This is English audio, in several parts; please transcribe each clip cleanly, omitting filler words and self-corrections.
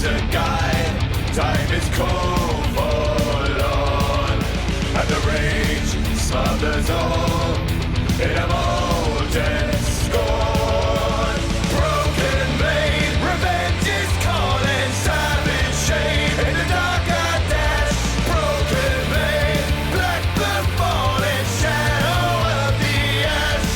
is a guide. Time is cold, forlorn, and the rage smothers all in a molten scorn. Broken blade, revenge is calling, savage shade in the dark I dash. Broken blade, black blood falling, shadow of the ash.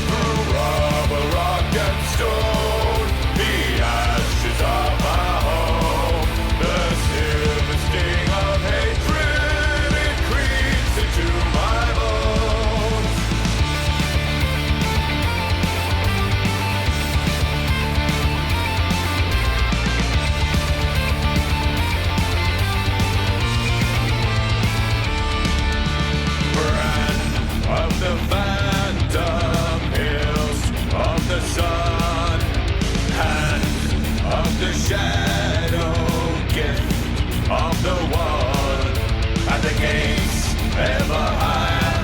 Through rubble, rock and stone, the ashes of my home. The silver sting of hatred, it creeps into my bones. Brand of the phantom hills of the sun, hand of the shadow, gift of the one, and the gates ever higher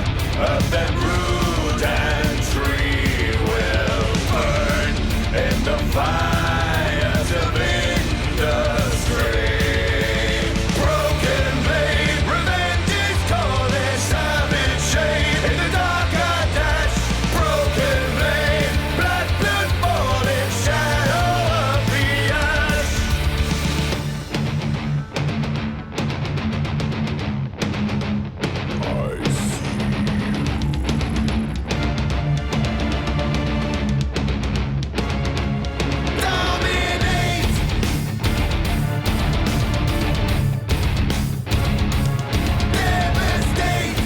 of that root and tree will burn in the fires of industry. Broken blade, revenge is calling, savage shade in the dark I dash. Broken blade, black blood falling, shadow of the ash. I see dominate. Devastate.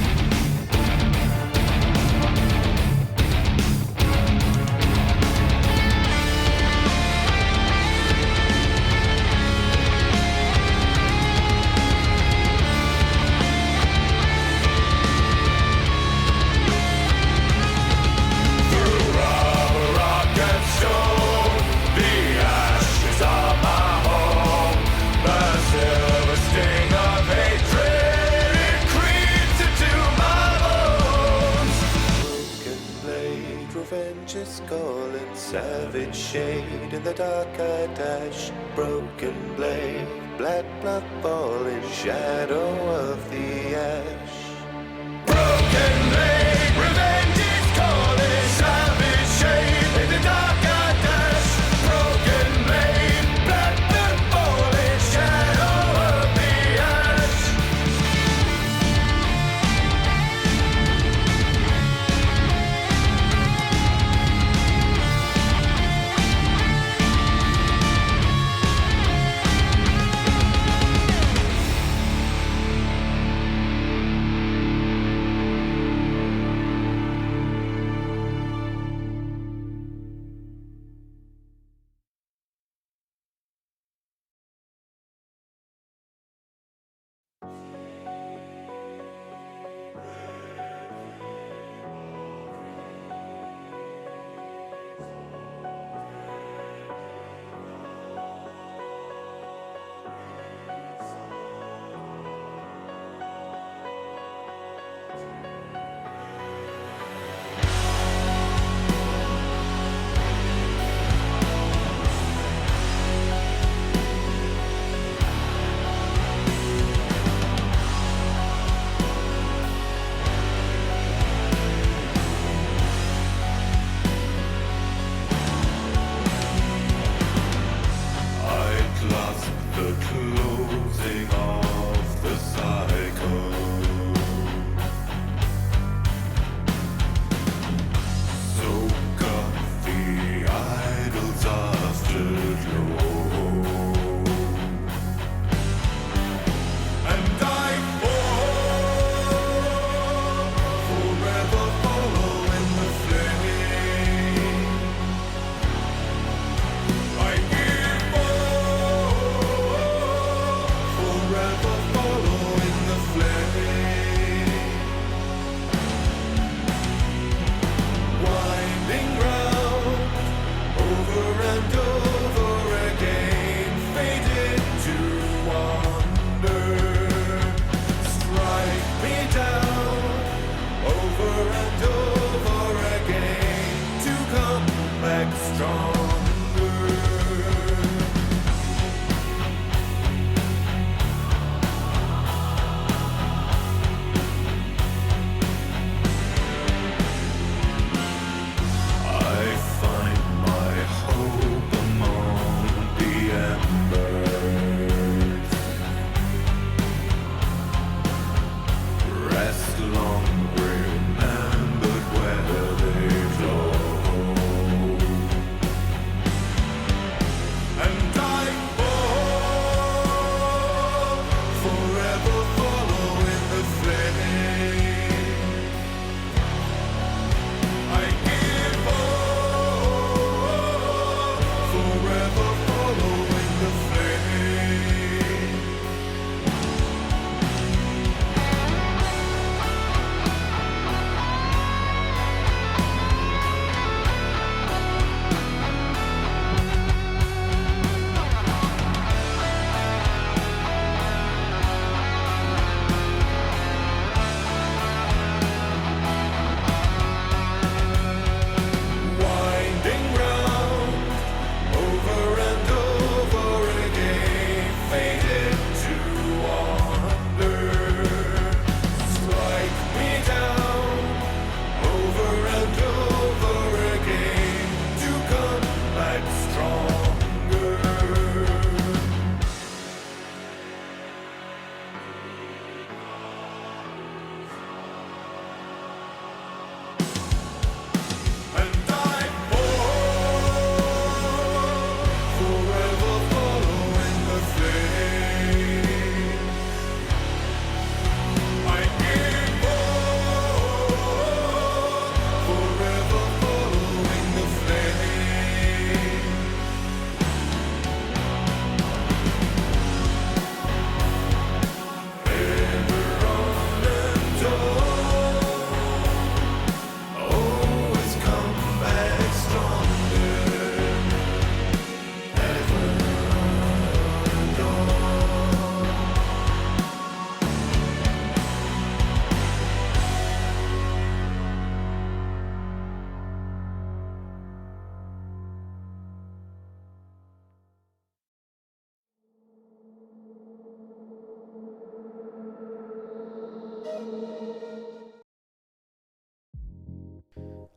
Through rubble, rock and stone, the ashes of my home. The silver sting of hatred, it creeps into my bones. Broken blade, revenge is calling, savage shade in the dark I dash. Broken blade, black blood falling, shadow of the ash. Broken blade, revenge is calling, savage shade in the dark I dash. Broken blade, black blood falling, shadow of the ash.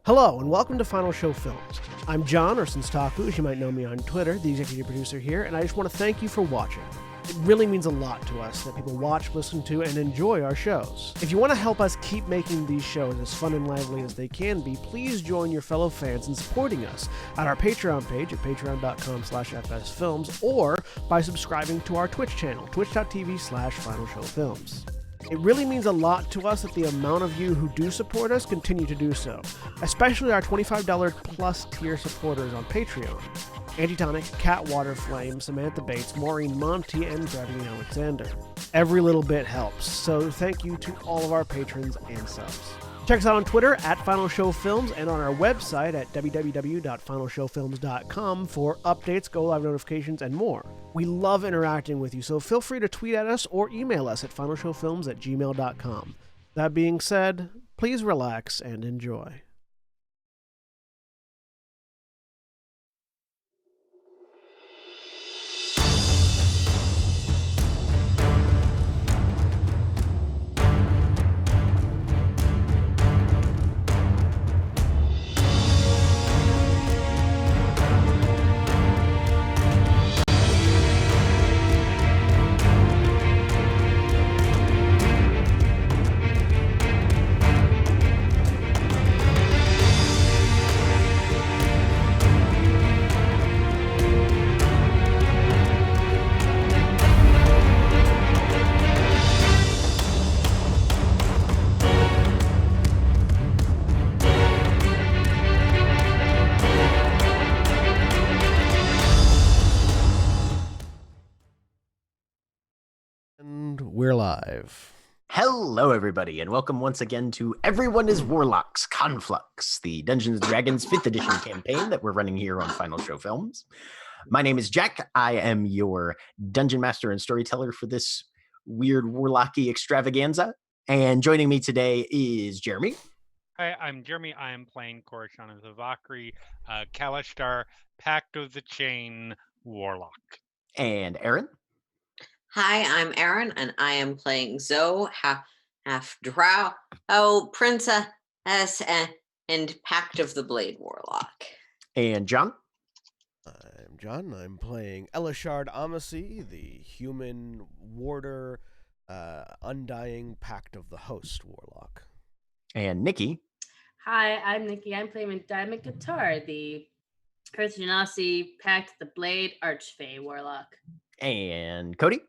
Hello, and welcome to Final Show Films. I'm John, or Sinstaku, as you might know me on Twitter, the executive producer here, and I just want to thank you for watching. It really means a lot to us that people watch, listen to, and enjoy our shows. If you want to help us keep making these shows as fun and lively as they can be, please join your fellow fans in supporting us at our Patreon page at patreon.com/fsfilms or by subscribing to our Twitch channel, twitch.tv/finalshowfilms. It really means a lot to us that the amount of you who do support us continue to do so, especially our $25 plus tier supporters on Patreon. Antitonic, Cat Waterflame, Samantha Bates, Maureen Monty, and Gravity Alexander. Every little bit helps, so thank you to all of our patrons and subs. Check us out on Twitter at Final Show Films and on our website at www.finalshowfilms.com for updates, go-live notifications, and more. We love interacting with you, so feel free to tweet at us or email us at finalshowfilms@gmail.com. That being said, please relax and enjoy. And we're live. Hello, everybody, and welcome once again to Everyone is Warlocks, Conflux, the Dungeons & Dragons 5th edition campaign that we're running here on Final Show Films. My name is Jack. I am your dungeon master and storyteller for this weird Warlocky extravaganza. And joining me today is Jeremy. Hi, I'm Jeremy. I am playing Korishana Zavakri, Kalashtar, Pact of the Chain, Warlock. And Aaron. Hi, I'm Aaron, and I am playing Zoe, half drow, princess, and Pact of the Blade Warlock. And John. I'm John. I'm playing Elishard Amacy, the human warder, undying Pact of the Host Warlock. And Nikki. Hi, I'm Nikki. I'm playing Diamond Guitar, the Earth Genasi, Pact of the Blade, Archfey Warlock. And Cody.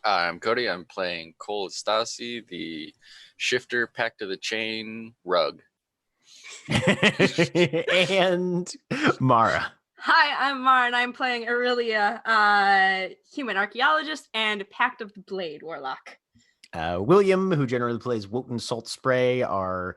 I'm Cody. I'm playing Cole Stasi, the Shifter, Pact of the Chain, Rug. And Mara. Hi, I'm Mara, and I'm playing Aurelia, human archaeologist, and Pact of the Blade Warlock. William, who generally plays Wotan Salt Spray, our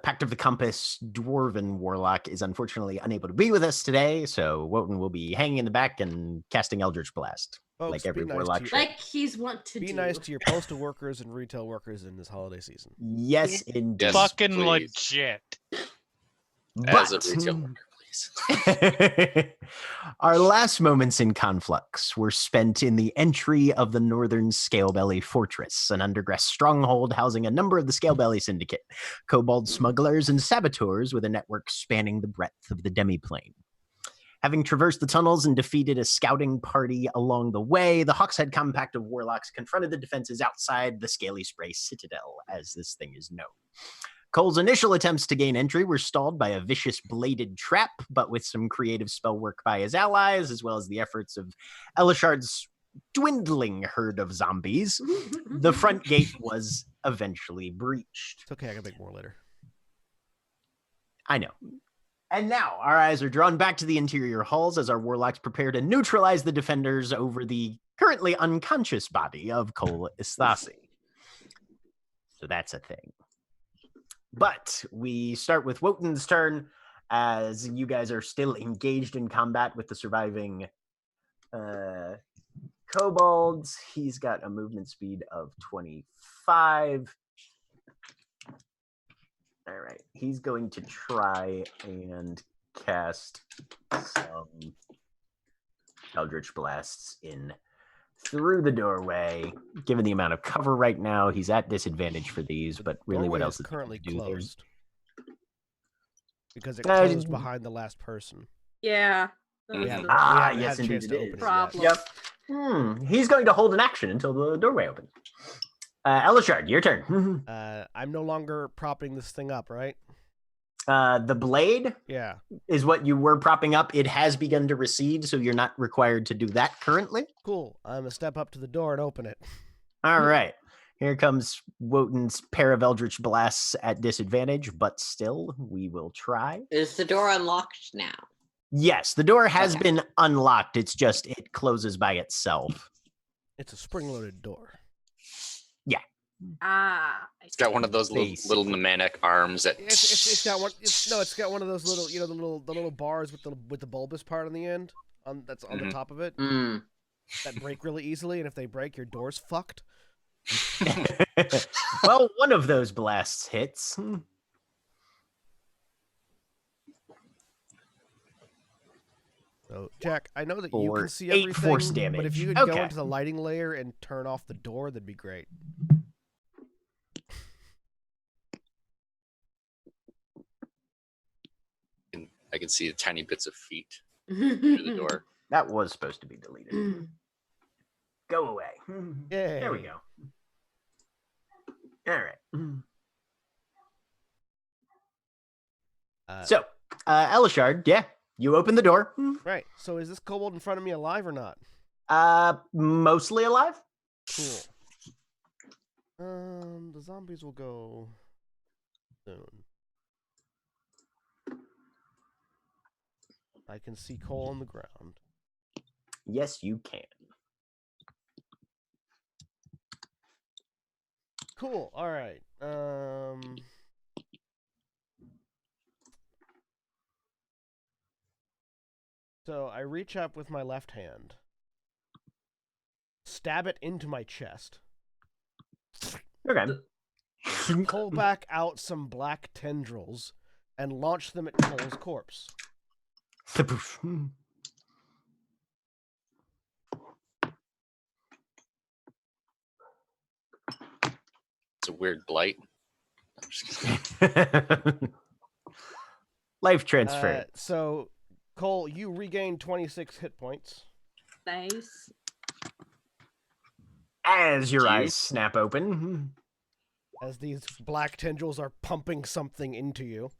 Pact of the Compass Dwarven Warlock, is unfortunately unable to be with us today, so Wotan will be hanging in the back and casting Eldritch Blast. Folks, like every nice Warlock should. Like he's want to Be do. nice to your postal workers and retail workers in this holiday season. Yes, indeed. Yes, Fucking please. legit. As a But- retail worker, please. Our last moments in Conflux were spent in the entry of the Northern Scalebelly Fortress, an underground stronghold housing a number of the Scalebelly Syndicate, kobold smugglers, and saboteurs with a network spanning the breadth of the demiplane. Having traversed the tunnels and defeated a scouting party along the way, the Hawkshead Compact of Warlocks confronted the defenses outside the Scaly Spray Citadel, as this thing is known. Cole's initial attempts to gain entry were stalled by a vicious bladed trap, but with some creative spell work by his allies, as well as the efforts of Elishard's dwindling herd of zombies, the front gate was eventually breached. It's okay, I can make more later. I know. And now our eyes are drawn back to the interior halls as our warlocks prepare to neutralize the defenders over the currently unconscious body of Cole Istasi. So that's a thing. But we start with Wotan's turn as you guys are still engaged in combat with the surviving kobolds. He's got a movement speed of 25. All right. He's going to try and cast some Eldritch Blasts in through the doorway. Given the amount of cover right now, he's at disadvantage for these, but really what Doorway else is is currently he gonna do there? closed. because it Uh, closed behind the last person. Yeah. Mhm. We haven't, Ah, we haven't yes, had a chance indeed to it open is. it Problem. yet. Yep. He's going to hold an action until the doorway opens. Elishard, your turn. I'm no longer propping this thing up, right? The blade Yeah. is what you were propping up. It has begun to recede, so you're not required to do that currently. Cool. I'm gonna step up to the door and open it. All right. Here comes Wotan's pair of Eldritch Blasts at disadvantage, but still, we will try. Is the door unlocked now? Yes, the door has Okay. been unlocked. It's just it closes by itself. It's a spring-loaded door. Ah. It's got one of those little pneumatic arms that. It's got one. It's got one of those little, the little bars with the bulbous part on the end, that's on the Mhm. top of it, Mm. that break really easily, and if they break, your door's fucked. Well, one of those blasts hits. So, Jack, I know that you For can see 8 everything, force but if damage. you could go Okay. into the lighting layer and turn off the door, that'd be great. I can see the tiny bits of feet through the door. That was supposed to be deleted. Go away. Yay. There we go. All right. So, Elishard, yeah, you open the door. Right. So, is this kobold in front of me alive or not? Mostly alive. Cool. The zombies will go soon. I can see Cole on the ground. Yes, you can. Cool. All right. So I reach up with my left hand, stab it into my chest, Okay. pull back out some black tendrils, and launch them at Cole's corpse. It's a weird blight. I'm just kidding. Life transfer. So, Cole, you regain 26 hit points. Nice. As your Thank you. eyes snap open. As these black tendrils are pumping something into you,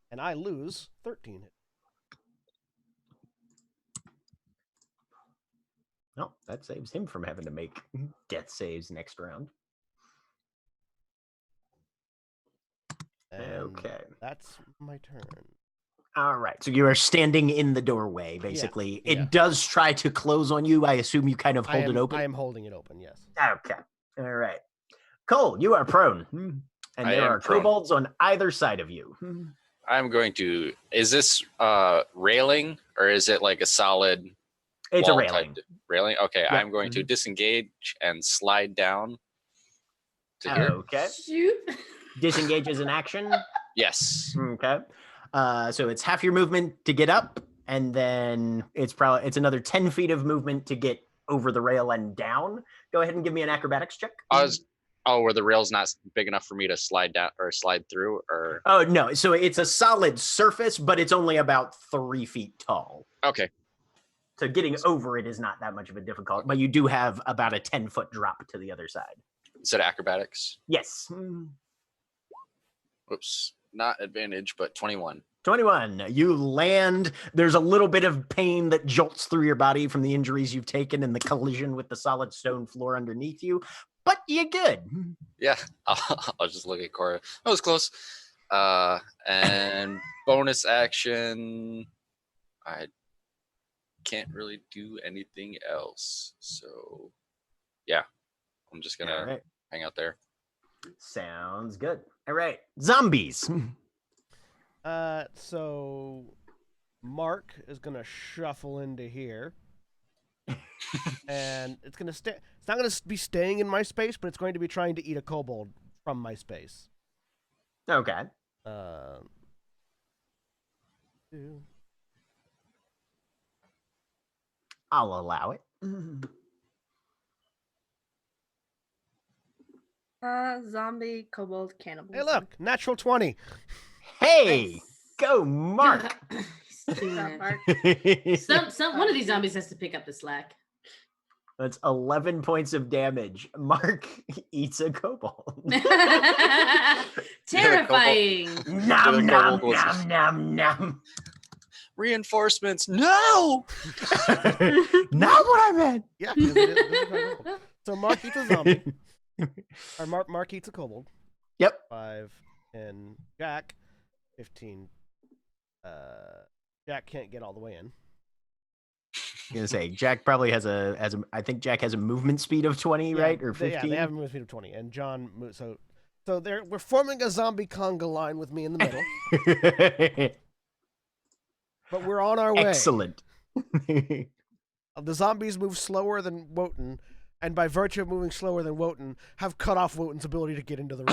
and I lose 13 hit. No, that saves him from having to make death saves next round. And Okay. that's my turn. All right. So you are standing in the doorway, basically. yeah. It does try to close on you. I assume you kind of hold it open. I am holding it open, yes. Okay. All right. Cole, you are prone. And I there am are prone. kobolds on either side of you. I'm going to. Is this railing or is it like a solid? It's a wall railing. type railing. Okay, Yep. I'm going to disengage and slide down to here. Okay. Shoot. Disengage is an action. Yes. Okay. So it's half your movement to get up, and then it's another 10 feet of movement to get over the rail and down. Go ahead and give me an acrobatics check. Where the rail's not big enough for me to slide down or slide through, or Oh no, so it's a solid surface, but it's only about 3 feet tall. okay. So getting over it is not that much of a difficult, but you do have about a 10-foot drop to the other side. Instead of acrobatics. Yes. Oops. Not advantage, but 21. 21. You land. There's a little bit of pain that jolts through your body from the injuries you've taken and the collision with the solid stone floor underneath you, but you're good. Yeah. I'll just look at Cora. That was close. And bonus action. I can't really do anything else. So, yeah. I'm just going All to right. hang out there. Sounds good. All right. Zombies. So Mark is gonna shuffle into here, and it's gonna stay. It's not gonna be staying in my space, but it's going to be trying to eat a kobold from my space. Okay. I'll allow it. Zombie, kobold, cannibal. Hey, look, natural 20. Hey, Go, Mark. He's doing What's up, it. Mark? One of these zombies has to pick up the slack. That's 11 points of damage. Mark eats a kobold. Terrifying. Nom, kobold nom, was- nom, nom, nom. Reinforcements. No. Not what I meant. Yeah, because it is a kobold. So Mark eats a zombie. Or Mark eats a kobold. Yep. 5, 10, Jack, 15. Jack can't get all the way in. I'm gonna say Jack probably has I think Jack has a movement speed of 20, right? Or 15? They have a movement speed of 20. And John moves, so we're forming a zombie conga line with me in the middle. But we're on our way. Excellent. The zombies move slower than Wotan, and by virtue of moving slower than Wotan, have cut off Wotan's ability to get into the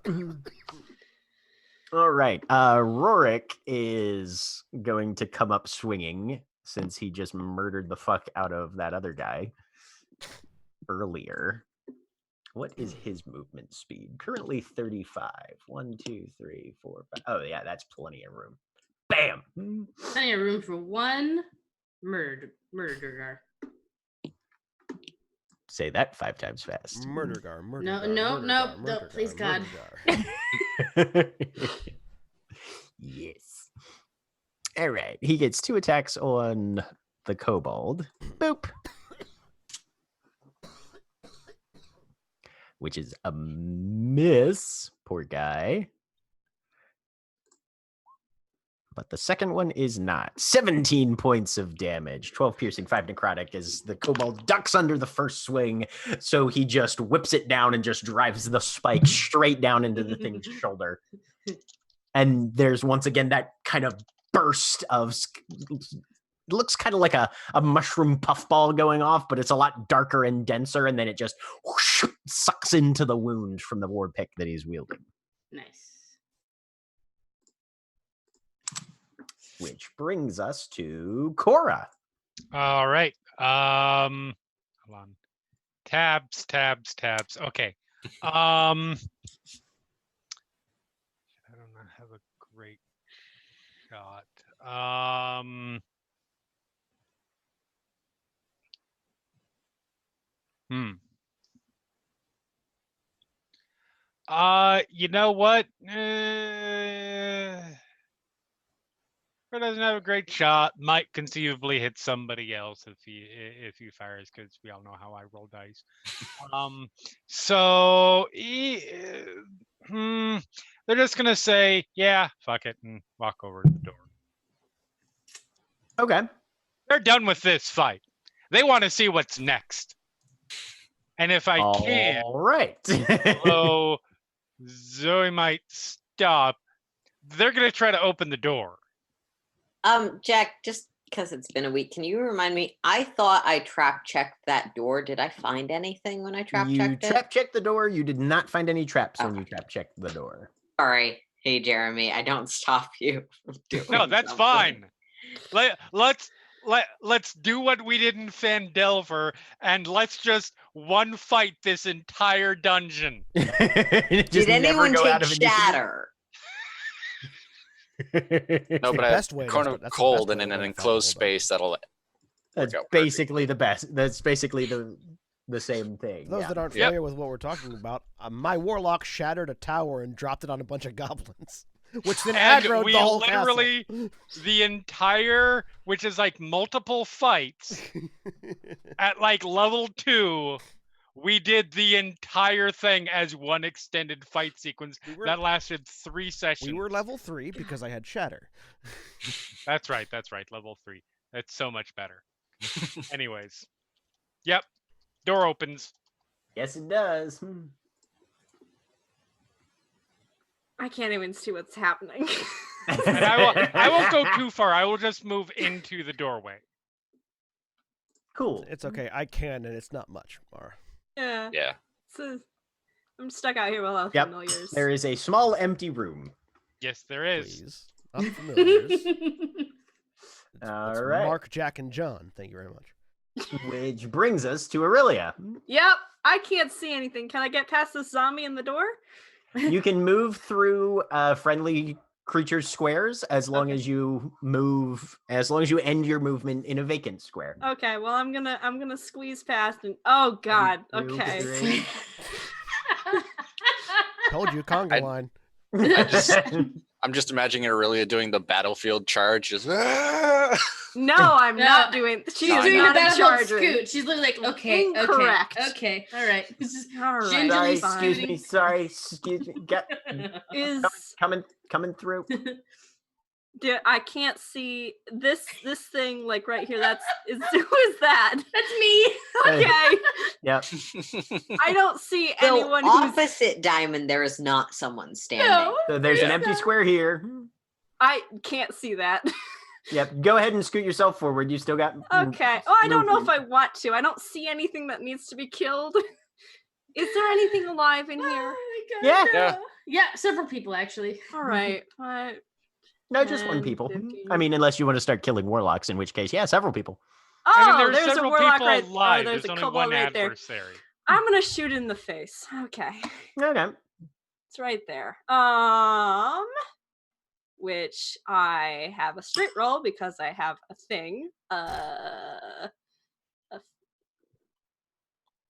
room. All right. Rorik is going to come up swinging since he just murdered the fuck out of that other guy earlier. What is his movement speed? Currently 35. 1, 2, 3, 4, 5. Oh, yeah, that's plenty of room. Bam! Plenty of room for one murderer. Say that 5 times fast. Murdergar, murdergar. No, murdergar, no, murdergar, please, God. murdergar. Yes. All right. He gets 2 attacks on the kobold. Boop. Which is a miss. Poor guy. But the second one is not. 17 points of damage. 12 piercing, 5 necrotic as the kobold ducks under the first swing. So he just whips it down and just drives the spike straight down into the thing's shoulder. And there's once again that kind of burst of... It looks kind of like a mushroom puffball going off, but it's a lot darker and denser, and then it just whoosh, sucks into the wound from the war pick that he's wielding. Nice. Which brings us to Cora. All right. Hold on. Tabs. Okay. I don't have a great shot. You know what? Or doesn't have a great shot. Might conceivably hit somebody else if he fires, because we all know how I roll dice. So they're just gonna say, yeah, fuck it, and walk over to the door. Okay. They're done with this fight. They want to see what's next. And if I can, All right. although Zoe might stop, they're gonna try to open the door. Jack, just because it's been a week, can you remind me? I thought I trap checked that door. Did I find anything when I trap checked You it? trap checked the door. You did not find any traps when Okay. you trap checked the door. Sorry. Hey, Jeremy, I don't stop you from doing No, that's something. fine. Let's do what we did in Fandelver, and let's just one fight this entire dungeon. Just Did never anyone go out take of initiative. shatter? No, the but I best have way to- corner that's the best cold way and to in an fight enclosed a bulldog. space that'll That's out perfect. basically the best. That's basically the same thing. For those yeah. that aren't Yep. familiar with what we're talking about, my warlock shattered a tower and dropped it on a bunch of goblins, which then And aggroed we the whole literally, the entire, which is like multiple fights at like level 2, we did the entire thing as one extended fight sequence that lasted 3 sessions. We were level 3 because I had shatter. That's right, level 3. That's so much better. Anyways. Yep. Door opens. Yes, it does. I can't even see what's happening. And I won't go too far. I will just move into the doorway. Cool. It's okay. I can, and it's not much, Mara. Yeah. Yeah. I'm stuck out here with all Yep. familiars. There is a small empty room. Yes, there is. Please. Not familiars. All It's right. Mark, Jack, and John. Thank you very much. Which brings us to Aurelia. Yep. I can't see anything. Can I get past this zombie in the door? You can move through friendly creatures' squares as long as you end your movement in a vacant square. Okay, well I'm gonna squeeze past and oh god. Two, Okay. three. Told you, conga line. I'm just imagining Aurelia doing the battlefield charge. Just No, I'm No, not doing. She's not doing not a a battlefield charger. scoot. She's literally like, okay, Incorrect. okay, all right. This is All right. gingerly Sorry, excuse me. scooting. Sorry, excuse me. Is Coming through. I can't see this thing like right here. Who is that? That's me. Okay, Yep. I don't see So anyone who's. opposite Diamond, there is not someone standing. No. So there's an empty square here. I can't see that. Yep. Go ahead and scoot yourself forward. You still got. Okay. Oh, I don't know if I want to. I don't see anything that needs to be killed. Is there anything alive in here? Oh my Yeah. Yeah. Yeah, several people actually. All right. No, just one 10, people. 15. I mean, unless you want to start killing warlocks, in which case, yeah, several people. Oh, I mean, there's there's a several warlock people right. alive. Oh, there's There's a only kobold one right there. adversary. I'm gonna shoot in the face. Okay. Okay. It's right there. Which I have a straight roll because I have a thing.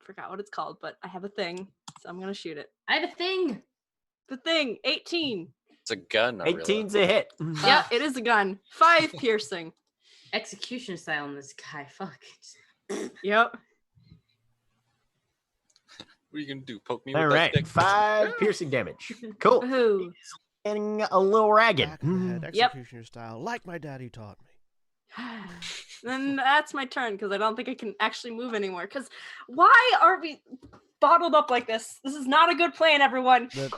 Forgot what it's called, but I have a thing, so I'm gonna shoot it. I have a thing. The thing, 18. It's a gun. Aurelia. 18's a hit. Yeah, it is a gun. 5 piercing. Execution style on this guy. Fuck. Yep. What are you gonna do? Poke me All with right. that stick? 5 piercing damage. Cool. Woohoo. Getting a little ragged. Back of the head, Yep. executioner style, like my daddy taught me. Then that's my turn because I don't think I can actually move anymore. Because why are we bottled up like this? This is not a good plan, everyone. The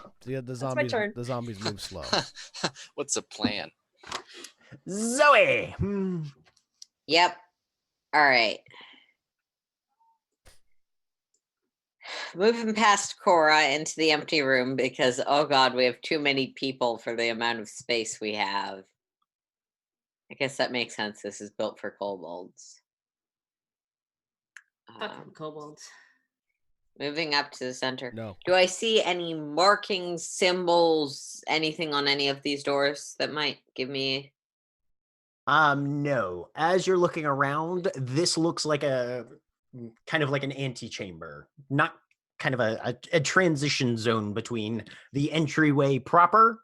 my turn. zombies move slow. What's the plan? Zoe. Yep. All right. Moving past Cora into the empty room because, oh god, we have too many people for the amount of space we have. I guess that makes sense. This is built for kobolds. Fucking kobolds. Moving up to the center. No. Do I see any markings, symbols, anything on any of these doors that might give me? No. As you're looking around, this looks like a kind of like an antechamber, not kind of a transition zone between the entryway proper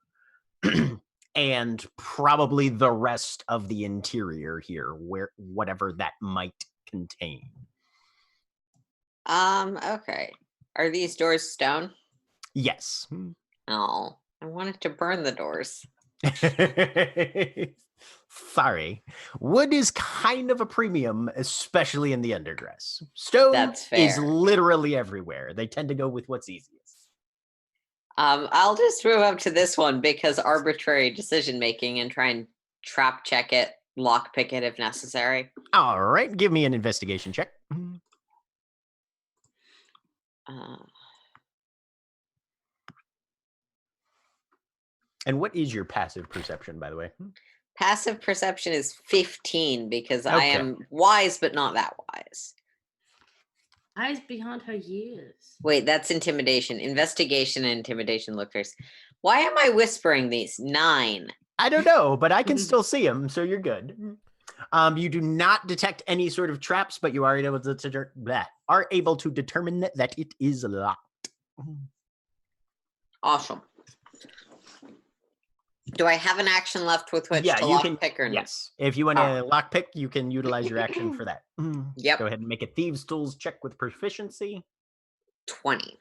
and probably the rest of the interior here, where whatever that might contain. Okay. Are these doors stone? Yes. Oh, I wanted to burn the doors. Sorry. Wood is kind of a premium, especially in the undergrass. Stone That's is fair. literally everywhere. They tend to go with what's easiest. I'll just move up to this one because arbitrary decision making and try and trap check it, lock pick it if necessary. All right, give me an investigation check. And what is your passive perception, by the way? Passive perception is 15 because I Okay. am wise but not that wise. Eyes beyond her years. Wait, that's intimidation. Investigation and intimidation look first. Why am I whispering these? 9. I don't know, but I can still see them, so you're good. You do not detect any sort of traps, but you are able to determine that it is locked. Awesome. Do I have an action left with which Yeah, to you lock can. pick or no? Yes, if you want to lockpick, you can utilize your action for that. Yep. Go ahead and make a thieves' tools check with proficiency. 20.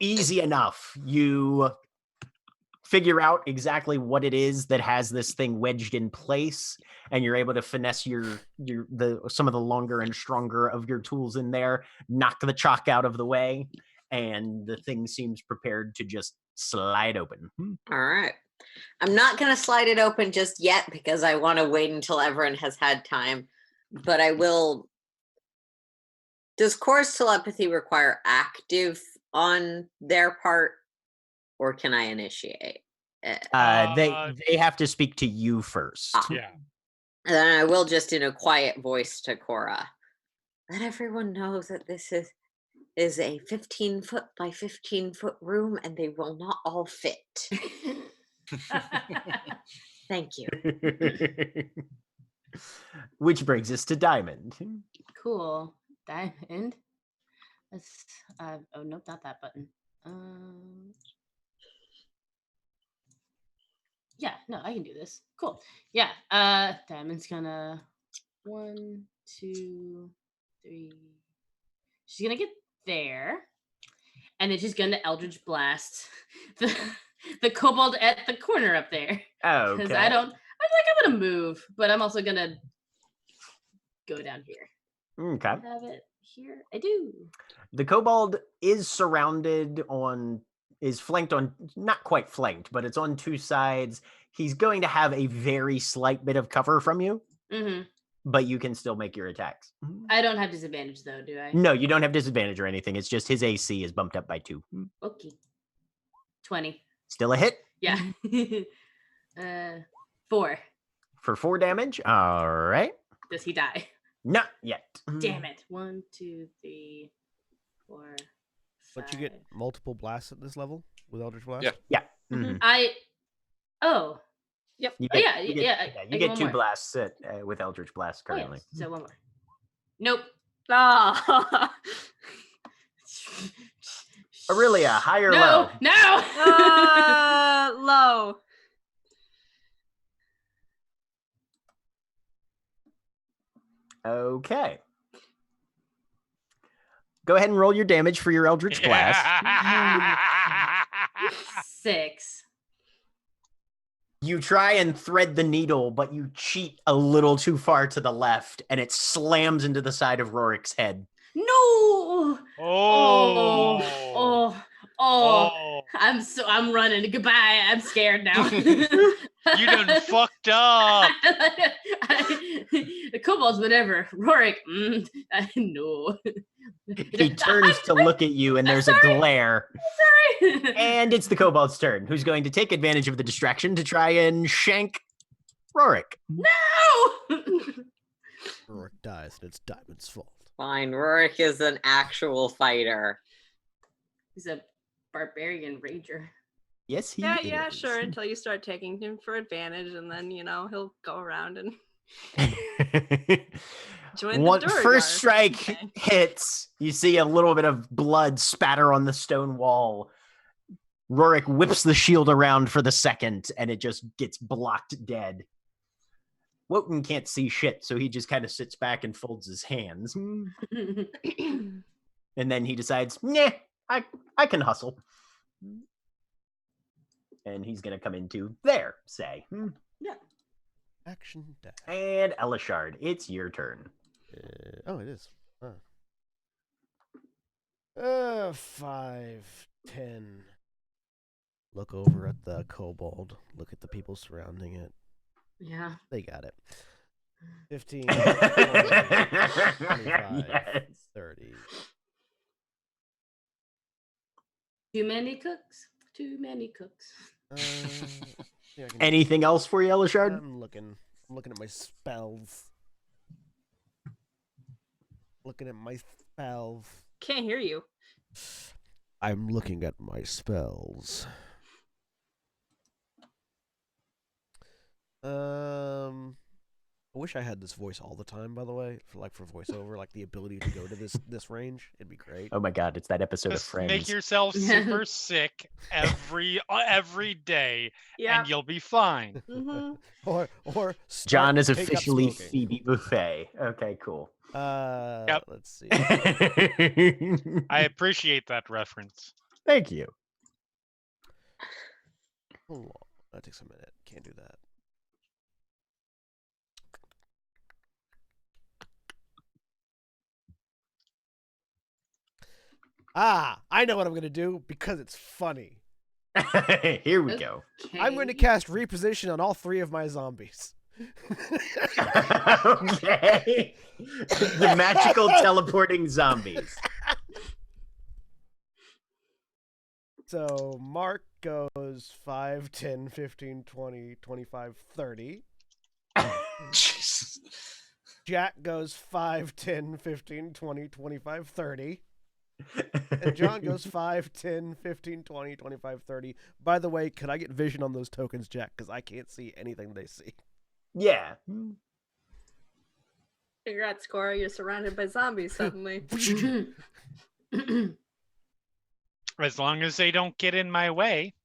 Easy enough. You figure out exactly what it is that has this thing wedged in place, and you're able to finesse some of the longer and stronger of your tools in there, knock the chalk out of the way, and the thing seems prepared to just slide open. All right. I'm not going to slide it open just yet because I want to wait until everyone has had time, but I will. Does Core's telepathy require active on their part, or can I initiate it? They have to speak to you first. Yeah. And then I will just in a quiet voice to Cora. Let everyone know that this is is a 15-foot by 15-foot room, and they will not all fit. Thank you. Which brings us to Diamond. Cool. Diamond. Let's. Oh nope, not that button. Yeah, no, I can do this. Cool. Yeah. Diamond's gonna 1, 2, 3. She's gonna get there, and then she's gonna Eldritch Blast the kobold at the corner up there. Oh, Because okay. I'm gonna move, but I'm also gonna go down here. Okay. Have it here. I do. The kobold is flanked on, not quite flanked, but it's on two sides. He's going to have a very slight bit of cover from you, Mm-hmm. but you can still make your attacks. I don't have disadvantage though, do I? No, you don't have disadvantage or anything. It's just his AC is bumped up by 2. Okay. 20. Still a hit Yeah. 4. for 4 damage. All right. Does he die? Not yet. Damn it. 1, 2, 3, 4. But you get 5. multiple blasts at this level with Eldritch Blast? Yeah. Yeah. Mhm. Oh. Yep. You Oh, get, yeah, you get, yeah, yeah, I you get get one 2 more. blasts with Eldritch Blast Oh, yeah, currently. so one more. Nope. Ah. Aurelia, high or No, low? no. Low. Okay. Go ahead and roll your damage for your Eldritch Blast. 6. You try and thread the needle, but you cheat a little too far to the left, and it slams into the side of Rorik's head. No. Oh. Oh. I'm running. Goodbye. I'm scared now. You done fucked up. The kobolds, whatever. Rorik, no. He turns to look at you, and there's a glare. Sorry. And it's the kobold's turn, who's going to take advantage of the distraction to try and shank Rorik. No. Rorik dies, and it's Diamond's fault. Fine, Rorik is an actual fighter. He's a barbarian ranger. Yes, he Yeah, is. yeah, sure. Until you start taking him for advantage, and then he'll go around and join the Durgar. First strike Okay. hits, you see a little bit of blood spatter on the stone wall. Rorik whips the shield around for the second, and it just gets blocked dead. Wotan can't see shit, so he just kind of sits back and folds his hands. And then he decides, nah, I can hustle. And he's going to come into there, say. Action dash. And Elishard, it's your turn. Oh, it is. 5, 10. Look over at the kobold. Look at the people surrounding it. Yeah. They got it. 15, 20, 25, Yes. 30. Too many cooks. Too many cooks. Yeah, I can- Anything else for you, Elishard? I'm looking at my spells. Looking at my spells. Can't hear you. I'm looking at my spells. I wish I had this voice all the time, by the way, for voiceover, like the ability to go to this range. It'd be great. Oh my god, it's that episode Just of Friends. make yourself super sick every day, Yeah. and you'll be fine. Mm-hmm. Or John is take up officially smoking. Phoebe Buffet. Okay, cool. Yep. Let's see. I appreciate that reference. Thank you. Hold on. That takes a minute. Can't do that. I know what I'm gonna do because it's funny. Here we go. I'm going to cast reposition on all 3 of my zombies. Okay. The magical teleporting zombies. So Mark goes 5, 10, 15, 20, 25, 30. Jesus. Jack goes 5, 10, 15, 20, 25, 30. And John goes 5, 10, 15, 20, 25, 30. By the way, could I get vision on those tokens, Jack? Because I can't see anything they see. Yeah. Congrats, Cora. You're surrounded by zombies suddenly. As long as they don't get in my way.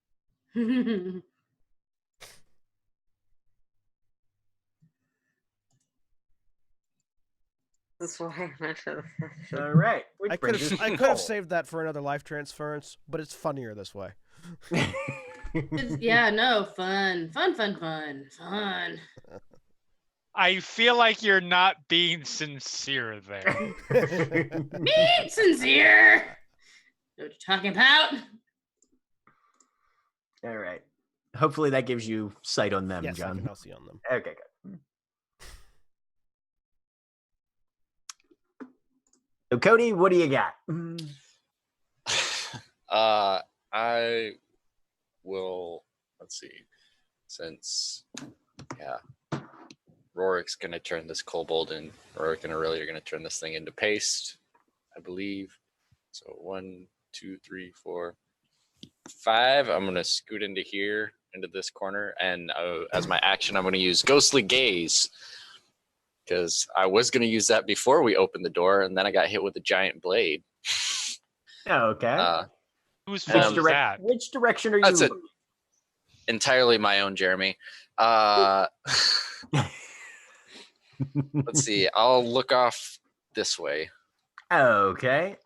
That's why I mentioned this. All right. I could have saved that for another life transference, but it's funnier this way. Yeah, no, fun. I feel like you're not being sincere there. Being sincere. Know what you're talking about? All right. Hopefully that gives you sight on them, Yes, I John. can now see on them. Okay, good. So, Cody, what do you got? I will. Let's see. Since Rorik's gonna turn this kobold in. Rorik and Aurelia are gonna turn this thing into paste, I believe. So 1, 2, 3, 4, 5. I'm gonna scoot into here, into this corner, and as my action, I'm gonna use Ghostly Gaze. Because I was going to use that before we opened the door, and then I got hit with a giant blade. Okay. Whose fault is that? Which direction are you? That's it. Entirely my own, Jeremy. Let's see. I'll look off this way. Okay.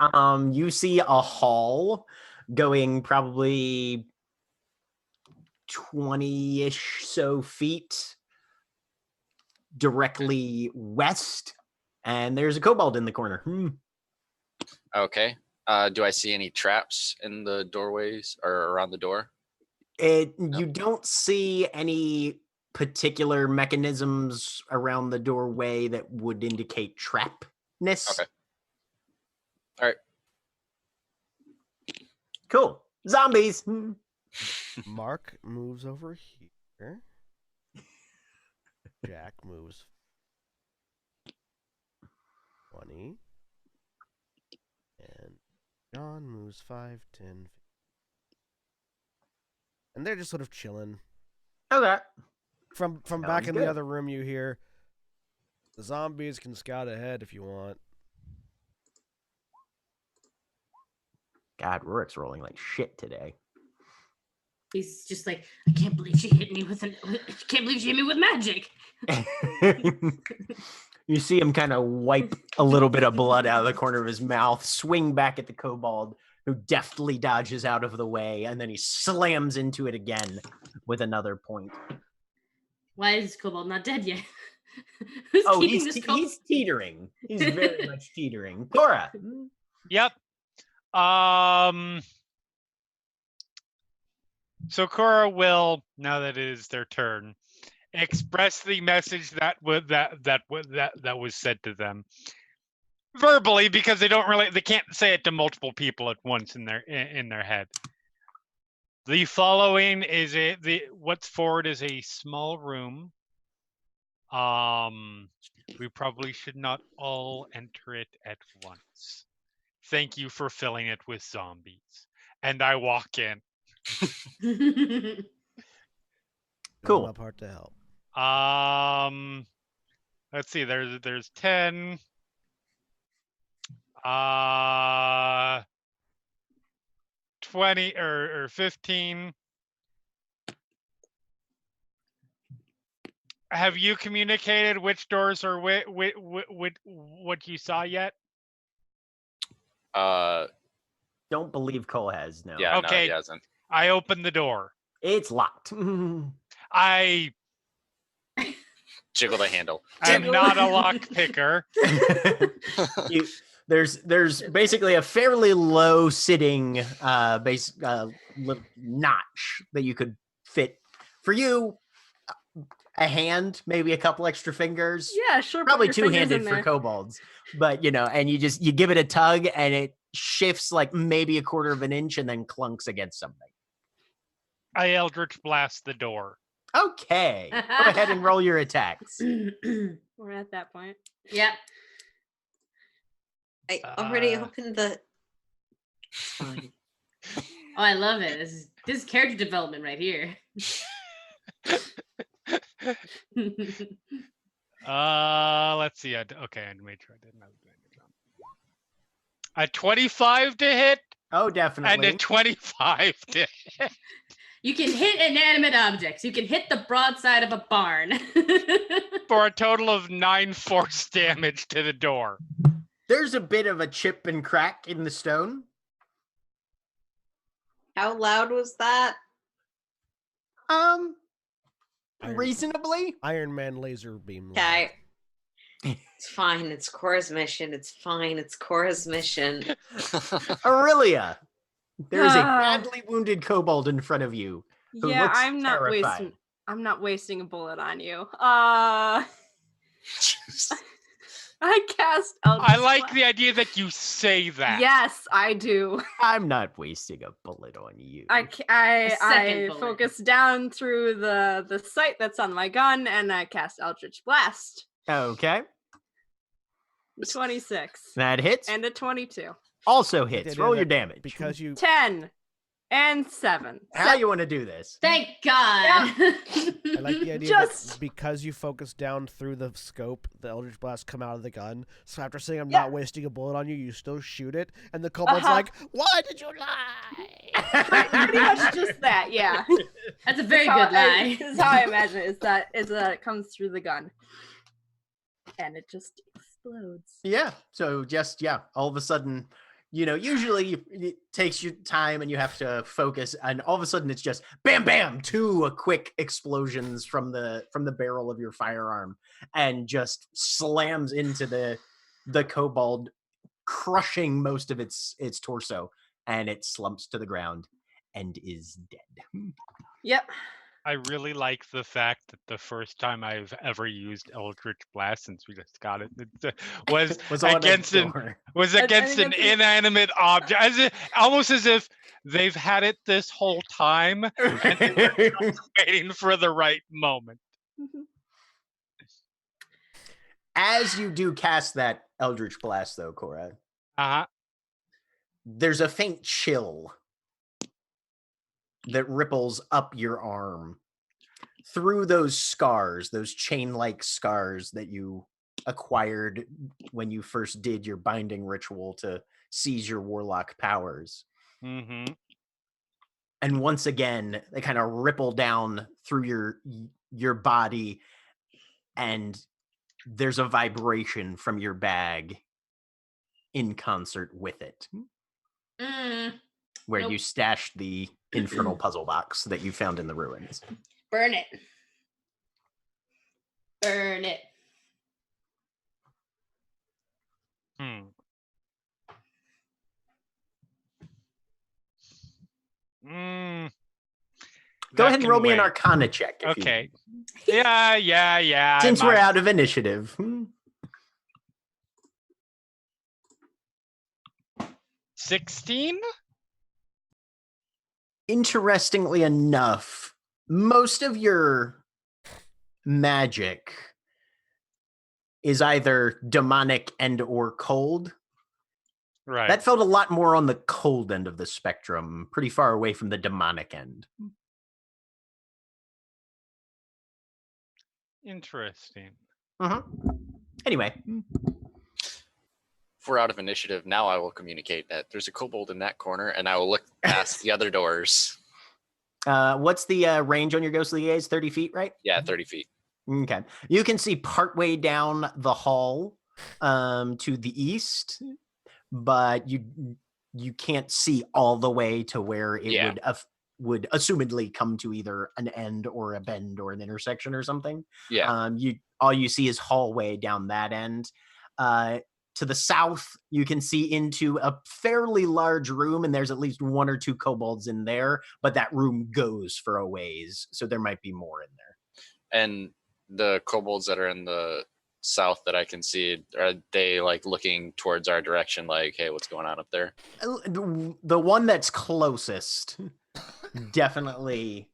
You see a hall going probably 20-ish so feet directly west, and there's a kobold in the corner. Okay. Do I see any traps in the doorways or around the door? You don't see any particular mechanisms around the doorway that would indicate trapness. Okay. All right. Cool. Zombies. Mark moves over here. Jack moves 20. And John moves 5, 10. And they're just sort of chilling. Okay. From Sounds back in good. the other room, you hear the zombies can scout ahead if you want. God, Rorik's rolling like shit today. He's just like, I can't believe she hit me with magic. You see him kind of wipe a little bit of blood out of the corner of his mouth, swing back at the kobold, who deftly dodges out of the way, and then he slams into it again with another point. Why is Kobold not dead yet? Who's keeping this kobold? He's teetering. He's very much teetering. Cora. Yep. So Cora will, now that it is their turn, express the message that was said to them verbally, because they can't say it to multiple people at once in their head. The following is what's forward is a small room. We probably should not all enter it at once. Thank you for filling it with zombies. And I walk in. Cool. My part to help. Let's see. There's 10. 20 or 15. Have you communicated which doors are what you saw yet? Don't believe Cole has, no. Yeah, Okay. no, he hasn't. I opened the door. It's locked. I Jiggle the handle. am not a lock picker. There's basically a fairly low sitting notch that you could fit for you. A hand, maybe a couple extra fingers. Yeah, sure. put Probably your fingers two-handed in for there. kobolds, but and you give it a tug and it shifts like maybe a quarter of an inch and then clunks against something. I Eldritch blast the door. Okay, go ahead and roll your attacks. We're at that point. Yeah. I already opened the Fine. Oh, I love it. This is character development right here. Let's see. Okay, I made sure I didn't have advantage on. A 25 to hit Oh, and definitely. a 25 to hit. You can hit inanimate objects. You can hit the broadside of a barn. For a total of 9 force damage to the door. There's a bit of a chip and crack in the stone. How loud was that? Reasonably. Iron Man laser beam. Okay. It's fine. It's Cora's mission. It's fine. It's Cora's mission. Aurelia, there's a Ah. badly wounded kobold in front of you. Who Yeah, looks I'm not terrified. wasting a bullet on you. I cast Eldritch I like Blast. the idea that you say that. Yes, I do. I'm not wasting a bullet on you. I second bullet. focus down through the sight that's on my gun and I cast Eldritch Blast. Okay, 26 that hits. and a 22. Also hits. Roll your damage. Because you 10 and 7. How you want to do this? Thank God. I like the idea Just- that because you focus down through the scope, the Eldritch Blast come out of the gun. So after saying I'm Yeah. not wasting a bullet on you, you still shoot it, and the kobold's Uh-huh. like, "Why did you lie?" Pretty much just that, yeah. That's a very How good lie. This is how I imagine it, is that it comes through the gun. And it just explodes. Yeah. So just all of a sudden, usually it takes you time and you have to focus, and all of a sudden it's just bam, bam, 2 quick explosions from the barrel of your firearm, and just slams into the kobold, crushing most of its torso, and it slumps to the ground and is dead. Yep. I really like the fact that the first time I've ever used Eldritch Blast since we just got it was Was on a against an door. Against an- inanimate object, almost as if they've had it this whole time and they're just waiting for the right moment. As you do cast that Eldritch Blast, though, Cora, there's a faint chill that ripples up your arm through those scars, those chain-like scars that you acquired when you first did your binding ritual to seize your warlock powers. Mm-hmm. And once again, they kind of ripple down through your body, and there's a vibration from your bag in concert with it, where Nope. you stashed the infernal puzzle box that you found in the ruins. Burn it. Burn it. Go That ahead and can roll me an wait. Arcana check. if you- Okay. Yeah. Since I'm we're on- out of initiative. 16? Interestingly enough, most of your magic is either demonic and or cold. Right. That felt a lot more on the cold end of the spectrum, pretty far away from the demonic end. Interesting. Anyway, If we're out of initiative, now I will communicate that there's a kobold in that corner, and I will look past the other doors. what's the range on your ghostly gaze? 30 feet, right? Yeah, 30 feet. Okay. You can see partway down the hall to the east, but you can't see all the way to where it would assumedly come to either an end or a bend or an intersection or something. Yeah. All you see is hallway down that end. To the south, you can see into a fairly large room, and there's at least 1 or 2 kobolds in there, but that room goes for a ways, so there might be more in there. And the kobolds that are in the south that I can see, are they like looking towards our direction like, hey, what's going on up there? The one that's closest definitely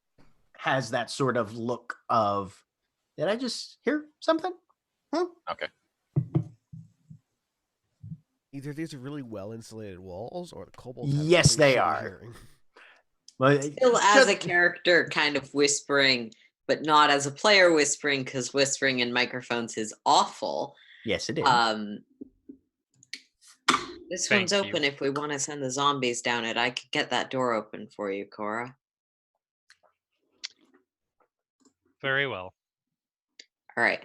has that sort of look of, did I just hear something? Okay. Either these are really well insulated walls, or the kobolds have Yes, really they shitty are. hearing. Well, Still, as a character, kind of whispering, but not as a player whispering, because whispering in microphones is awful. yes, it is. This Thank one's open you. if we want to send the zombies down it. I could get that door open for you, Cora. Very well. All right.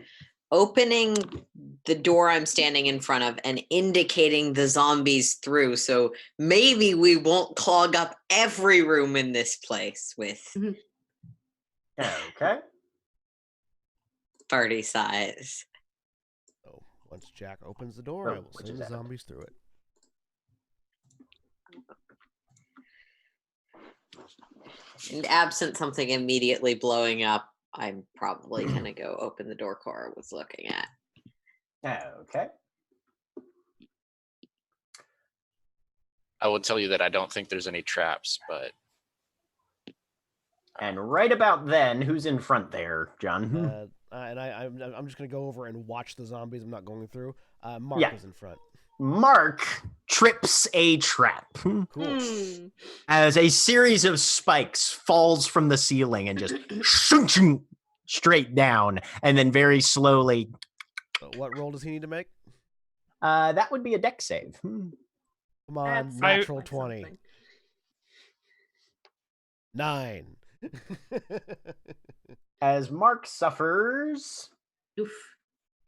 Opening the door I'm standing in front of and indicating the zombies through. So maybe we won't clog up every room in this place with Okay. party size. So once Jack opens the door, Oh, I will which send is the happened. zombies through it. And absent something immediately blowing up, I'm probably going to go open the door Cora was looking at. Okay. I will tell you that I don't think there's any traps, but And right about then, who's in front there, John? And I'm just gonna go over and watch the zombies. I'm not going through. Mark Yeah. is in front. Mark trips a trap Cool. Hmm. as a series of spikes falls from the ceiling and just shunk, shunk, straight down, and then very slowly. What roll does he need to make? That would be a deck save. Come on, That's natural like 20. something. 9. As Mark suffers Oof.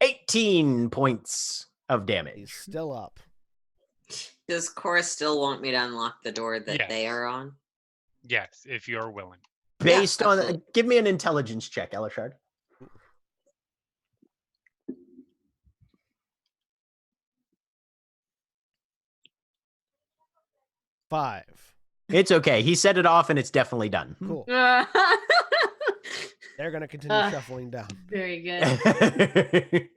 18 points of damage. He's still up. Does Cora still want me to unlock the door that they Yes. are on? Yes, if you're willing. Based on, absolutely. give me an intelligence check, Elishard. Five. It's okay. He set it off, and it's definitely done. Cool. They're gonna continue shuffling down. Very good.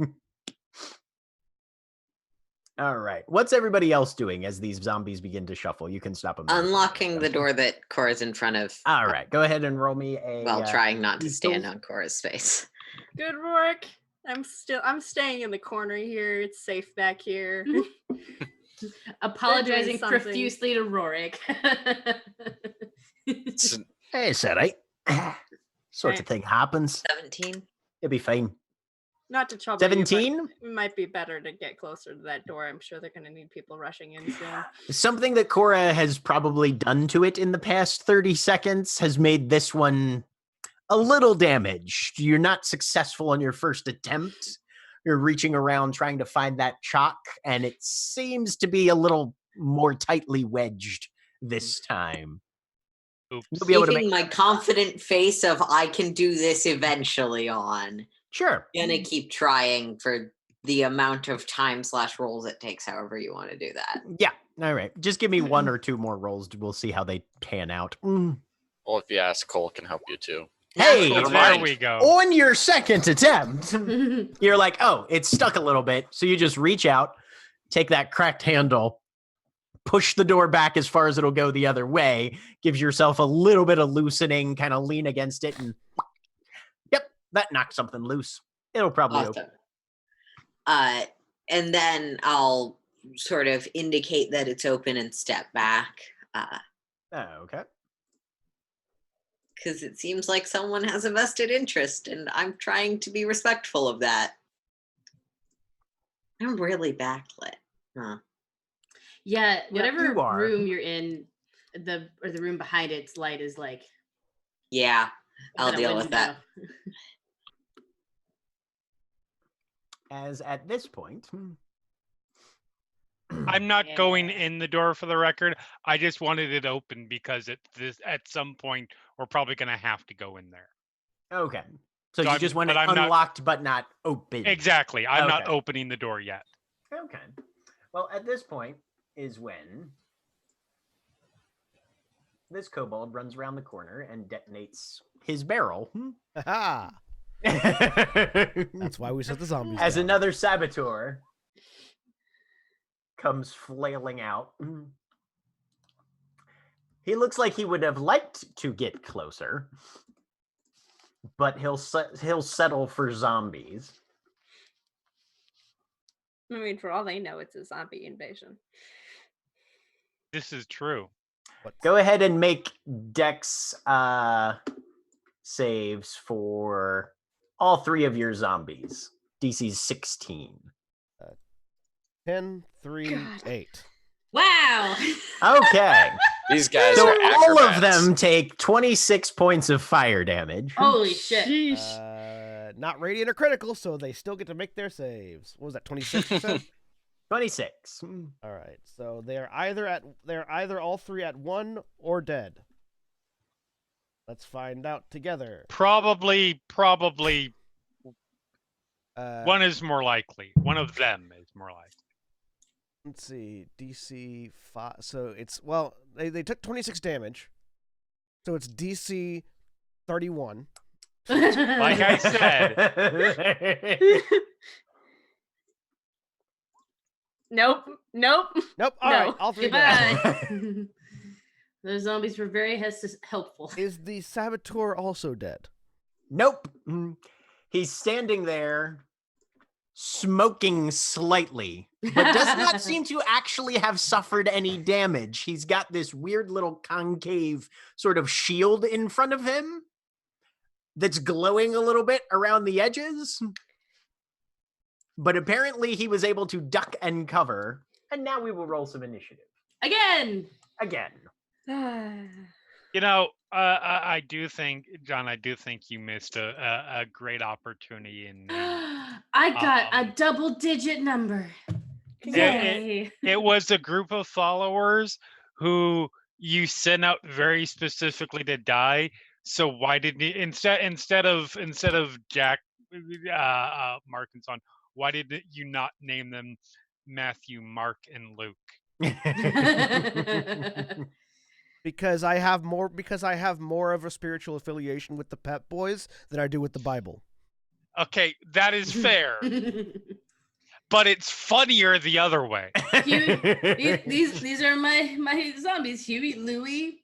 All right. What's everybody else doing as these zombies begin to shuffle? You can stop them. Unlocking the door that Cora's in front of. All right. Go ahead and roll me a. While trying not to stand stealth. on Cora's face. Good work. I'm staying in the corner here. It's safe back here. Apologizing something. profusely to Rorik. it's, Hey, it's all right. Sorts of Right. thing happens. 17. It'll be fine. Not to trouble you, 17. but it might be better to get closer to that door. I'm sure they're going to need people rushing in soon. Something that Cora has probably done to it in the past 30 seconds has made this one a little damaged. You're not successful on your first attempt. You're reaching around trying to find that chalk, and it seems to be a little more tightly wedged this time. Oops. You'll be able to Keeping make. my confident face of I can do this eventually on. Sure. Gonna keep trying for the amount of time / rolls it takes, however you want to do that. Yeah. All right. Just give me one or two more rolls. We'll see how they pan out. well, if you ask, Cole can help you too. Hey, Natural never There mind. we go. On your second attempt, you're like, oh, it's stuck a little bit. So you just reach out, take that cracked handle, push the door back as far as it'll go the other way, gives yourself a little bit of loosening, kind of lean against it, and yep, that knocked something loose. It'll probably open. Awesome. And then I'll sort of indicate that it's open and step back. Okay. Because it seems like someone has a vested interest, and I'm trying to be respectful of that. I'm really backlit. Huh. Yeah, whatever you are. room you're in, the room behind its light is like. Yeah, I'll kinda deal with that. window. As at this point, I'm not going Yeah. in the door for the record. I just wanted it open because at some point we're probably going to have to go in there. okay. So So you I'm- just want it but I'm not- unlocked but not open. Exactly. I'm not Okay. opening the door yet. Okay. Well, at this point is when this kobold runs around the corner and detonates his barrel. Ha! That's why we set the zombies As down. another saboteur comes flailing out. He looks like he would have liked to get closer, but he'll settle for zombies. I mean, for all they know, it's a zombie invasion. This is true. Go ahead and make Dex saves for all 3 of your zombies. DC's 16. 10, 3, God. 8. Wow. Okay. These guys So are all of acrobats. them take 26 points of fire damage. Holy shit. Not radiant or critical, so they still get to make their saves. What was that, 26 you said? 26. All right, so they're either all 3 at 1 or dead. Let's find out together. Probably one is more likely. One of them is more likely. Let's see, DC 5. So it's they took 26 damage, so it's DC 31. Like I said, Nope. Nope. All right, No. all 3 dead. Goodbye. Those zombies were very helpful. Is the saboteur also dead? Nope. He's standing there, smoking slightly, but does not seem to actually have suffered any damage. He's got this weird little concave sort of shield in front of him that's glowing a little bit around the edges. But apparently he was able to duck and cover. And now we will roll some initiative. Again. you know, I do think, John, you missed a great opportunity in. I got a double-digit number. Yay. It was a group of followers who you sent out very specifically to die. So why didn't you instead of Jack, Mark, and so on? Why did you not name them Matthew, Mark, and Luke? Because I have more of a spiritual affiliation with the Pep Boys than I do with the Bible. Okay, that is fair. But it's funnier the other way. These are my zombies. Huey, Louie,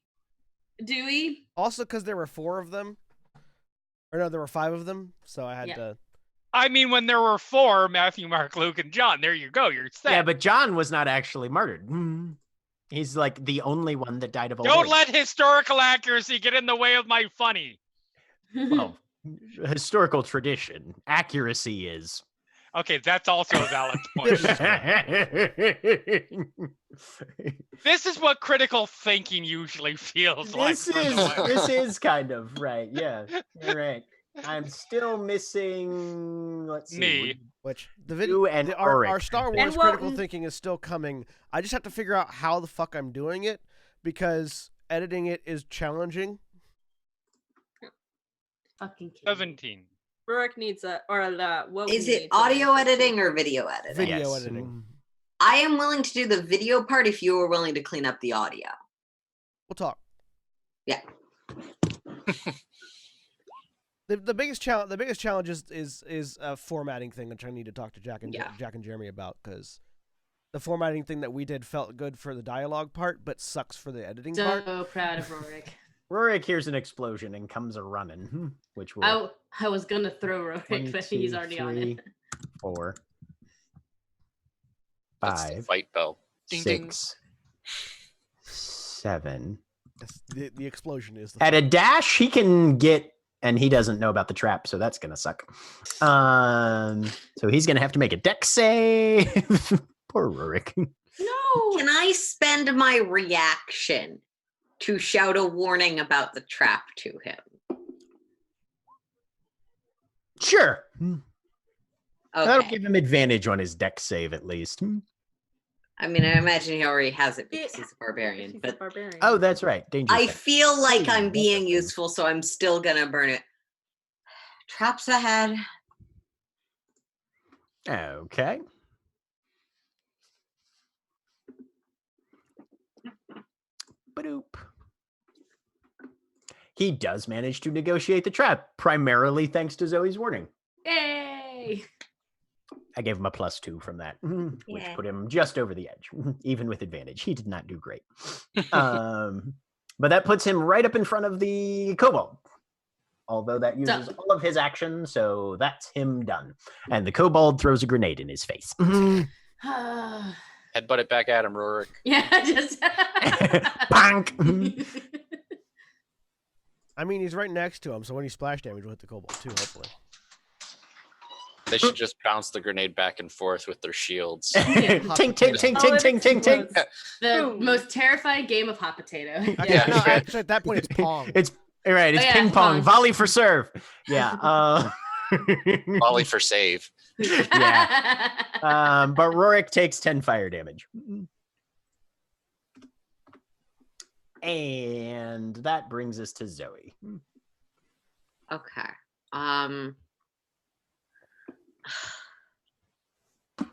Dewey. Also, because there were 4 of them. Or no, there were 5 of them, so I had to... I mean, when there were 4, Matthew, Mark, Luke, and John, there you go, you're set. Yeah, but John was not actually murdered. He's like the only one that died of old Don't age. let historical accuracy get in the way of my funny. Well, historical tradition. Accuracy is. Okay, that's also a valid point. This is what critical thinking usually feels like. This is kind of right. Yeah, you're right. I'm still missing. Let's see. Me. Which the You video and our Ulrich. Star Wars critical thinking is still coming. I just have to figure out how the fuck I'm doing it because editing it is challenging. Fucking kidding. 17. Rurik needs a what Is we it need audio editing or video editing? Video Yes. editing. I am willing to do the video part if you are willing to clean up the audio. We'll talk. Yeah. The biggest challenge is a formatting thing, which I need to talk to Jack and Jeremy about because the formatting thing that we did felt good for the dialogue part, but sucks for the editing part. So proud of Rorik. Rorik hears an explosion and comes a running, which will. I was gonna throw Rorik, 1, but 2, he's already on 3, it. 4, That's the 5, fight bell. Ding, ding. 6, 7. Yes, the explosion is the At a dash, he can get, and he doesn't know about the trap, so that's gonna suck. So he's gonna have to make a dex save. Poor Rorik. No. Can I spend my reaction to shout a warning about the trap to him? Sure. That'll Okay. give him advantage on his dex save at least. I mean, I imagine he already has it because he's a barbarian, He's a but barbarian. Oh, that's right. Dangerous. I dex. feel like Ooh, I'm being wonderful. useful, so I'm still gonna burn it. Traps ahead. Okay. Badoop. He does manage to negotiate the trap, primarily thanks to Zoe's warning. Yay. I gave him a +2 from that, which Yeah. put him just over the edge, even with advantage. He did not do great. But that puts him right up in front of the kobold. Although that uses Done. all of his action, so that's him done. And the kobold throws a grenade in his face. Headbutt it back at him, Rorik. Yeah, just Bonk. I mean, he's right next to him, so any splash damage will hit the kobold too, hopefully. They should just bounce the grenade back and forth with their shields. Tink, tink, tink, tink, tink, tink, tink. The Boom. most terrifying game of hot potato. Okay, no, actually, at that point, it's Pong. It's right. It's Oh, yeah, ping pong, pong. volley for serve. Yeah. Volley for save. Yeah. But Rorik takes 10 fire damage. And that brings us to Zoe. Okay.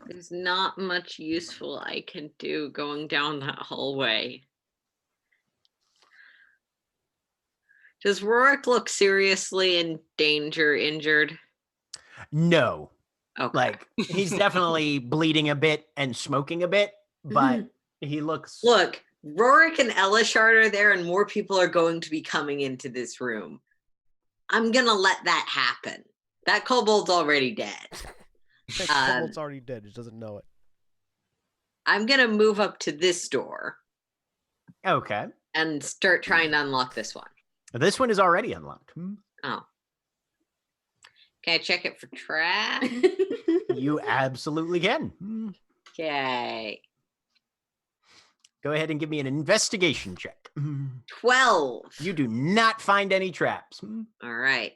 There's not much useful I can do going down that hallway. Does Rorik look seriously in danger, injured? No. Okay. Like, he's definitely bleeding a bit and smoking a bit, but he looks. Look, Rorik and Elishard are there, and more people are going to be coming into this room. I'm gonna let that happen. That kobold's already dead. The kobold's already dead. Just doesn't know it. I'm gonna move up to this door Okay. and start trying to unlock this one. This one is already unlocked. Oh. Can I check it for trap? You absolutely can. Okay. Go ahead and give me an investigation check. 12. You do not find any traps. All right.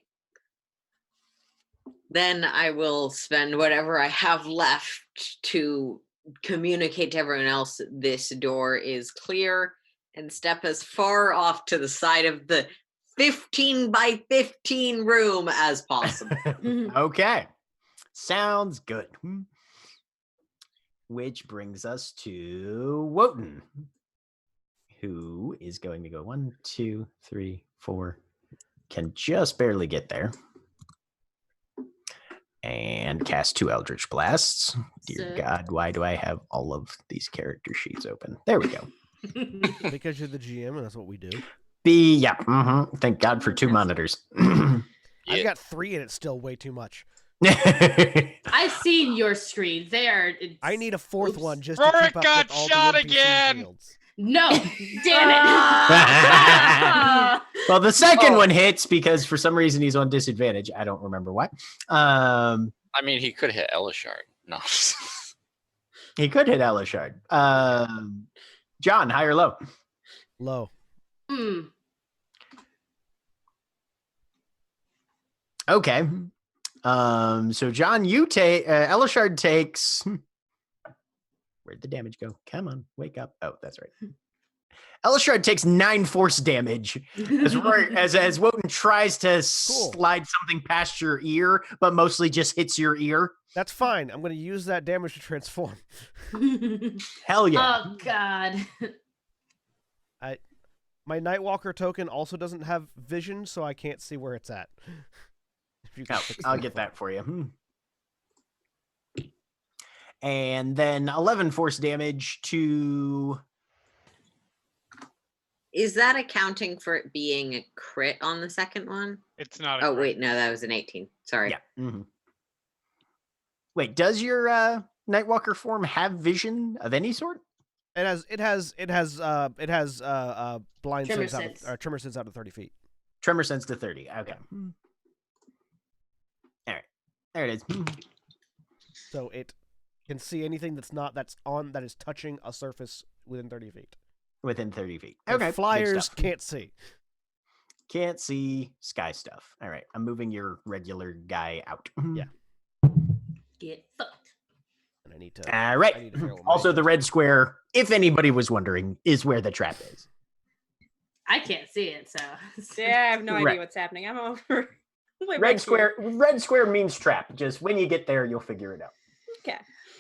Then I will spend whatever I have left to communicate to everyone else this door is clear and step as far off to the side of the 15 by 15 room as possible. Okay. Sounds good. Which brings us to Wotan, who is going to go 1, 2, 3, 4. Can just barely get there. And cast 2 Eldritch Blasts. Dear God, why do I have all of these character sheets open? There we go. Because you're the GM, and that's what we do. Thank God for 2 monitors. I've got 3, and it's still way too much. I've seen your screens. They are. I need a 4th Oops. one just to Rorik keep up got with all shot the NPC again! fields. No, damn it. Well, the second one hits because for some reason he's on disadvantage. I don't remember why. I mean, he could hit Elishard. No. He could hit Elishard. John, high or low? Low. Okay. So John, you take Elishard takes. Where'd the damage go? Come on, wake up. Oh, that's right. Elishard takes 9 force damage as Wotan tries to slide something past your ear, but mostly just hits your ear. That's fine. I'm going to use that damage to transform. Hell yeah. Oh, God. My Nightwalker token also doesn't have vision, so I can't see where it's at. If you can fix I'll that get for me. that for you. And then 11 force damage to... Is that accounting for it being a crit on the second one? It's not. Oh, wait, no, that was an 18. Sorry. Yeah. Wait, does your Nightwalker form have vision of any sort? It has blind Tremor sense out sense. of, tremor sense out of 30 feet. Tremor sense to 30. Okay. All right. There it is. So it can see anything that is touching a surface within 30 feet. Within 30 feet. The Okay. good flyers stuff. can't see. Can't see sky stuff. All right. I'm moving your regular guy out. Yeah. Get fucked. And I need to. All I right. need to figure out what Also, my- the red square, if anybody was wondering, is where the trap is. I can't see it, so. Yeah, I have no Right. idea what's happening. I'm over. way back Red square. here. Red square means trap. Just when you get there, you'll figure it out. Okay.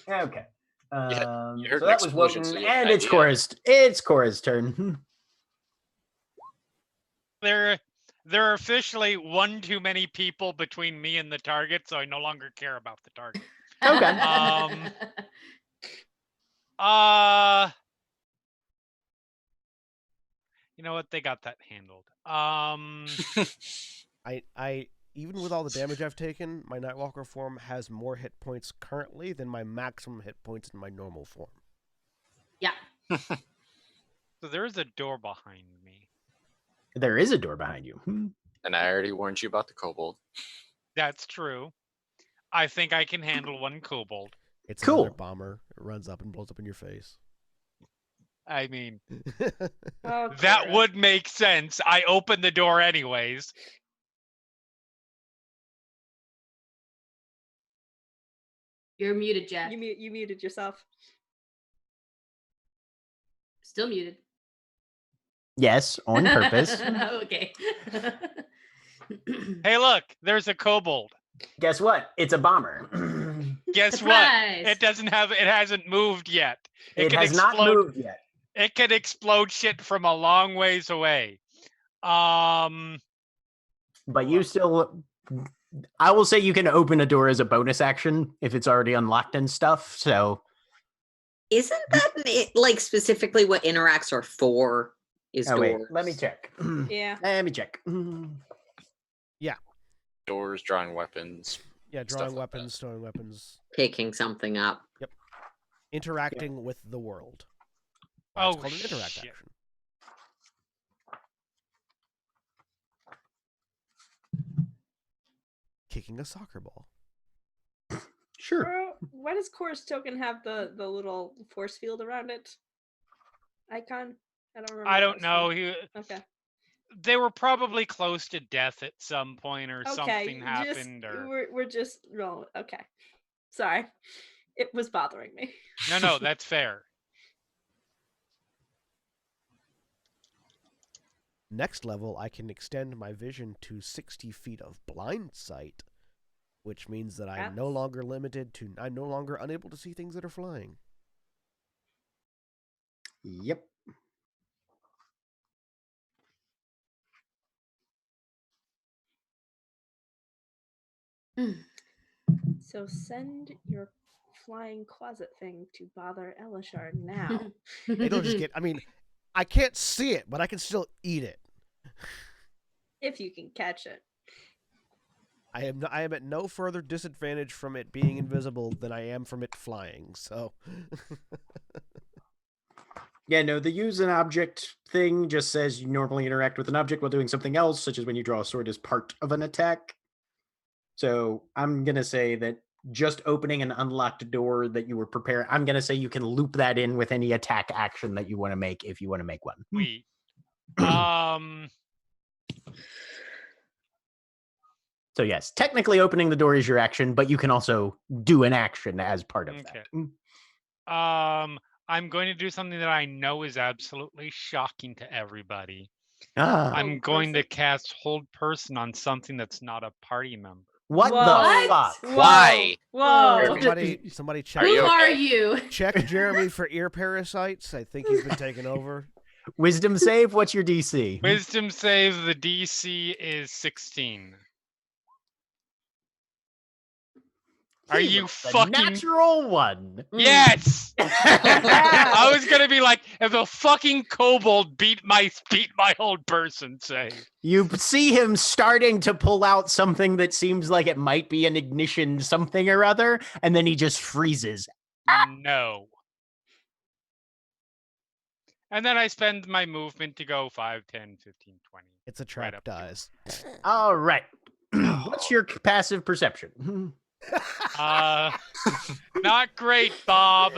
Okay. you heard So an that was explosion, Wotan, so you have and an it's idea. Cora's. It's Cora's turn. There are officially one too many people between me and the target, so I no longer care about the target. Okay. You know what? They got that handled. I even with all the damage I've taken, my Nightwalker form has more hit points currently than my maximum hit points in my normal form. Yeah. So there is a door behind me. There is a door behind you. And I already warned you about the kobold. That's true. I think I can handle one kobold. It's Cool. another bomber. It runs up and blows up in your face. I mean, Oh, that Kira. would make sense. I opened the door anyways. You're muted, Jack. You muted yourself. Still muted. Yes, on purpose. Okay. Hey, look, there's a kobold. Guess what? It's a bomber. Guess Surprise! what? It hasn't moved yet. It can has not moved yet. It can explode shit from a long ways away. But you still, I will say you can open a door as a bonus action if it's already unlocked and stuff. So Isn't that like specifically what interacts are for? Is oh, wait, doors? let me check. Yeah. Let me check. Doors, drawing weapons. Yeah, Stuff drawing like weapons, throwing weapons, Picking something up. interacting with the world. Oh, It's called an interact shit. action. Kicking a soccer ball. Sure. Why does Chorus Token have the little force field around it? Icon? I don't remember. I what don't that was know. from. Okay. They were probably close to death at some point, or Okay. something happened. Or We're just rolling. Okay. Sorry. It was bothering me. no, that's fair. Next level, I can extend my vision to 60 feet of blind sight, which means that I'm no That's- longer limited to, I'm no longer unable to see things that are flying. Yep. So send your flying closet thing to bother Elishard now. It'll just get, I mean, I can't see it, but I can still eat it. If you can catch it. I am at no further disadvantage from it being invisible than I am from it flying, so. Yeah, no, the use an object thing just says you normally interact with an object while doing something else, such as when you draw a sword as part of an attack. So I'm going to say that just opening an unlocked door that you were prepared, I'm going to say you can loop that in with any attack action that you want to make if you want to make one. Wait. So yes, technically opening the door is your action, but you can also do an action as part of Okay. that. I'm going to do something that I know is absolutely shocking to everybody. Ah, I'm Hold going to person. cast Hold Person on something that's not a party member. what Whoa. the fuck? Whoa. Why? Whoa. Somebody check, Who you are okay? you? check Jeremy for ear parasites. I think he's been taken over. Wisdom save, what's your DC? Wisdom save, the DC is 16. Are He you was the fucking- natural one? Yes! I was gonna be like, if a fucking kobold beat my Hold Person save. You see him starting to pull out something that seems like it might be an ignition something or other, and then he just freezes. No. And then I spend my movement to go 5, 10, 15, 20. It's a trap, up to you. dies. All right. What's your passive perception? Not great, Bob.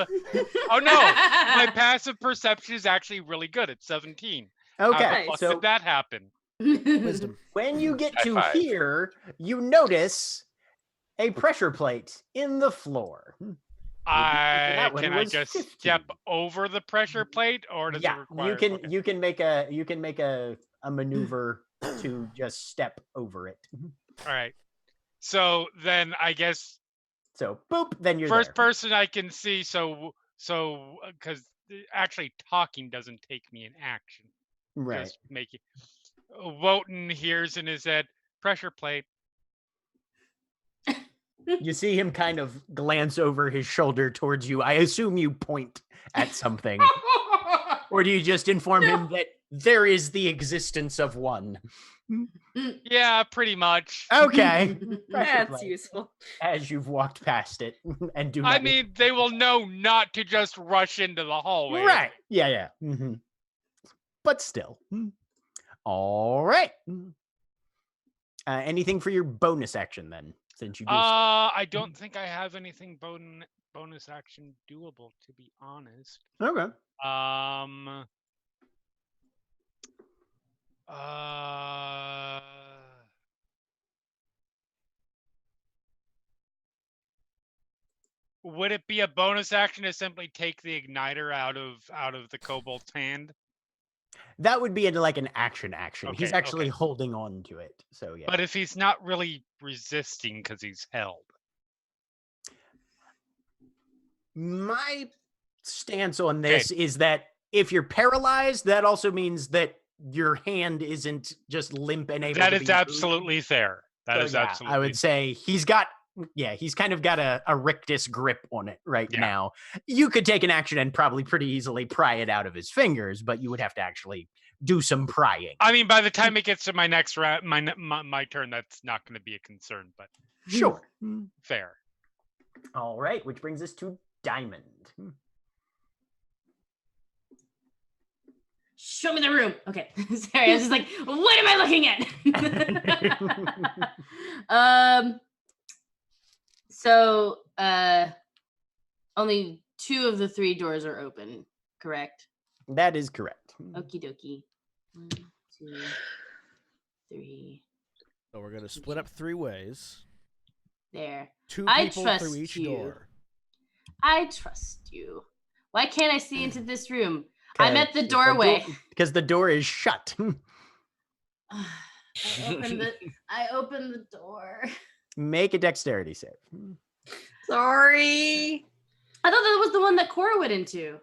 Oh no, my passive perception is actually really good at 17. How Okay, the fuck so did that happen? Wisdom. when you get High to five. here, you notice a pressure plate in the floor. that one Can I was just 15. step over the pressure plate, or does it Yeah, require? Okay. you can make a maneuver to just step over it. All right. So then I guess So boop, then you're first there. person I can see. So because actually talking doesn't take me in action. Right. Just make it. Wotan hears in his head pressure plate. You see him kind of glance over his shoulder towards you. I assume you point at something. Or do you just inform him that there is the existence of one. Yeah, pretty much. Okay. That's Perfectly. useful. As you've walked past it and do I not mean, they will know not to just rush into the hallway. right. Yeah. But still. All right. Anything for your bonus action then, since you do. I don't think I have anything bonus action doable, to be honest. Okay. Would it be a bonus action to simply take the igniter out of the kobold's hand? That would be like an action. He's Okay, actually okay. holding on to it. So yeah. But if he's not really resisting because he's held. My stance on this is that if you're paralyzed, that also means that your hand isn't just limp and able That to is be moved. absolutely fair. That So, is yeah, absolutely I would say he's kind of got a rictus grip on it right now. You could take an action and probably pretty easily pry it out of his fingers, but you would have to actually do some prying. I mean, by the time it gets to my next round, my turn, that's not going to be a concern, but Sure. fair. All right, which brings us to Diamond. Show me the room. Okay. Sorry, I was just like, what am I looking at? So only 2 of the 3 doors are open, correct? That is correct. Okie dokie. 1, 2, 3. So we're gonna split up 3 ways. There. 2 I people trust through each you. door. I trust you. Why can't I see into this room? I'm at the doorway. Because the door is shut. I opened the door. Make a dexterity save. Sorry. I thought that was the one that Cora went into.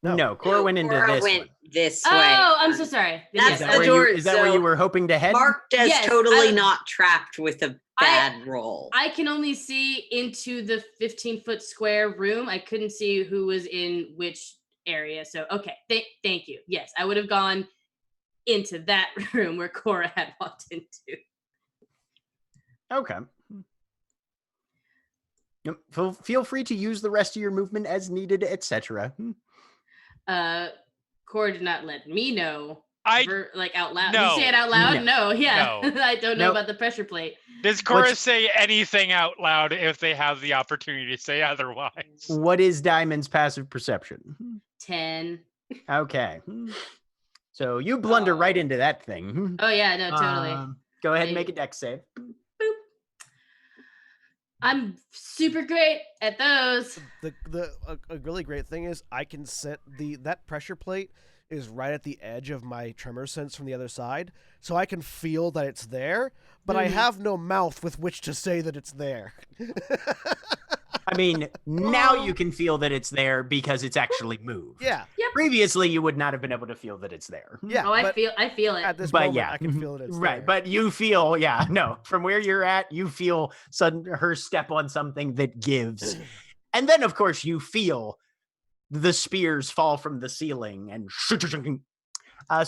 No, Cora went into Cora this went one. this way. Oh, I'm so sorry. That's Yes, the door. Is that where you were hoping to head? Marked as Yes, totally I- not trapped with a bad roll. I can only see into the 15-foot square room. I couldn't see who was in which area. So, okay. Thank you. Yes, I would have gone into that room where Cora had walked into. Okay. Yep. Feel free to use the rest of your movement as needed, etc. Cora did not let me know. Like out loud. No. Did you say it out loud? No, yeah. No. I don't know Nope. about the pressure plate. Does Cora say anything out loud if they have the opportunity to say otherwise? What is Diamond's passive perception? 10. Okay. So you blunder right into that thing. Oh yeah, no, totally. Go ahead and make a dex save. Boop. I'm super great at those. A really great thing is I can set that pressure plate is right at the edge of my tremor sense from the other side, so I can feel that it's there, but I have no mouth with which to say that it's there. I mean, now you can feel that it's there because it's actually moved. Yeah. Yep. Previously, you would not have been able to feel that it's there. Yeah. Oh, I but feel it. at this But moment, yeah. I can feel that it's Right, there. but you feel, from where you're at, you feel her step on something that gives. And then, of course, you feel the spears fall from the ceiling and so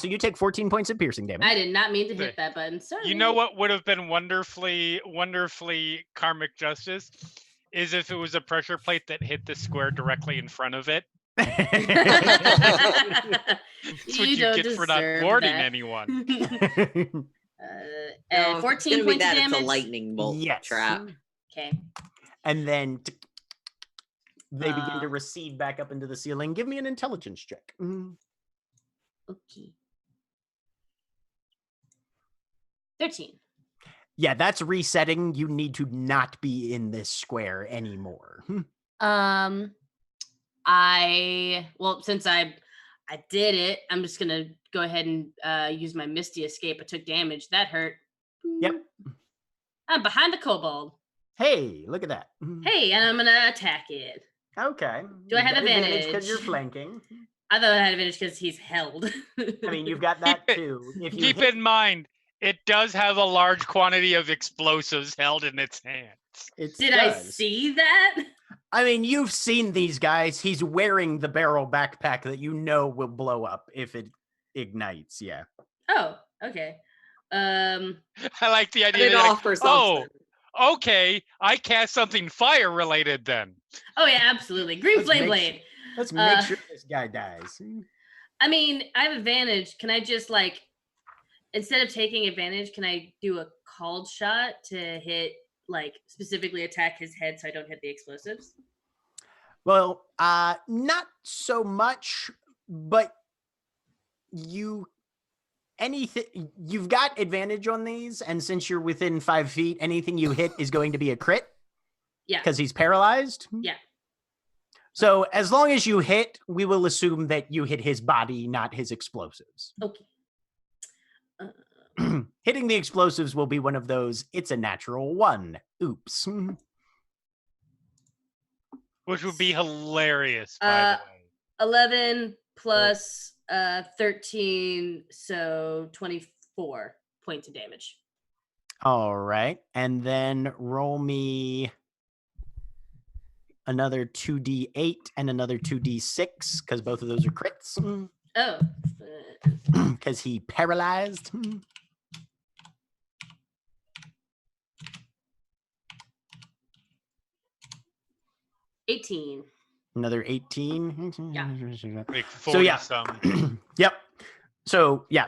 you take 14 points of piercing damage. I did not mean to hit that button. Sorry. You know what would have been wonderfully karmic justice is if it was a pressure plate that hit the square directly in front of it. That's what you don't get for not deserve warding that. anyone. No, if 14 it's gonna be points that, of damage. It's a lightning bolt trap. Okay. And then they begin to recede back up into the ceiling. Give me an intelligence check. Okay. 13. Yeah, that's resetting. You need to not be in this square anymore. Since I did it, I'm just gonna go ahead and use my Misty Escape. I took damage. That hurt. Yep. I'm behind the kobold. Hey, look at that. Hey, and I'm gonna attack it. Okay. Do I have You've got advantage? because you're flanking. I thought I had advantage because he's held. I mean, you've got that too. If you Keep hit- in mind, it does have a large quantity of explosives held in its hands. it Did I does. see that? I mean, you've seen these guys. He's wearing the barrel backpack that you know will blow up if it ignites. Yeah. Oh, okay. I like the Cut idea. it They're like, off or oh, something. okay, I cast something fire related then. Oh yeah, absolutely. Green Let's flame make blade. Let's make Uh, sure this guy dies. I mean, I have advantage. Can I just like instead of taking advantage, can I do a called shot to hit like specifically attack his head so I don't hit the explosives? Well, not so much, but you've got advantage on these, and since you're within 5 feet, anything you hit is going to be a crit. Yeah. Because he's paralyzed. Yeah. So as long as you hit, we will assume that you hit his body, not his explosives. Okay. Hitting the explosives will be one of those, it's a natural 1. Oops. Which would be hilarious, by the way. 11 plus 13, so 24 points of damage. All right. And then roll me another 2d8 and another 2d6, because both of those are crits. Oh. Because he paralyzed. 18. Another 18. Yeah. Like 40 So yeah. some. Yep. So yeah,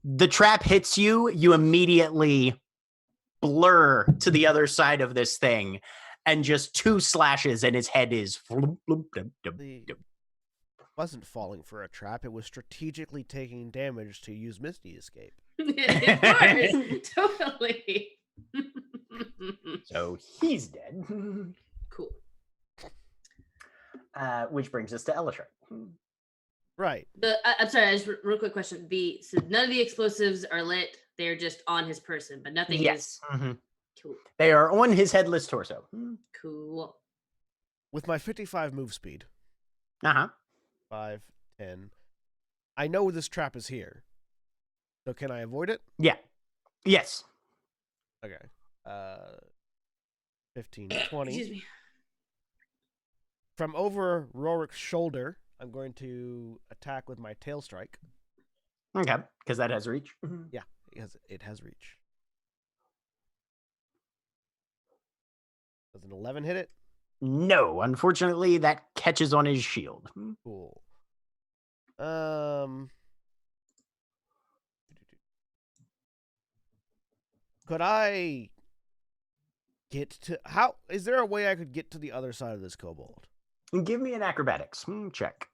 the trap hits you, you immediately blur to the other side of this thing, and just 2 slashes and his head is It wasn't falling for a trap. It was strategically taking damage to use Misty Escape. Of course. Totally. So he's dead. Cool. Which brings us to Elishard. Right. I'm sorry, just real quick question. So none of the explosives are lit. They're just on his person, but nothing Yes. is cool. They are on his headless torso. Cool. With my 55 move speed, Uh-huh. 5, 10, I know this trap is here. So can I avoid it? Yeah. Yes. Okay. 15, 20. Excuse me. From over Rorik's shoulder, I'm going to attack with my tail strike. Okay. Because that has reach. Yeah, because it has reach. Does an 11 hit it? No, unfortunately, that catches on his shield. Cool. Could I get to is there a way I could get to the other side of this kobold? Give me an acrobatics check.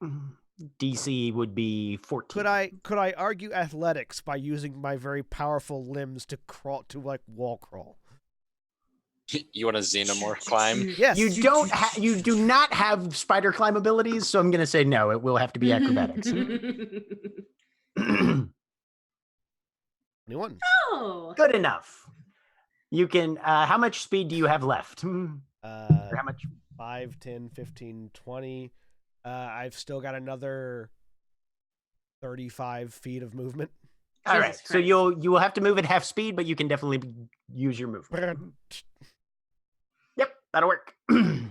DC would be 14. Could I argue athletics by using my very powerful limbs to crawl to like wall crawl? You want a xenomorph climb? Yes. You do not have spider climb abilities, so I'm going to say no. It will have to be acrobatics. 21. Oh. Good enough. You can. How much speed do you have left? Or how much? 5, 10, 15, 20. I've still got another 35 feet of movement. All right. Jesus So Christ. you will have to move at half speed, but you can definitely use your movement. Yep, that'll work. Did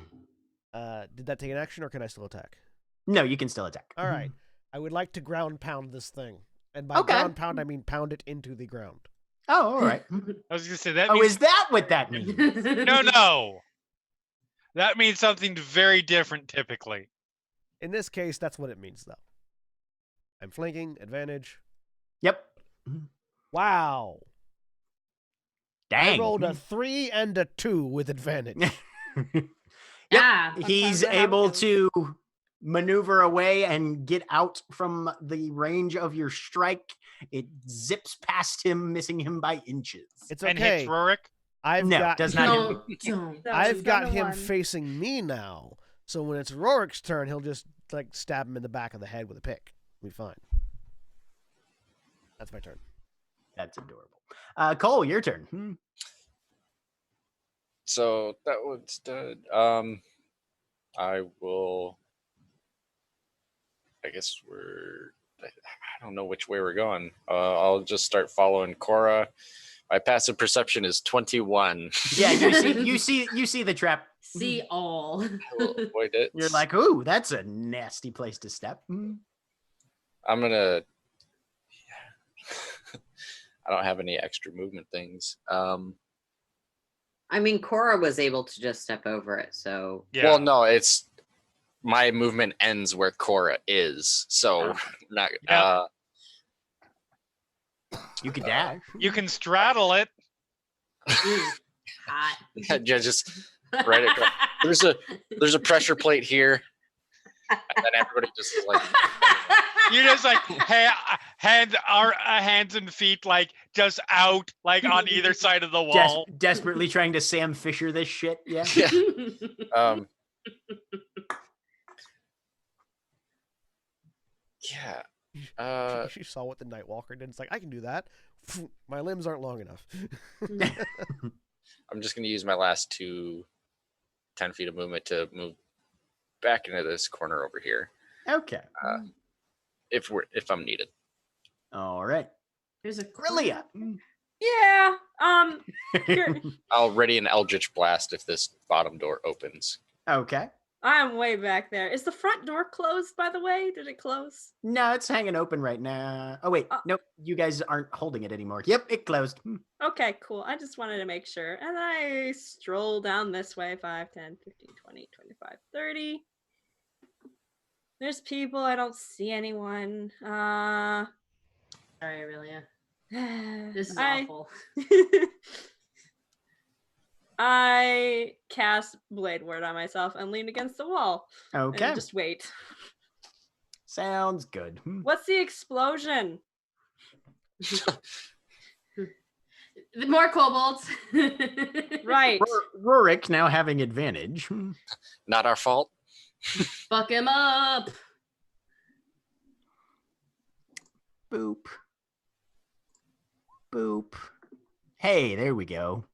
that take an action, or can I still attack? No, you can still attack. All right. I would like to ground pound this thing. And by Okay. ground pound, I mean pound it into the ground. Oh, all right. I was gonna say that. Oh, means, is that what that means? no. That means something very different typically. In this case, that's what it means, though. I'm flanking, advantage. Yep. Wow. Dang. I rolled a 3 and a 2 with advantage. Yep. Yeah. He's Sometimes that able happens. to maneuver away and get out from the range of your strike. It zips past him, missing him by inches. It's And okay. hits Rurik. Does not. Don't. I've got him one. facing me now. So when it's Rorik's turn, he'll just like stab him in the back of the head with a pick. We'll be fine. That's my turn. That's adorable. Cole, your turn. So that was done. I will. I guess I don't know which way we're going. I'll just start following Cora. My passive perception is 21. Yeah, you see the trap. See all. I will avoid it. You're like, ooh, that's a nasty place to step. I'm gonna I don't have any extra movement things. I mean, Cora was able to just step over it, so Yeah. Well, no, it's my movement ends where Cora is, so not. Yeah. You could dash. You can straddle it. Hot. Just right across. There's a pressure plate here, and then everybody just is like. You just like hands and feet like just out like on either side of the wall. Desperately trying to Sam Fisher this shit. Yeah. Yeah. Yeah. She saw what the Nightwalker did. It's like, I can do that. My limbs aren't long enough. I'm just gonna use my last 10 feet of movement to move back into this corner over here. Okay. If I'm needed. All right. There's a Grillia. Yeah. Here, I'll ready an Eldritch Blast if this bottom door opens. Okay. I'm way back there. Is the front door closed, by the way? Did it close? No, it's hanging open right now. Oh, wait. Nope. You guys aren't holding it anymore. Yep, it closed. Okay, cool. I just wanted to make sure. And I stroll down this way 5, 10, 15, 20, 25, 30. There's people. I don't see anyone. Sorry, Aurelia. This is awful. I cast Blade Ward on myself and lean against the wall. Okay. And just wait. Sounds good. What's the explosion? More kobolds. Right. Rorik now having advantage. Not our fault. Fuck him up. Boop. Boop. Hey, there we go.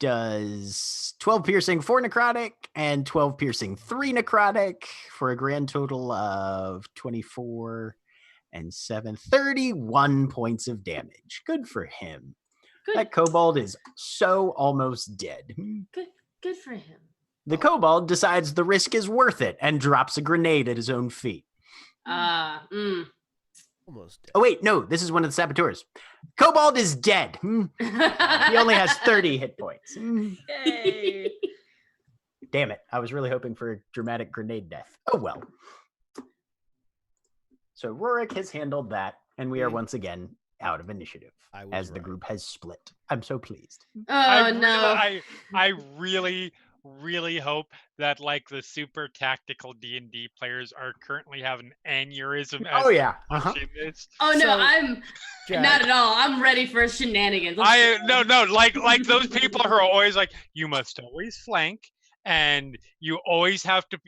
Does 12 piercing 4 necrotic and 12 piercing 3 necrotic for a grand total of 24 and 7, 31 points of damage. Good for him. Good. That kobold is so almost dead. Good for him. The kobold decides the risk is worth it and drops a grenade at his own feet. Almost dead. Oh, wait, no, this is one of the saboteurs. Kobold is dead. He only has 30 hit points. Yay. Damn it. I was really hoping for a dramatic grenade death. Oh, well. So Rorik has handled that, and we are once again out of initiative as the group has split. I'm so pleased. I really hope that like the super tactical D&D players are currently having aneurysm as Oh, yeah. watching this. Oh no, So, I'm Jack, not at all. I'm ready for shenanigans. No, like those people who are always like, you must always flank, and you always have to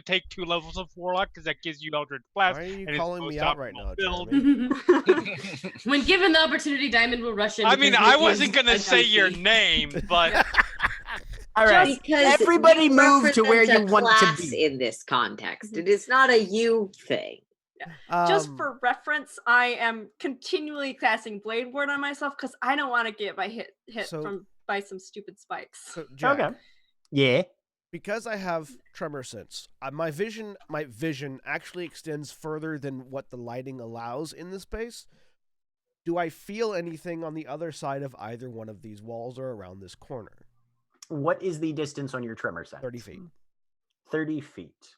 take 2 levels of Warlock because that gives you Eldritch Blast. Why are you and it's calling the me most out right optimal now, build. Jeremy? When given the opportunity, Diamond will rush in. I mean, because I Nick wasn't is gonna a say your donkey. name, but All right. because Everybody we move to where represent you a want to class be. in this context. It is not a you thing. Just Um, for reference, I am continually casting Blade Ward on myself because I don't want to get my hit So- by some stupid spikes. so, Jack, Okay. Yeah. because I have tremor sense, my vision actually extends further than what the lighting allows in the space. Do I feel anything on the other side of either one of these walls or around this corner? What is the distance on your tremor sense? 30 feet. 30 feet.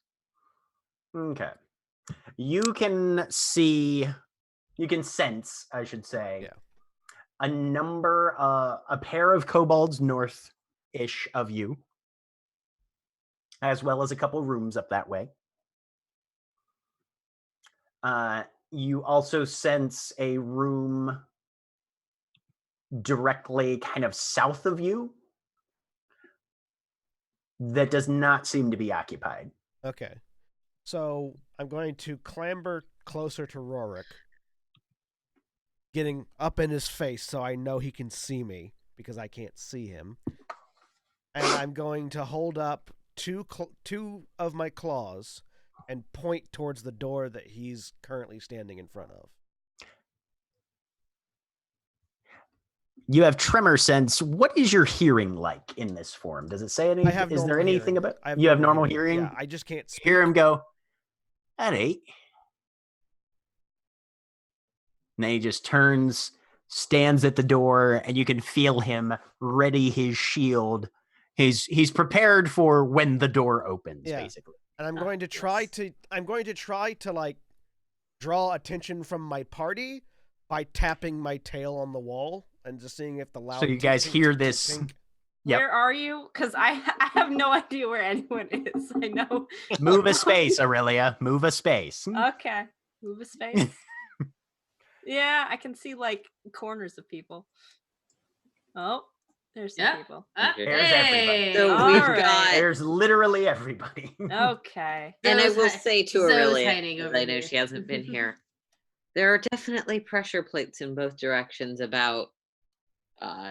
Okay. You can sense, I should say, Yeah. a pair of kobolds north-ish of you, as well as a couple rooms up that way. You also sense a room directly kind of south of you that does not seem to be occupied. Okay. So I'm going to clamber closer to Rorik, getting up in his face so I know he can see me because I can't see him. And I'm going to hold up two of my claws and point towards the door that he's currently standing in front of. You have tremor sense. What is your hearing like in this form? Does it say anything? I have Is there normal anything hearing. about you have normal hearing? Yeah, I just can't speak. Hear him go at 8. And then he just turns stands at the door, and you can feel him ready his shield. He's prepared for when the door opens, Yeah. basically. And I'm going to try to like draw attention from my party by tapping my tail on the wall and just seeing if the loud. So you guys tink, hear tink, this. tink. Yep. Where are you? Because I have no idea where anyone is. I know. Move a space, Aurelia. Move a space. Okay. Move a space. Yeah, I can see like corners of people. Oh, there's some people. There's everybody. So All we've right. got. There's literally everybody. Okay. And I Zoe's will hi- say to Zoe's Aurelia, hiding 'cause over I know here. she hasn't been here. There are definitely pressure plates in both directions, about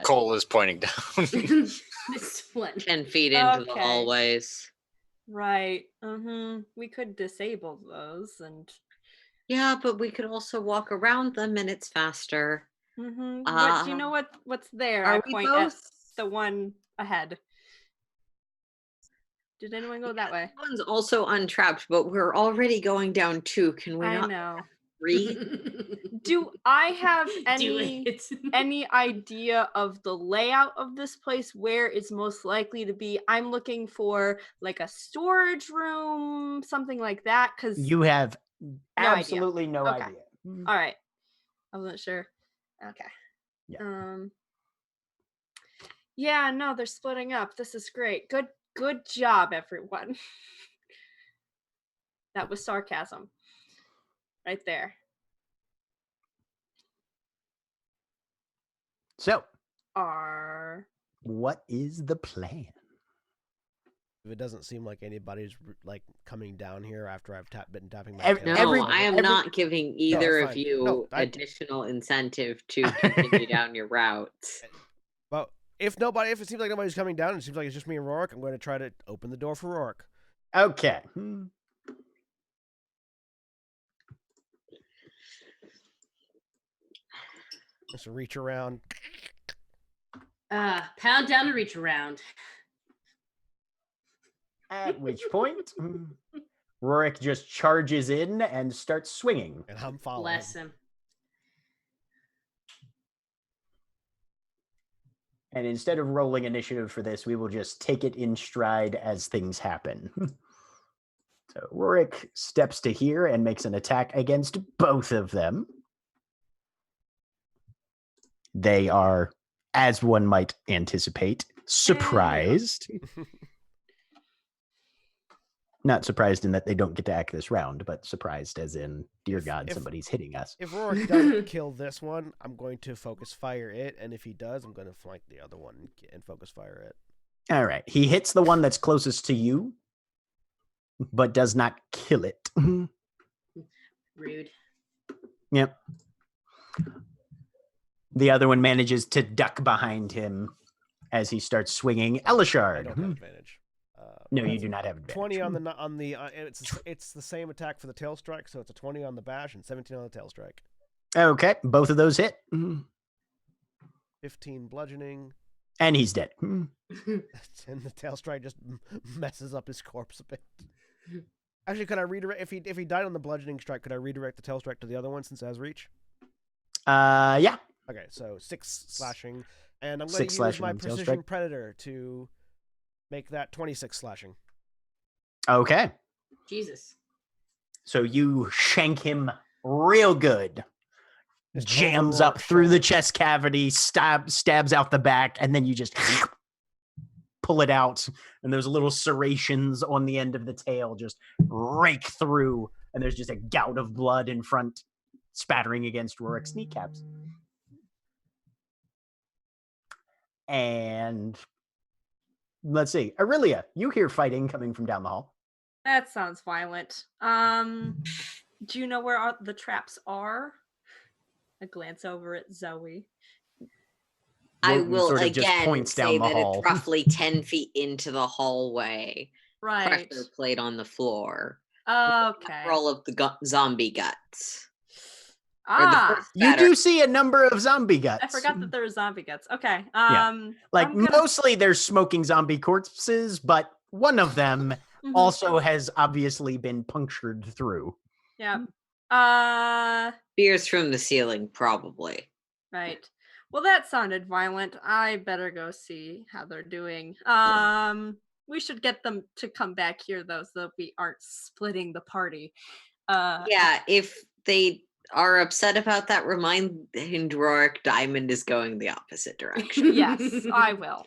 Cole is pointing down. This one. 10 feet into the Okay. hallways. Right. We could disable those and. Yeah, but we could also walk around them, and it's faster. What do you know what's there? Are I we point at both? the one ahead. Did anyone go that way? That one's also untrapped, but we're already going down 2. Can we I not know. 3? Do I have Do any it. any idea of the layout of this place, where it's most likely to be? I'm looking for like a storage room, something like that, because You have idea. absolutely no Okay. idea. all right, I wasn't sure. Okay. Yeah. Yeah, no, they're splitting up. This is great. Good job, everyone. That was sarcasm right there. So, what is the plan? If it doesn't seem like anybody's like coming down here after I've been tapping my tail. No, I am not giving either of fine. you No, additional incentive to continue down your routes. But if it seems like nobody's coming down, and it seems like it's just me and Rourke, I'm going to try to open the door for Rourke. Okay. Just reach around. Pound down to reach around. At which point, Rorik just charges in and starts swinging. And I'm following. Bless him. And instead of rolling initiative for this, we will just take it in stride as things happen. So Rorik steps to here and makes an attack against both of them. They are, as one might anticipate, surprised. Not surprised in that they don't get to act this round, but surprised as in, dear God, somebody's hitting us. If Rourke doesn't kill this one, I'm going to focus fire it, and if he does, I'm going to flank the other one and focus fire it. All right. He hits the one that's closest to you, but does not kill it. Rude. Yep. The other one manages to duck behind him as he starts swinging. Elishard. I don't have advantage. No, you do not have advantage. 20 on the it's the same attack for the tail strike, so it's a 20 on the bash and 17 on the tail strike. Okay, both of those hit. 15 bludgeoning. And he's dead. And the tail strike just messes up his corpse a bit. Actually, could I redirect if he died on the bludgeoning strike? Could I redirect the tail strike to the other one since it has reach? Yeah. Okay, so 6 slashing, and I'm going to use my precision predator to make that 26 slashing. Okay. Jesus. So you shank him real good. Just Jams over up through the shoulder. chest cavity, stabs out the back, and then you just pull it out, and those little serrations on the end of the tail just rake through, and there's just a gout of blood in front, spattering against Rorik's kneecaps. And let's see, Aurelia, you hear fighting coming from down the hall. That sounds violent. Do you know where the traps are? I glance over at Zoe. I Wotan will sort of just again points down say the that hall. it's roughly 10 feet into the hallway. Right. Pressure plate on the floor. Okay. Roll of the zombie guts. Or the Ah, first You batter. do see a number of zombie guts. I forgot that there were zombie guts. Okay. Like I'm gonna- mostly there's smoking zombie corpses, but one of them Mhm. also has obviously been punctured through. Yeah. Spears from the ceiling, probably. Right. Well, that sounded violent. I better go see how they're doing. We should get them to come back here though, so that we aren't splitting the party. Yeah, if they are upset about that, remind Hindroric Diamond is going the opposite direction. Yes, I will.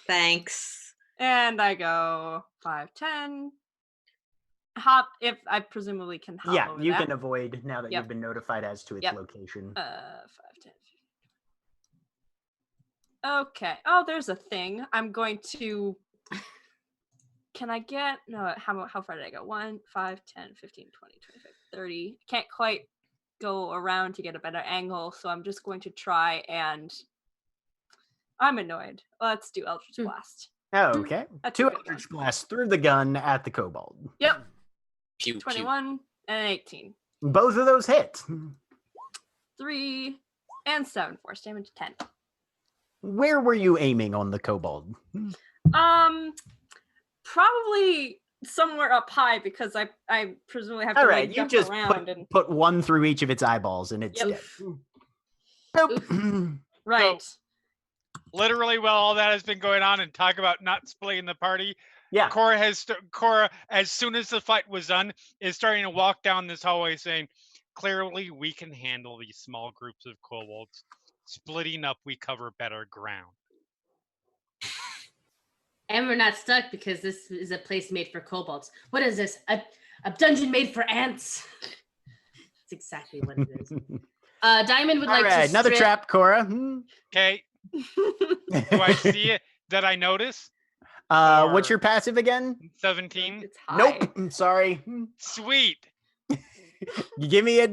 Thanks. And I go 5, 10. Hop if I presumably can hop Yeah, over you that. can avoid now that Yep. you've been notified as to its Yep. location. 5, 10. Okay. Oh, there's a thing. I'm going to. Can I get no? How far did I go? 1, 5, 10, 15, 20, 25, 30. Can't quite go around to get a better angle, so I'm just going to try and. I'm annoyed. Let's do Eldritch Blast. Okay. That's 2 a good Eldritch blasts through the gun at the kobold. Yep. Pew, pew. 21 and 18. Both of those hit. 3 and 7 force damage. 10. Where were you aiming on the kobold? Probably somewhere up high because I presumably have to All like right, you jump just around and put one through each of its eyeballs and it's Yep. dead. Boop. right. Literally, while all that has been going on, and talk about not splitting the party, Yeah. Cora, as soon as the fight was done, is starting to walk down this hallway, saying, "Clearly, we can handle these small groups of kobolds. Splitting up, we cover better ground." And we're not stuck because this is a place made for kobolds. What is this? A dungeon made for ants? That's exactly what it is. Diamond would All like right, to another strip- trap, Cora. Okay, do I see it? That I notice? What's Or- your passive again? 17. It's high. Nope. I'm sorry. Sweet. You give me a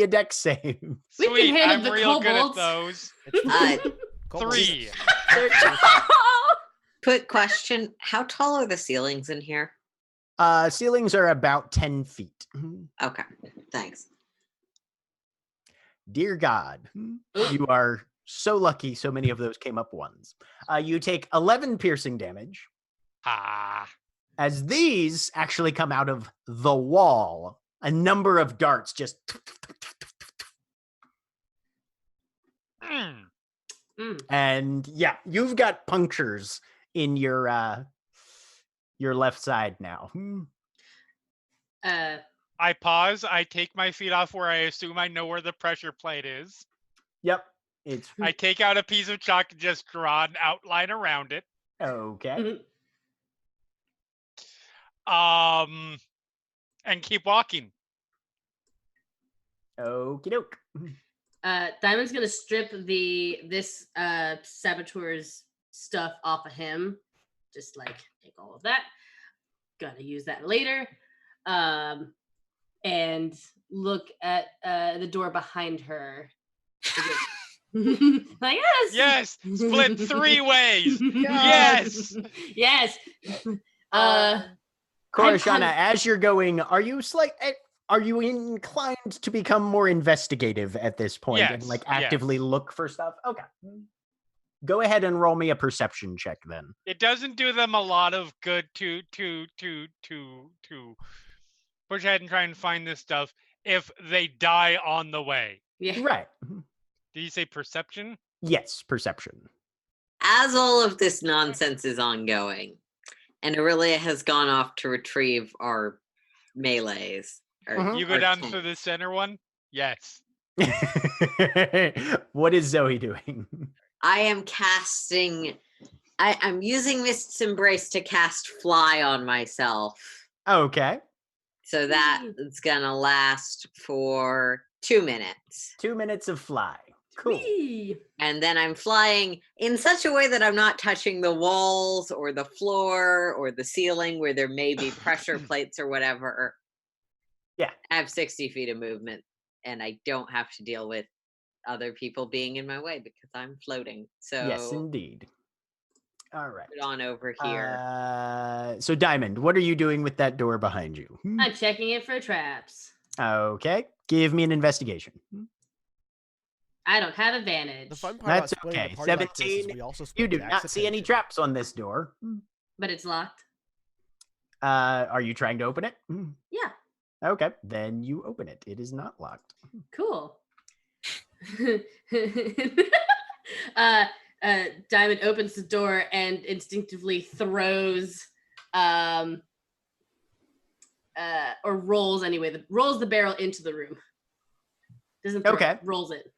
dex save. We can Sweet. handle I'm the real good at kobolds. those. Kobolds. 3. Quick question. How tall are the ceilings in here? Ceilings are about 10 feet. Okay, thanks. Dear God, you are so lucky so many of those came up ones. You take 11 piercing damage, Ah. as these actually come out of the wall. A number of darts just... Mm. And yeah, you've got punctures in your left side now. I pause. I take my feet off where I assume I know where the pressure plate is. Yep, it's I take out a piece of chalk and just draw an outline around it. okay. And keep walking. Okie doke. Diamond's gonna strip this saboteur's stuff off of him. Just like take all of that. Gonna use that later. And look at the door behind her. Like, yes. Yes. Split 3 ways. Yes. Yes. Korashana, as you're going, are you inclined to become more investigative at this point and Yes, like actively yes. look for stuff? Okay. Go ahead and roll me a perception check then. It doesn't do them a lot of good to push ahead and try and find this stuff if they die on the way. Yeah. Right. Did you say perception? Yes, perception. As all of this nonsense is ongoing, and Aurelia has gone off to retrieve our melees. You go down to the center one? Yes. What is Zoe doing? I am casting. I'm using Mist's Embrace to cast Fly on myself. Okay. So that is gonna last for 2 minutes. 2 minutes of fly. Cool. Whee! And then I'm flying in such a way that I'm not touching the walls or the floor or the ceiling where there may be pressure plates or whatever. Yeah. I have 60 feet of movement and I don't have to deal with other people being in my way because I'm floating. So Yes, indeed. All right. put on over here. So Diamond, what are you doing with that door behind you? I'm checking it for traps. Okay. Give me an investigation. I don't have advantage. The fun part That's about splitting okay. the party like this is 17. we also You split do the not see any attention. traps on this door. But it's locked. Are you trying to open it? Yeah. Okay, then you open it. It is not locked. Cool. Diamond opens the door and instinctively throws, or rolls anyway. Rolls the barrel into the room. Doesn't throw Okay. it, rolls it.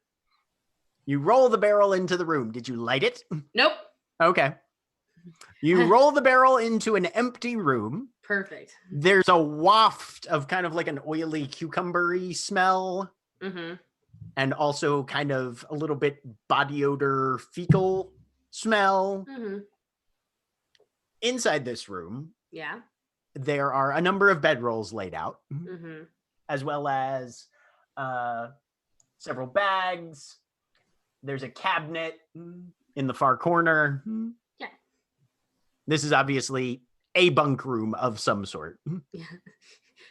You roll the barrel into the room. Did you light it? Nope. Okay. You roll the barrel into an empty room. Perfect. There's a waft of kind of like an oily cucumber-y smell. Mm-hmm. And also kind of a little bit body odor, fecal smell. Mm-hmm. Inside this room, Yeah. there are a number of bedrolls laid out, Mm-hmm. as well as several bags. There's a cabinet in the far corner. Yeah. This is obviously a bunk room of some sort. Yeah.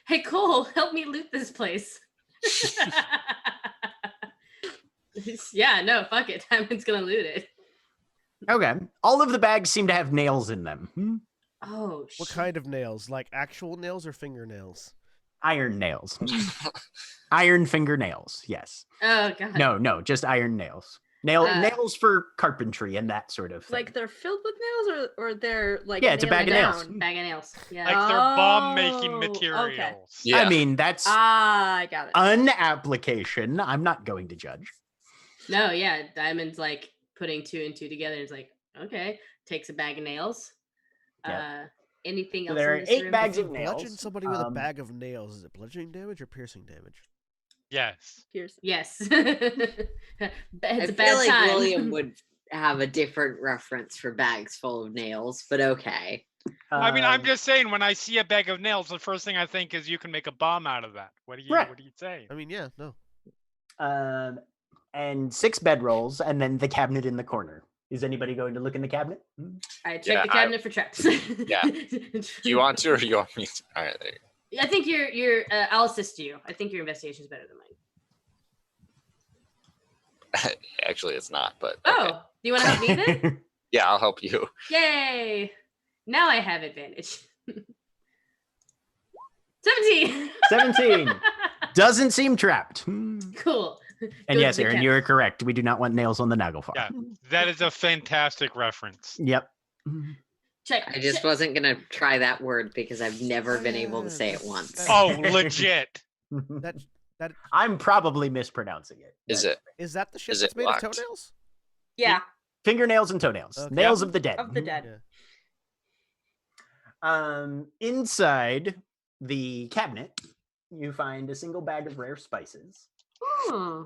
Hey, Cole, help me loot this place. Yeah, no, fuck it. Diamond's gonna loot it. Okay. All of the bags seem to have nails in them. Oh, What kind of nails? Like actual nails or fingernails? Iron nails. Iron fingernails, yes. Oh god. No, just iron nails. Nails for carpentry and that sort of thing. Like they're filled with nails, or they're like Yeah, it's a bag of nailed nails. down? Bag of nails. Yeah. Like they're bomb-making Oh, okay. materials. Yeah. I mean, that's I got it. an application. I'm not going to judge. No, yeah. Diamond's like putting two and two together. It's like, okay, takes a bag of nails. Yeah. Anything So else? there in are this 8 room? bags If of you nails. bludgeon somebody with a bag of nails, is it bludgeoning damage or piercing damage? Yes. Here's Yes. It's I a feel bad like time. William would have a different reference for bags full of nails, but okay. I mean, I'm Um, just saying, when I see a bag of nails, the first thing I think is you can make a bomb out of that. What do you Right. What do you say? I mean, yeah, no. and 6 bedrolls, and then the cabinet in the corner. Is anybody going to look in the cabinet? I check Yeah, the cabinet for traps. Yeah. Do you want to, or do you want me to? All right, there you I think you're. I'll assist you. I think your investigation is better than mine. go. Actually, it's not, but Oh, okay. do you want to help me then? Yeah, I'll help you. Yay! Now I have advantage. 17. 17. Doesn't seem trapped. Cool. And Goes yes, to the Aaron, cat. you are correct. We do not want nails on the Nagelfar. Yeah, that is a fantastic reference. Yep. Check. I just check. wasn't gonna try that word because I've never been able to say it once. Oh, legit. That I'm probably mispronouncing it. Is it? is that the shit Is that's it made locked? of toenails? yeah, Fingernails and toenails. Okay. Nails of the dead. of the dead. Yeah. Inside the cabinet, you find a single bag of rare spices, Hmm.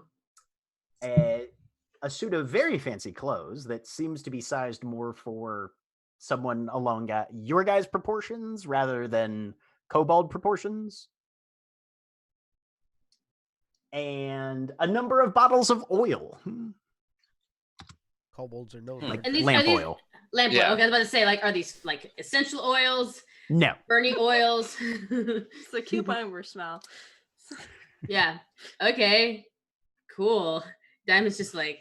a suit of very fancy clothes that seems to be sized more for someone along your guys' proportions rather than kobold proportions, and a number of bottles of oil, Kobolds are known. Hmm. for And these- lamp are these- oil. Lamp oil. Yeah. Okay, I was about to say, like, are these like essential oils, No. burning oils? It's the cucumber smell. Yeah. Okay. Cool. Diamond's just like.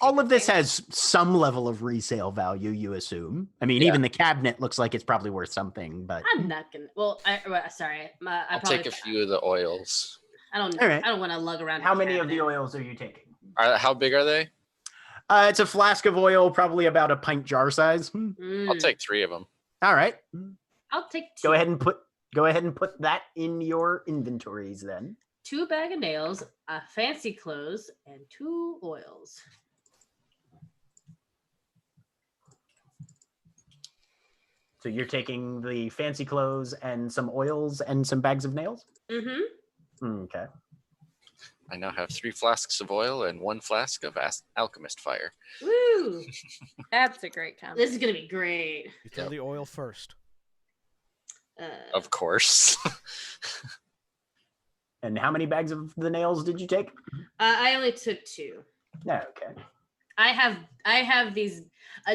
All take of this it. has some level of resale value, you assume. I mean, Yeah. even the cabinet looks like it's probably worth something, but I'm not gonna. Well, sorry. I I'll probably, take a few of the oils. I don't. All right. I don't want to lug around. how a many of the cabinet. oils are you taking? How big are they? It's a flask of oil, probably about a pint jar size. I'll Mm, take 3 of them. All right. I'll take two. Go ahead and put that in your inventories then. 2 bag of nails, fancy clothes, and 2 oils. So you're taking the fancy clothes and some oils and some bags of nails? Mm-hmm. Okay. I now have 3 flasks of oil and 1 flask of alchemist fire. Woo! That's a great combo. This is gonna be great. You throw the oil first. Of course. And how many bags of the nails did you take? I only took 2. No, okay. I have these.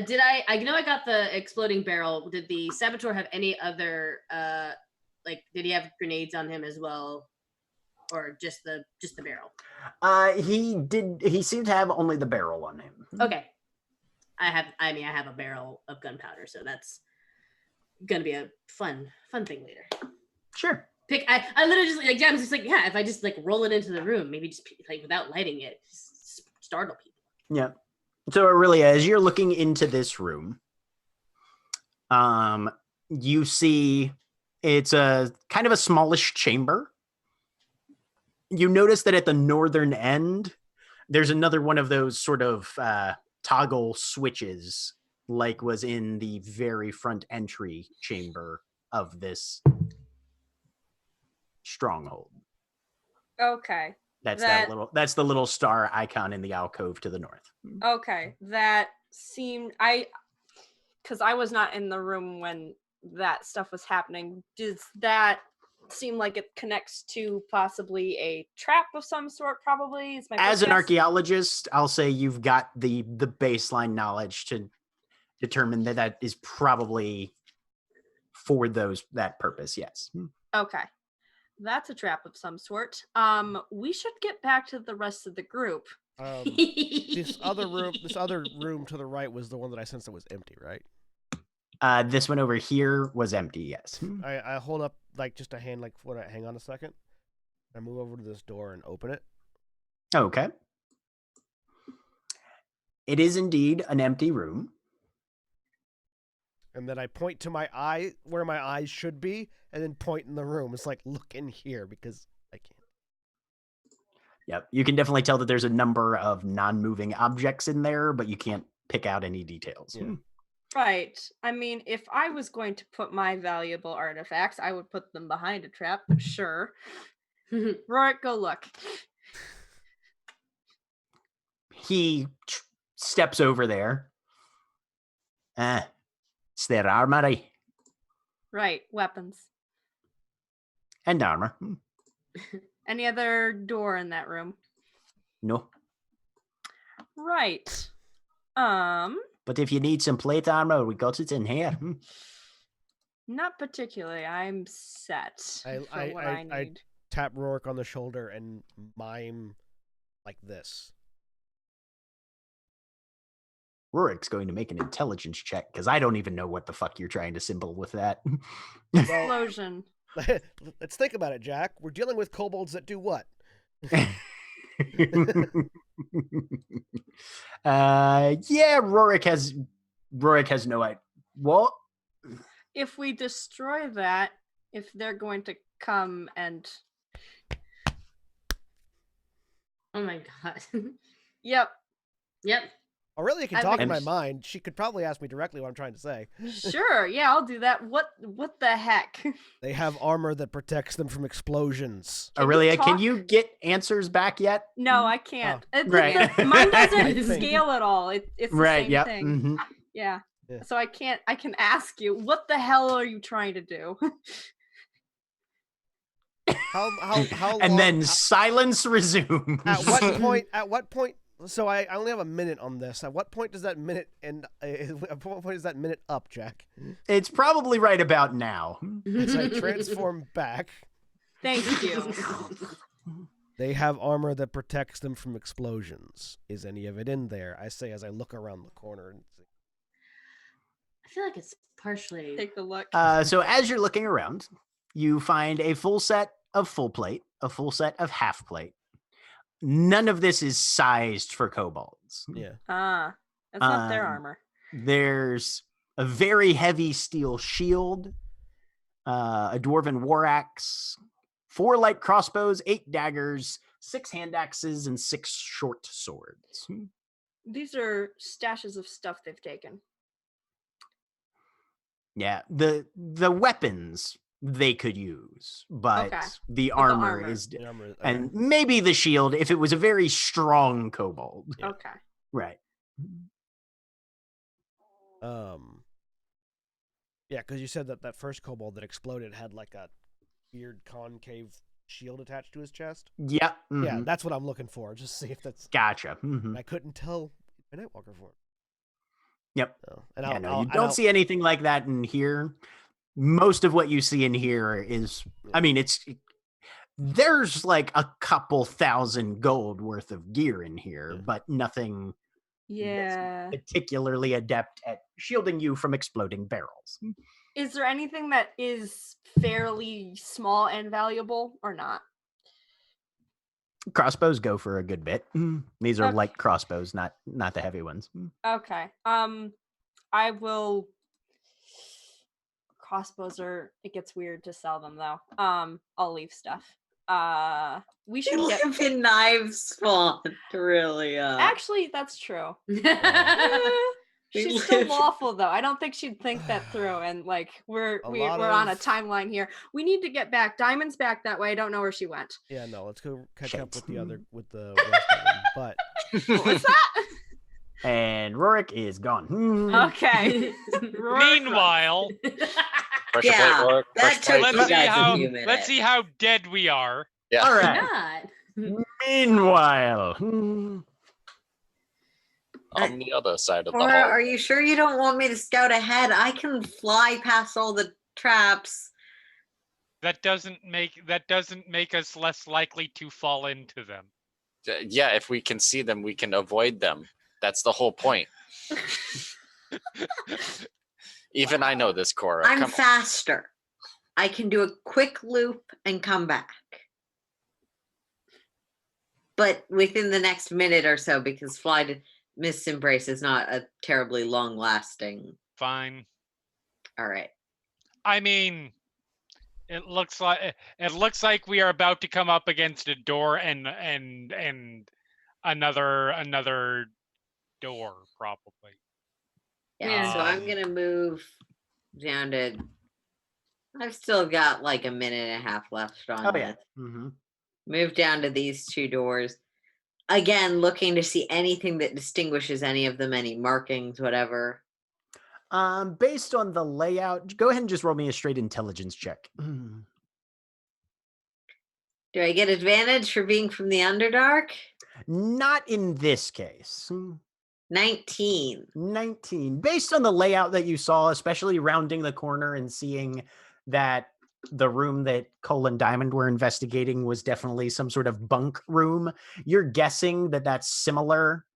Did I know I got the exploding barrel. Did the saboteur have any other? Did he have grenades on him as well, or just the barrel? He seemed to have only the barrel on him. Okay. I have a barrel of gunpowder, so that's gonna be a fun thing later. Sure. I literally just like Jam's just like, yeah, if I just like roll it into the room, maybe just like without lighting it, just startle people. Yeah. So Aurelia, as you're looking into this room, you see it's a kind of a smallish chamber. You notice that at the northern end, there's another one of those sort of toggle switches, like was in the very front entry chamber of this stronghold. Okay. That's That- that's the little star icon in the alcove to the north. Okay. That seemed because I was not in the room when that stuff was happening. Does that seem like it connects to possibly a trap of some sort? Probably is my As first an guess. archaeologist, I'll say you've got the baseline knowledge to determine that that is probably for that purpose. Yes. Okay. That's a trap of some sort. We should get back to the rest of the group. This other room to the right was the one that I sensed that was empty, right? This one over here was empty. Yes. I hold up like just a hand, like hang on a second. I move over to this door and open it. Okay. It is indeed an empty room. And then I point to my eye where my eyes should be, and then point in the room. It's like, look in here, because I can't. Yep. You can definitely tell that there's a number of non-moving objects in there, but you can't pick out any details. Yeah. Right. I mean, if I was going to put my valuable artifacts, I would put them behind a trap, but sure. Rorik, go look. He steps over there. It's their armory. Right, weapons. And armor. Any other door in that room? No. Right. But if you need some plate armor, we got it in here. Not particularly. I'm set for what I need. Tap Rourke on the shoulder and mime like this. Rurik's going to make an intelligence check because I don't even know what the fuck you're trying to symbol with that. Explosion. Let's think about it, Jack. We're dealing with kobolds that do what? Yeah, Rurik has no idea. What? If we destroy that, if they're going to come and Oh my god. Yep. Aurelia can I talk think- in my mind. She could probably ask me directly what I'm trying to say. Sure, yeah, I'll do that. What the heck? They have armor that protects them from explosions. Can you Aurelia, can talk? you get answers back yet? No, I can't. right. Mine I doesn't think- scale at all. It's the Right, same yep. thing. Mhm. Yeah. Yeah. So I can ask you, what the hell are you trying to do? How long, And then silence resumes. at what point so I only have a minute on this. At what point does that minute end? At what point is that minute up, Jack? It's probably right about now. As I transform back, Thank you. they have armor that protects them from explosions. Is any of it in there? I say as I look around the corner and see. I feel like it's partially. Take a look. So as you're looking around, you find a full set of full plate, a full set of half plate. None of this is sized for kobolds. Yeah. That's not their um, armor. There's a very heavy steel shield, a dwarven war axe, 4 light crossbows, 8 daggers, 6 hand axes, and 6 short swords. These are stashes of stuff they've taken. Yeah, the weapons they could use, but Okay. the But the armor armor. is The armor, okay. and maybe the shield if it was a very strong kobold. Yeah. Okay. Right. Yeah, because you said that first kobold that exploded had like a weird concave shield attached to his chest. Yeah. Yeah, mhm. that's what I'm looking for. Just see if that's. Gotcha. Mhm. I couldn't tell a Nightwalker form. Yep. So, and Yeah, I'll, no, I'll- you and don't I'll- see anything like that in here. Most of what you see in here is, I mean, there's like a couple thousand gold worth of gear in here, Yeah. but nothing Yeah. particularly adept at shielding you from exploding barrels. Is there anything that is fairly small and valuable or not? Crossbows go for a good bit. These are Okay. light crossbows, not the heavy ones. Okay. I will. Crossbows are. It gets weird to sell them though. I'll leave stuff. We should They get. live in knives spawn. Really? Actually, that's true. We She's still live- lawful though. I don't think she'd think that through. And like we're A we're lot on a of- timeline here. We need to get back. Diamond's back that way. I don't know where she went. Yeah, no, let's go catch Shit. up with the rest of them. But What's that? And Rorik is gone. Okay. Meanwhile, Pressure Yeah, plate work. that Pressure took plate. let's see guys a how few minutes. let's see how dead we are. Yeah. All right. Not. Meanwhile, On the other side of the Cora, hall. are you sure you don't want me to scout ahead? I can fly past all the traps. That doesn't make us less likely to fall into them. Yeah, if we can see them, we can avoid them. That's the whole point. Even I know this, Cora. I'm Come on. faster. I can do a quick loop and come back. But within the next minute or so, because Fly to Mist Embrace is not a terribly long lasting. Fine. All right. I mean, it looks like we are about to come up against a door and another door probably. Yeah. So I'm gonna move down to. I've still got like a minute and a half left on oh yeah. this. Mm-hmm. Move down to these two doors. Again, looking to see anything that distinguishes any of them, any markings, whatever. Based on the layout, go ahead and just roll me a straight intelligence check. Do I get advantage for being from the Underdark? Not in this case. 19. 19. Based on the layout that you saw, especially rounding the corner and seeing that the room that Cole and Diamond were investigating was definitely some sort of bunk room, you're guessing that that's similar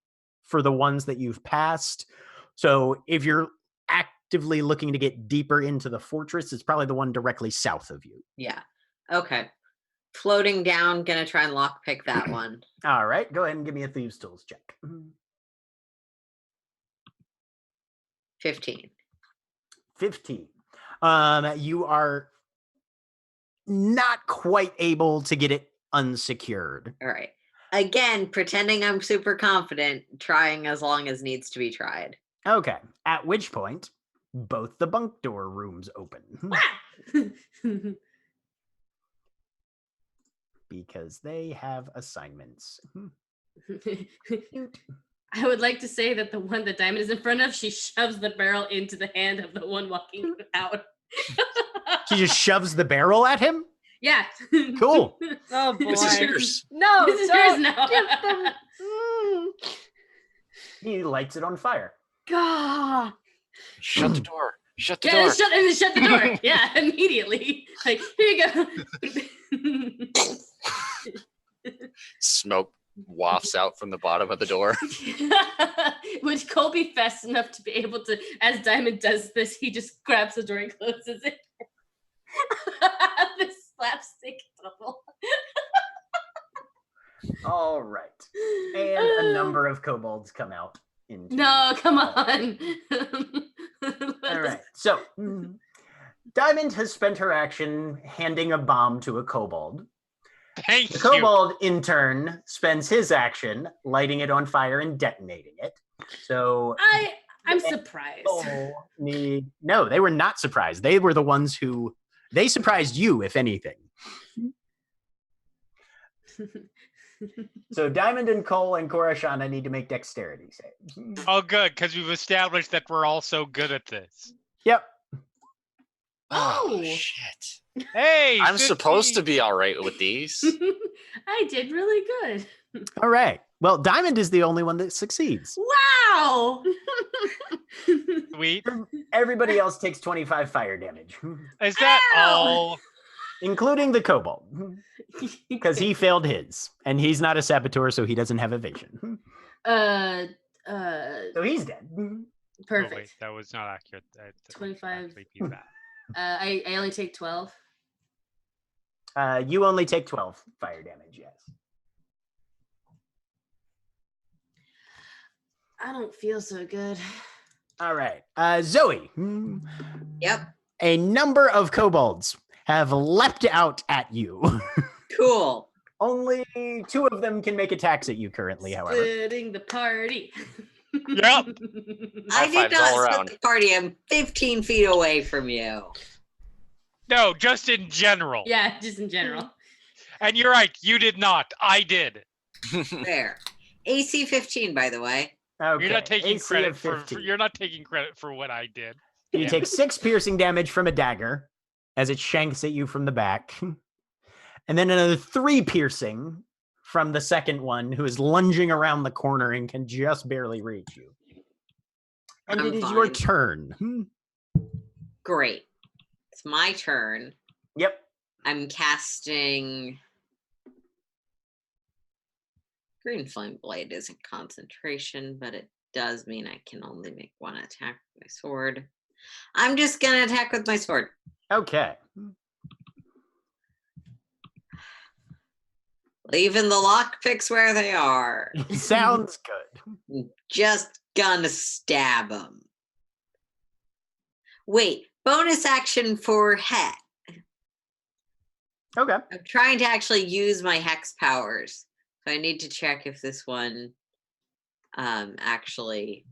for the ones that you've passed. So if you're actively looking to get deeper into the fortress, it's probably the one directly south of you. Yeah. Okay. Floating down, gonna try and lockpick that one. All right, go ahead and give me a Thieves' Tools check. 15. 15. You are not quite able to get it unsecured. All right. Again, pretending I'm super confident, trying as long as needs to be tried. Okay, at which point, both the bunk door rooms open. Because they have assignments. I would like to say that the one that Diamond is in front of, she shoves the barrel into the hand of the one walking out. She just shoves the barrel at him? Yeah. Cool. Oh boy. This is yours. No, This is don't yours now. give them. He lights it on fire. God. Shut the door. Shut the Yeah, door. shut the door. Yeah, immediately. Like, here you go. Smoke wafts out from the bottom of the door. Would Cole be fast enough to be able to, as Diamond does this, he just grabs the door and closes it. The slapstick double. All right. And a number of kobolds come out. Into No, come on. All right. So, Diamond has spent her action handing a bomb to a kobold. Thank The you. kobold, in turn, spends his action lighting it on fire and detonating it. So, I'm surprised. no, they were not surprised. They were the ones who they surprised you, if anything. So Diamond and Cole and Korashana need to make dexterity saves. Oh, good, because we've established that we're all so good at this. Yep. Oh. Shit. Hey, I'm supposed to 15. be all right with these. I did really good. All right. Well, Diamond is the only one that succeeds. Wow. Sweet. Everybody else takes 25 fire damage, Is that Ow! all? including the kobold, because he failed his, and he's not a saboteur, so he doesn't have evasion. So he's dead. Perfect. Oh, wait, that was not accurate. That doesn't 25. actually be that. I only take 12. You only take 12 fire damage, yes. I don't feel so good. All right. Zoe. Yep. A number of kobolds have leapt out at you. Cool. Only 2 of them can make attacks at you currently, however. Splitting the party. Yep. I High did fives not all split around. the party. I'm 15 feet away from you. No, just in general. Yeah, just in general. And you're right. You did not. I did. There. AC 15, by the way. Okay. You're not taking AC credit of for 15. you're not taking credit for what I did. You take 6 piercing damage from a dagger as it shanks at you from the back. And then another 3 piercing from the second one, who is lunging around the corner and can just barely reach you. And I'm it is your fine. turn. Great. It's my turn. Yep. I'm casting Green Flame Blade isn't concentration, but it does mean I can only make 1 attack with my sword. I'm just gonna attack with my sword. Okay. Leaving the lockpicks where they are. Sounds good. Just gonna stab them. Wait, bonus action for hex. Okay. I'm trying to actually use my hex powers. So I need to check if this one actually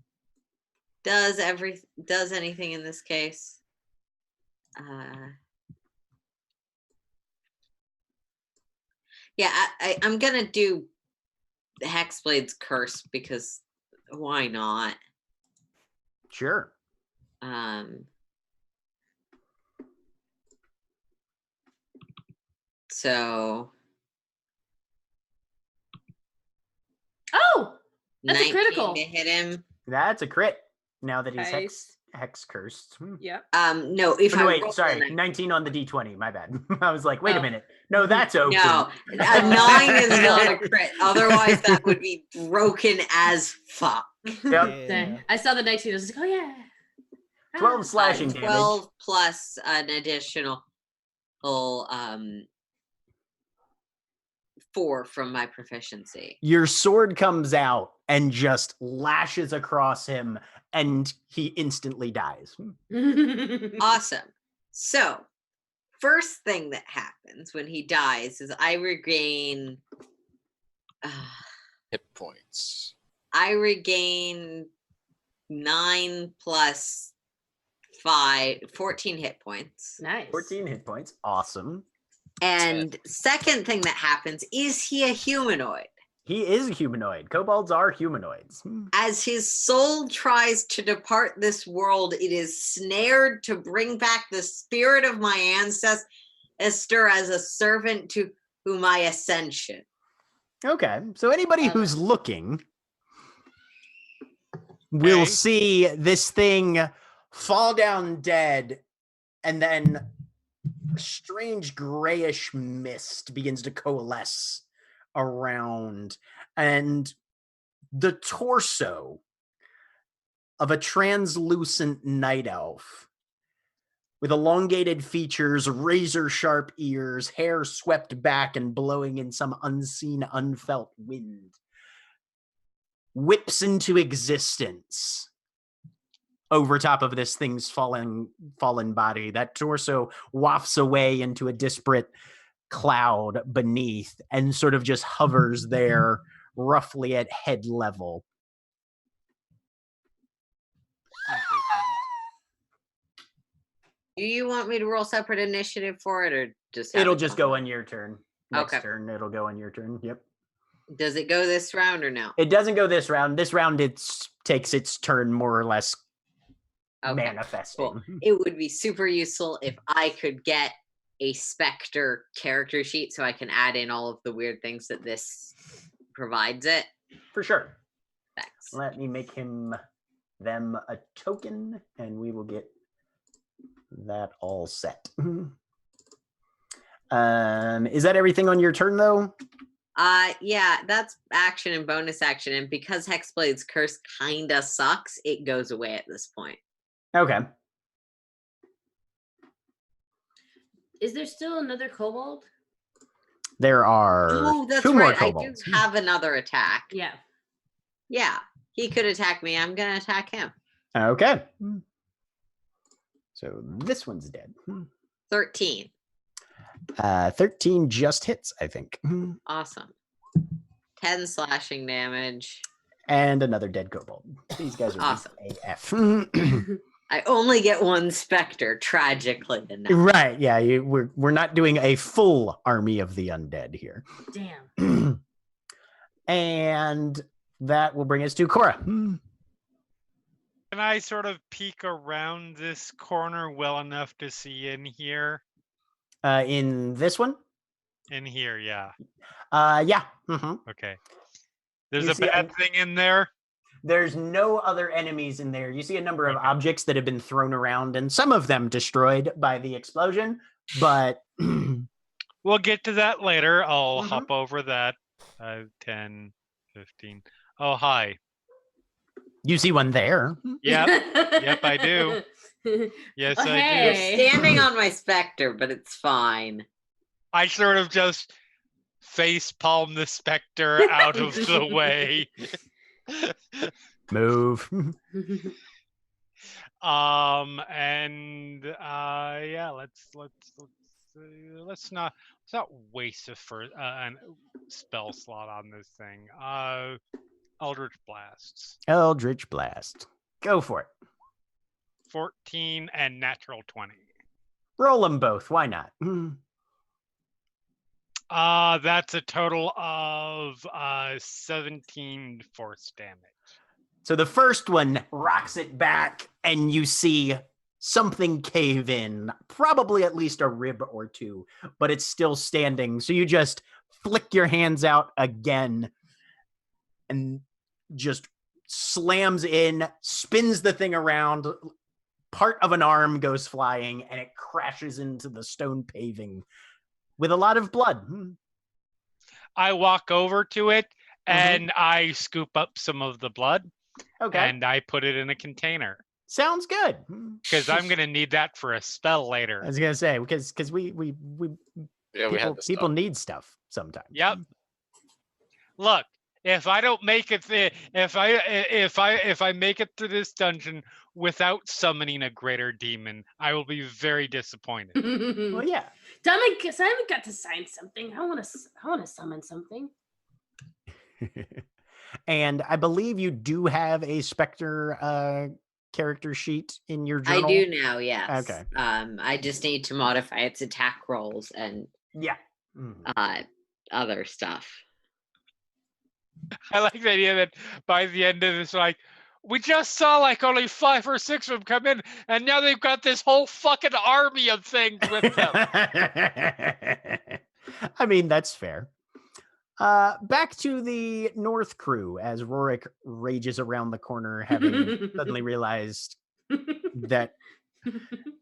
does anything in this case. Yeah, I'm gonna do Hexblade's Curse because why not? Sure. So Oh, that's a 19 critical. to hit him. That's a crit. Now that he's Nice. hex cursed. Yep. No, if Oh, no, I wait, roll sorry. a 19 on the d20. My bad. I was like, wait a Oh. minute. No, that's open. No, a 9 is not a crit. Otherwise, that would be broken as fuck. Yep. Yeah. I saw the 19. I was like, oh yeah. 12 slashing damage. 12 plus an additional 4 from my proficiency. Your sword comes out and just lashes across him, and he instantly dies. Awesome. So, first thing that happens when he dies is I regain Hit points. 9 plus 5, 14 hit points. Nice. 14 hit points. Awesome. And second thing that happens is he a humanoid? He is a humanoid. Kobolds are humanoids. As his soul tries to depart this world, it is snared to bring back the spirit of my ancestor as a servant to my ascension. Okay. So anybody Love who's it. looking will Okay. see this thing fall down dead, and then a strange grayish mist begins to coalesce around, and the torso of a translucent night elf with elongated features, razor sharp ears, hair swept back and blowing in some unseen, unfelt wind, whips into existence over top of this thing's fallen body. That torso wafts away into a disparate cloud beneath and sort of just hovers there roughly at head level. Do you want me to roll separate initiative for it, or just have It'll it just go? go on your turn. Next Okay. turn, it'll go on your turn. Yep. Does it go this round or no? It doesn't go this round. This round it takes its turn more or less Okay. manifesting. Cool. It would be super useful if I could get a Spectre character sheet so I can add in all of the weird things that this provides it. For sure. Thanks. Let me make them a token, and we will get that all set. Is that everything on your turn, though? Yeah, that's action and bonus action, and because Hexblade's Curse kinda sucks, it goes away at this point. Okay. Is there still another kobold? There are Oh, that's 2 more right. I do kobolds. have another attack. Yeah. Yeah. He could attack me. I'm gonna attack him. Okay. So this one's dead. 13. 13 just hits, I think. Awesome. 10 slashing damage. And another dead kobold. These guys are Awesome. AF. I only get one specter, tragically enough. Right, yeah, we're not doing a full army of the undead here. Damn. And that will bring us to Cora. Can I sort of peek around this corner well enough to see in here? In this one? In here, yeah. Yeah. Okay. There's You a see, bad thing in there. There's no other enemies in there. You see a number of objects that have been thrown around, and some of them destroyed by the explosion, but... We'll get to that later. I'll hop over that. 10, 15. Oh, hi. You see one there. Yep. Yep, I do. Yes, I do. You're standing on my specter, but it's fine. I sort of just face palm the specter out of the way. Move. Yeah, let's not waste a spell slot on this thing. Eldritch Blasts. Eldritch Blast. Go for it. 14 and natural 20. Roll them both. Why not? That's a total of 17 force damage. So the first one rocks it back, and you see something cave in, probably at least a rib or two, but it's still standing. So you just flick your hands out again and just slams in, spins the thing around. Part of an arm goes flying, and it crashes into the stone paving with a lot of blood. I walk over to it, and I scoop up some of the blood. Okay. And I put it in a container. Sounds good. Because I'm gonna need that for a spell later. I was gonna say because we people need stuff sometimes. Yep. Look, if I don't make it, if I make it through this dungeon without summoning a greater demon, I will be very disappointed. Well, yeah. Simon got to sign something. I want to summon something. And I believe you do have a Spectre character sheet in your journal. I do now, yes. Okay. I just need to modify its attack rolls and other stuff. I like the idea that by the end of this, like, we just saw like only 5 or 6 of them come in, and now they've got this whole fucking army of things with them. I mean, that's fair. Back to the North crew as Rorik rages around the corner, having suddenly realized that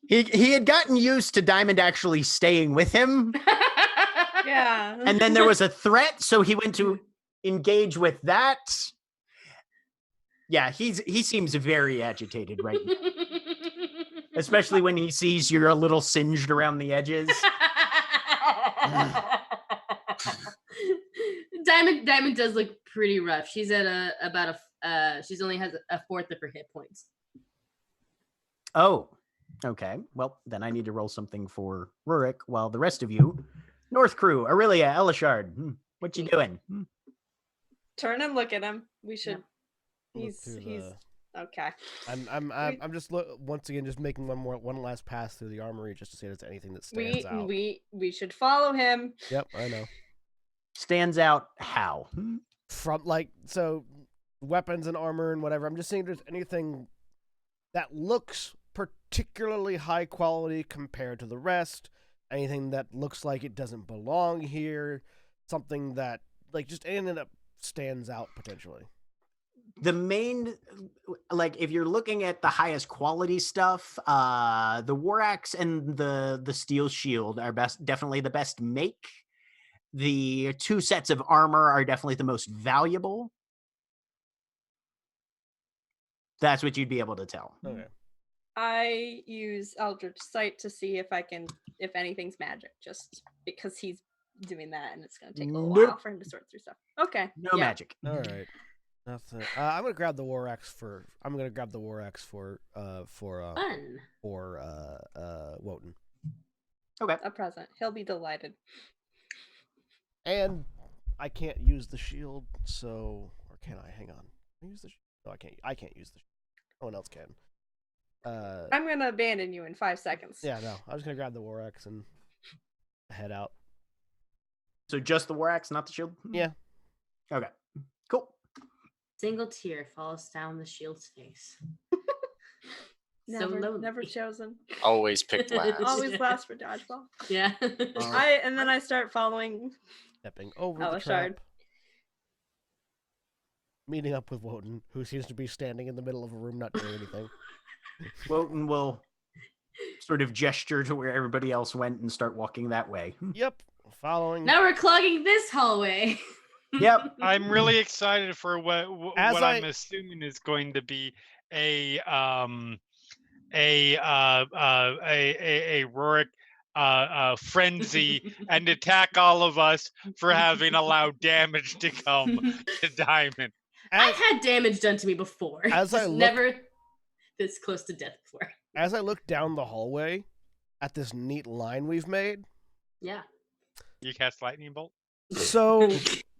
he had gotten used to Diamond actually staying with him. Yeah. And then there was a threat, so he went to engage with that. Yeah, he seems very agitated right now. Especially when he sees you're a little singed around the edges. Diamond does look pretty rough. She's at she's only has a fourth of her hit points. Oh, okay. Well, then I need to roll something for Rurik, while the rest of you, North crew, Aurelia, Elishard, what you doing? Turn and look at him. We should. Look He's through okay. I'm just once again just making one last pass through the armory just to see if there's anything that stands out. We should follow him. Yep, I know. Stands out how? From so weapons and armor and whatever. I'm just seeing if there's anything that looks particularly high quality compared to the rest. Anything that looks like it doesn't belong here. Something that just anything that stands out potentially. The main, if you're looking at the highest quality stuff, the War Axe and the Steel Shield are definitely the best make. The 2 sets of armor are definitely the most valuable. That's what you'd be able to tell. Okay. I use Eldritch Sight to see if anything's magic, just because he's doing that and it's going to take a little while for him to sort through stuff. Okay. No magic. All right. Nothing. I'm gonna grab the war axe for. Fun. Wotan. Okay. A present. He'll be delighted. And I can't use the shield, so or can I? Hang on. Can I use the shield? No, I can't. I can't use the shield. No one else can. I'm gonna abandon you in 5 seconds. Yeah, no. I was gonna grab the war axe and head out. So just the war axe, not the shield? Yeah. Okay. Cool. Single tear falls down the shield's face. Never, lonely. never chosen. Always picked last. Always last for dodgeball. Yeah. And then I start following. Stepping over Oh, the a shard. trap. Meeting up with Wotan, who seems to be standing in the middle of a room not doing anything. Wotan will sort of gesture to where everybody else went and start walking that way. Yep. Following. Now we're clogging this hallway. Yep. I'm really excited for what As I'm assuming is going to be a Rorik frenzy and attack all of us for having allowed damage to come to Diamond. I've had damage done to me before. As I look- never this close to death before. As I look down the hallway at this neat line we've made, Yeah. You cast lightning bolt. so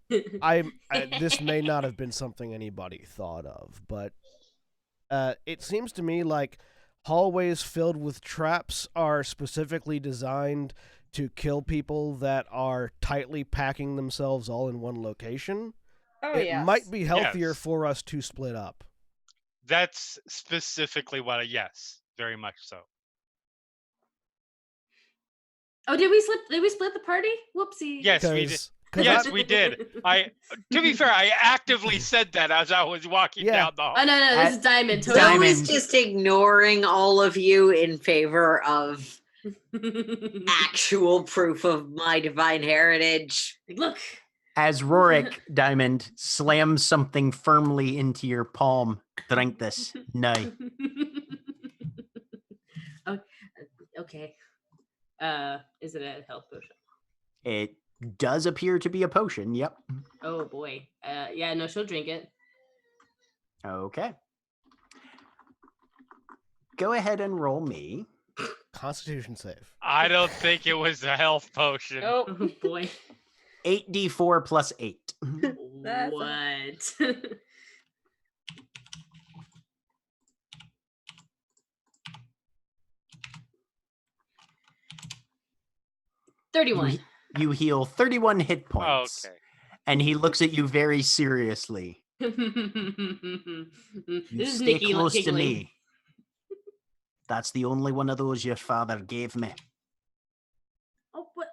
this may not have been something anybody thought of, but it seems to me like hallways filled with traps are specifically designed to kill people that are tightly packing themselves all in one location. Oh, It yes. might be healthier Yes. for us to split up. That's specifically what. Yes, very much so. Oh, did we split the party? Whoopsie. Yes, we did. 'Cause Yes, I'm- we did. To be fair, I actively said that as I was walking Yeah. down the hall. Oh no, this is Diamond. Totally. Zoe Diamond. is just ignoring all of you in favor of actual proof of my divine heritage. Like, look. As Rorik Diamond slams something firmly into your palm, drink this. No. Oh, okay. Is it a health potion? It does appear to be a potion. Yep. Oh boy. Yeah, no, she'll drink it. Okay. Go ahead and roll me. Constitution save. I don't think it was a health potion. Oh, Oh boy. 8d4 plus 8. That's a- What? 31. You heal 31 hit points. Okay. And he looks at you very seriously. This You is stay Nikki close to giggling. me. That's the only one of those your father gave me. Oh, what?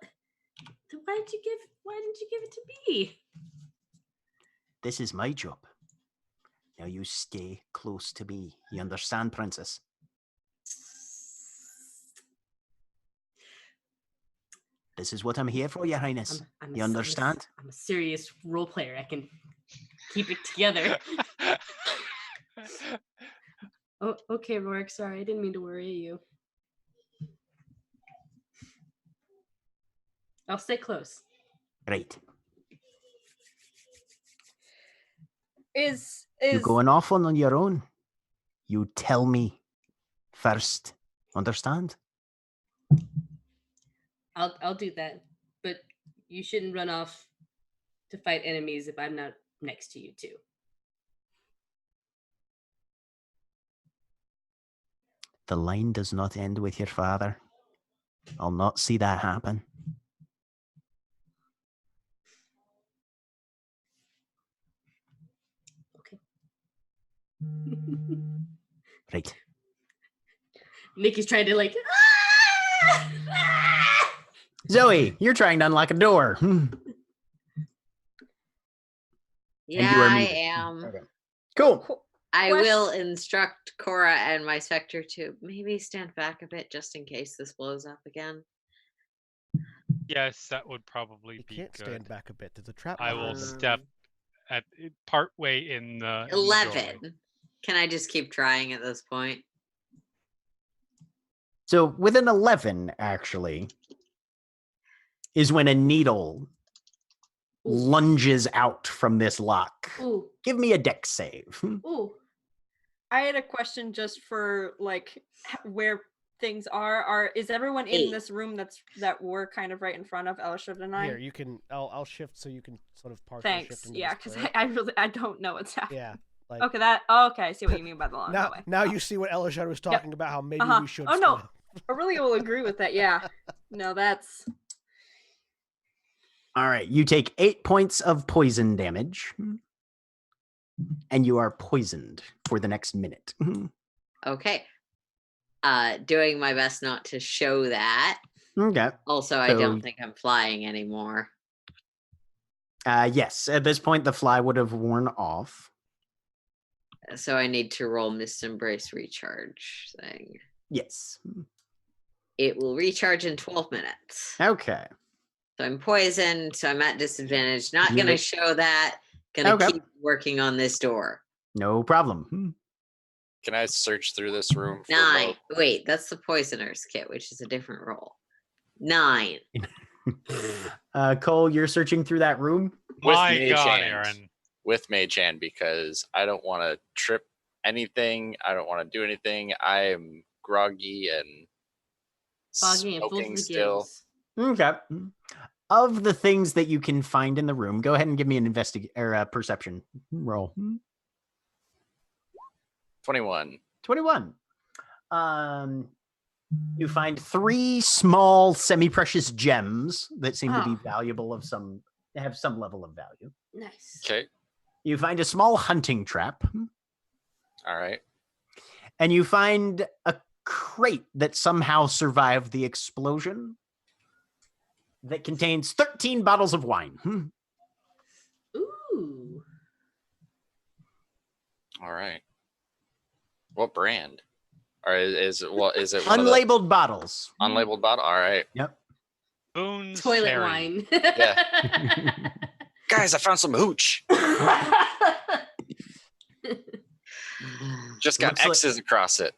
Then why didn't you give it to me? This is my job. Now you stay close to me. You understand, princess? This is what I'm here for, your highness. You understand? I'm a serious role player. I can keep it together. Oh, okay, Rorik. Sorry, I didn't mean to worry you. I'll stay close. Right. is You're going off on your own. You tell me first. Understand? I'll do that, but you shouldn't run off to fight enemies if I'm not next to you too. The line does not end with your father. I'll not see that happen. Okay. Right. Nikki's trying to like. Zoe, you're trying to unlock a door. Yeah, you are I muted. am. Okay. Cool. I Question- will instruct Cora and my Spectre to maybe stand back a bit just in case this blows up again. Yes, that would probably You be can't good. stand back a bit. There's a trap. I will behind. step at part way in the doorway. 11. Can I just keep trying at this point? So with an 11, actually, is when a needle lunges out from this lock. Ooh. Give me a dex save. Ooh. I had a question just for like where things are. Is everyone in 8. this room that we're kind of right in front of Elishard and I? Here, you can. I'll shift so you can sort of partially shift Thanks. into Yeah, this because square. I don't know what's happening. Yeah. Like, Okay, okay, I see what you mean by the long hallway. now you see what Elishard was talking about. How maybe we should. Oh no, split up. I really will agree with that. Yeah. No, that's All right, you take 8 points of poison damage, and you are poisoned for the next minute. Okay. Doing my best not to show that. Okay. Also, I So- don't think I'm flying anymore. Yes, at this point, the fly would have worn off. So I need to roll Mist Embrace recharge thing. Yes. It will recharge in 12 minutes. Okay. So I'm poisoned, so I'm at disadvantage. Not You going to make- show that. Gonna Okay. keep working on this door. No problem. Can I search through this room? For 9. more- Wait, that's the poisoner's kit, which is a different roll. 9. Cole, you're searching through that room? With My Mage God, Hand. Aaron. With Mage Hand, because I don't want to trip anything. I don't want to do anything. I am groggy and Foggy and full to smoking the still. gills. Okay. Of the things that you can find in the room, go ahead and give me an perception roll. 21. 21. You find 3 small semi-precious gems that seem to be valuable have some level of value. Nice. Okay. You find a small hunting trap, All right. and you find a crate that somehow survived the explosion that contains 13 bottles of wine. Ooh. All right. What brand? Or is it one of the Unlabeled bottles. unlabeled bottle? All right. Yep. Boone's Toilet Ferry. wine. Guys, I found some hooch. Just got Looks like- X's across it.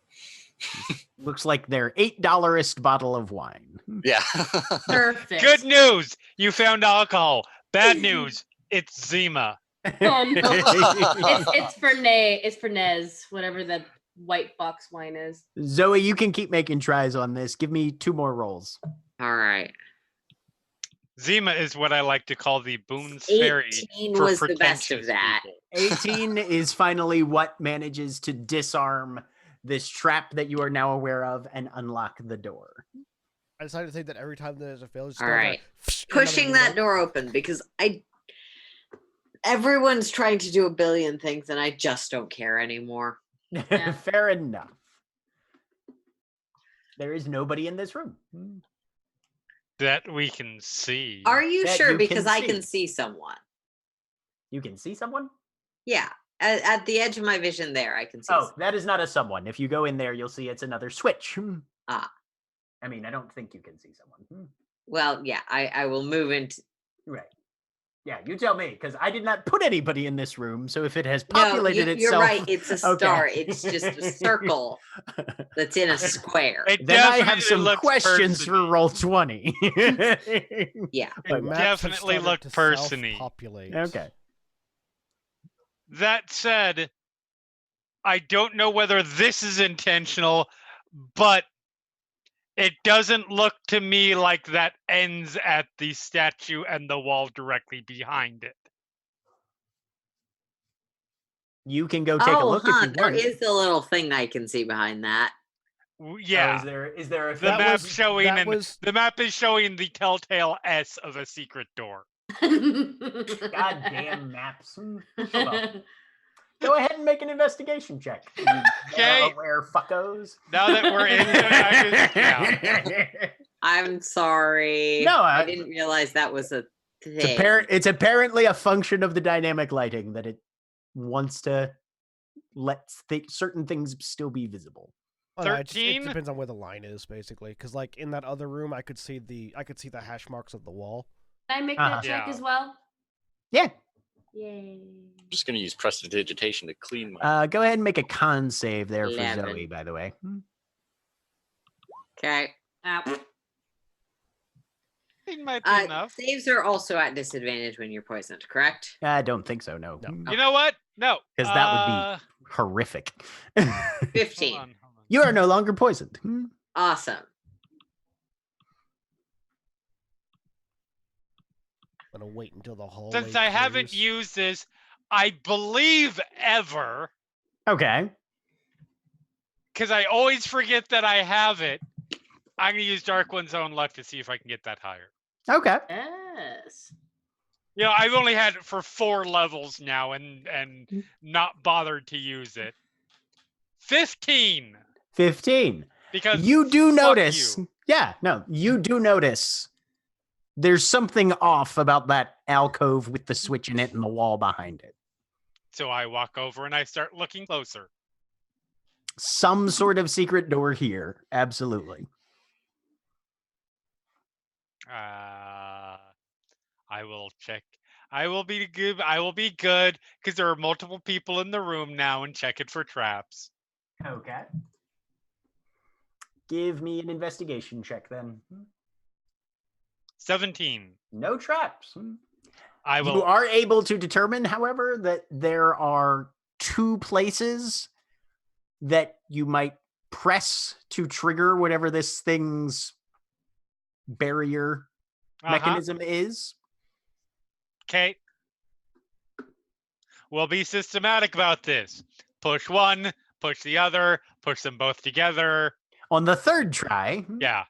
Looks like their $8 bottle of wine. Yeah. Perfect. Good news, you found alcohol. Bad news, it's Zima. Oh, no. It's Fernet. It's Fernez, whatever that white box wine is. Zoe, you can keep making tries on this. Give me 2 more rolls. All right. Zima is what I like to call the Boone's Ferry 18 for was the best of pretentious that. people. 18 is finally what manages to disarm this trap that you are now aware of and unlock the door. I decided to think that every time there's a failure, just All go over, right. another Pushing window. that door open because everyone's trying to do a billion things and I just don't care anymore. Yeah. Fair enough. There is nobody in this room. That we can see. Are you That sure? you Because can I can see. see someone. You can see someone? Yeah. At the edge of my vision there, I can see. Oh, that is not a someone. If you go in there, you'll see it's another switch. Ah. I mean, I don't think you can see someone. Well, yeah, I will move into. Right. Yeah, you tell me, because I did not put anybody in this room. So if it has No, populated you're itself, right. It's a Okay. star. It's just a circle that's in a square. It then I have definitely some looks questions for person-y. roll 20. Yeah. The It maps have definitely started looked to person-y. self-populate. Okay. That said, I don't know whether this is intentional, but it doesn't look to me like that ends at the statue and the wall directly behind it. You can go take a Oh, look if you there want. is a little thing I can see behind that. Yeah, Is there a the That map was- showing that and was- the map is showing the telltale S of a secret door. goddamn maps? Oh, well. Go ahead and make an investigation check. You Okay. aware fuckos. Now that we're into it, I just, yeah. I'm sorry. No, I I- didn't realize that was a thing. It's apparently a function of the dynamic lighting that it wants to let certain things still be visible. Oh, no, it 13? depends on where the line is, basically. Because, like, in that other room, I could see the hash marks of the wall. Can I make Uh-huh. that check Yeah. as well? Yeah. Yay. I'm just going to use prestidigitation to clean my. Go ahead and make a con save there for 11. Zoe, by the way. Okay. Ow. 15 might be enough. Saves are also at disadvantage when you're poisoned, correct? I don't think so. No, You know what? No. because that would be horrific. 15. Hold on. You are no longer poisoned. Awesome. I'm gonna wait until the hallway. Since I haven't clears. used this, I believe ever, Okay. because I always forget that I have it, I'm going to use Dark One's Own Luck to see if I can get that higher. Okay. Yes. You know, I've only had it for 4 levels now and not bothered to use it. 15. 15. Because You do fuck notice. you. Yeah, no, you do notice there's something off about that alcove with the switch in it and the wall behind it. So I walk over and I start looking closer. Some sort of secret door here. Absolutely. I will check. I will be good. I will be good because there are multiple people in the room now and check it for traps. Okay. Give me an investigation check then. 17. No traps. I will. You are able to determine, however, that there are 2 places that you might press to trigger whatever this thing's barrier mechanism is. Okay. We'll be systematic about this. Push one, push the other, push them both together. On the 3rd try, Yeah.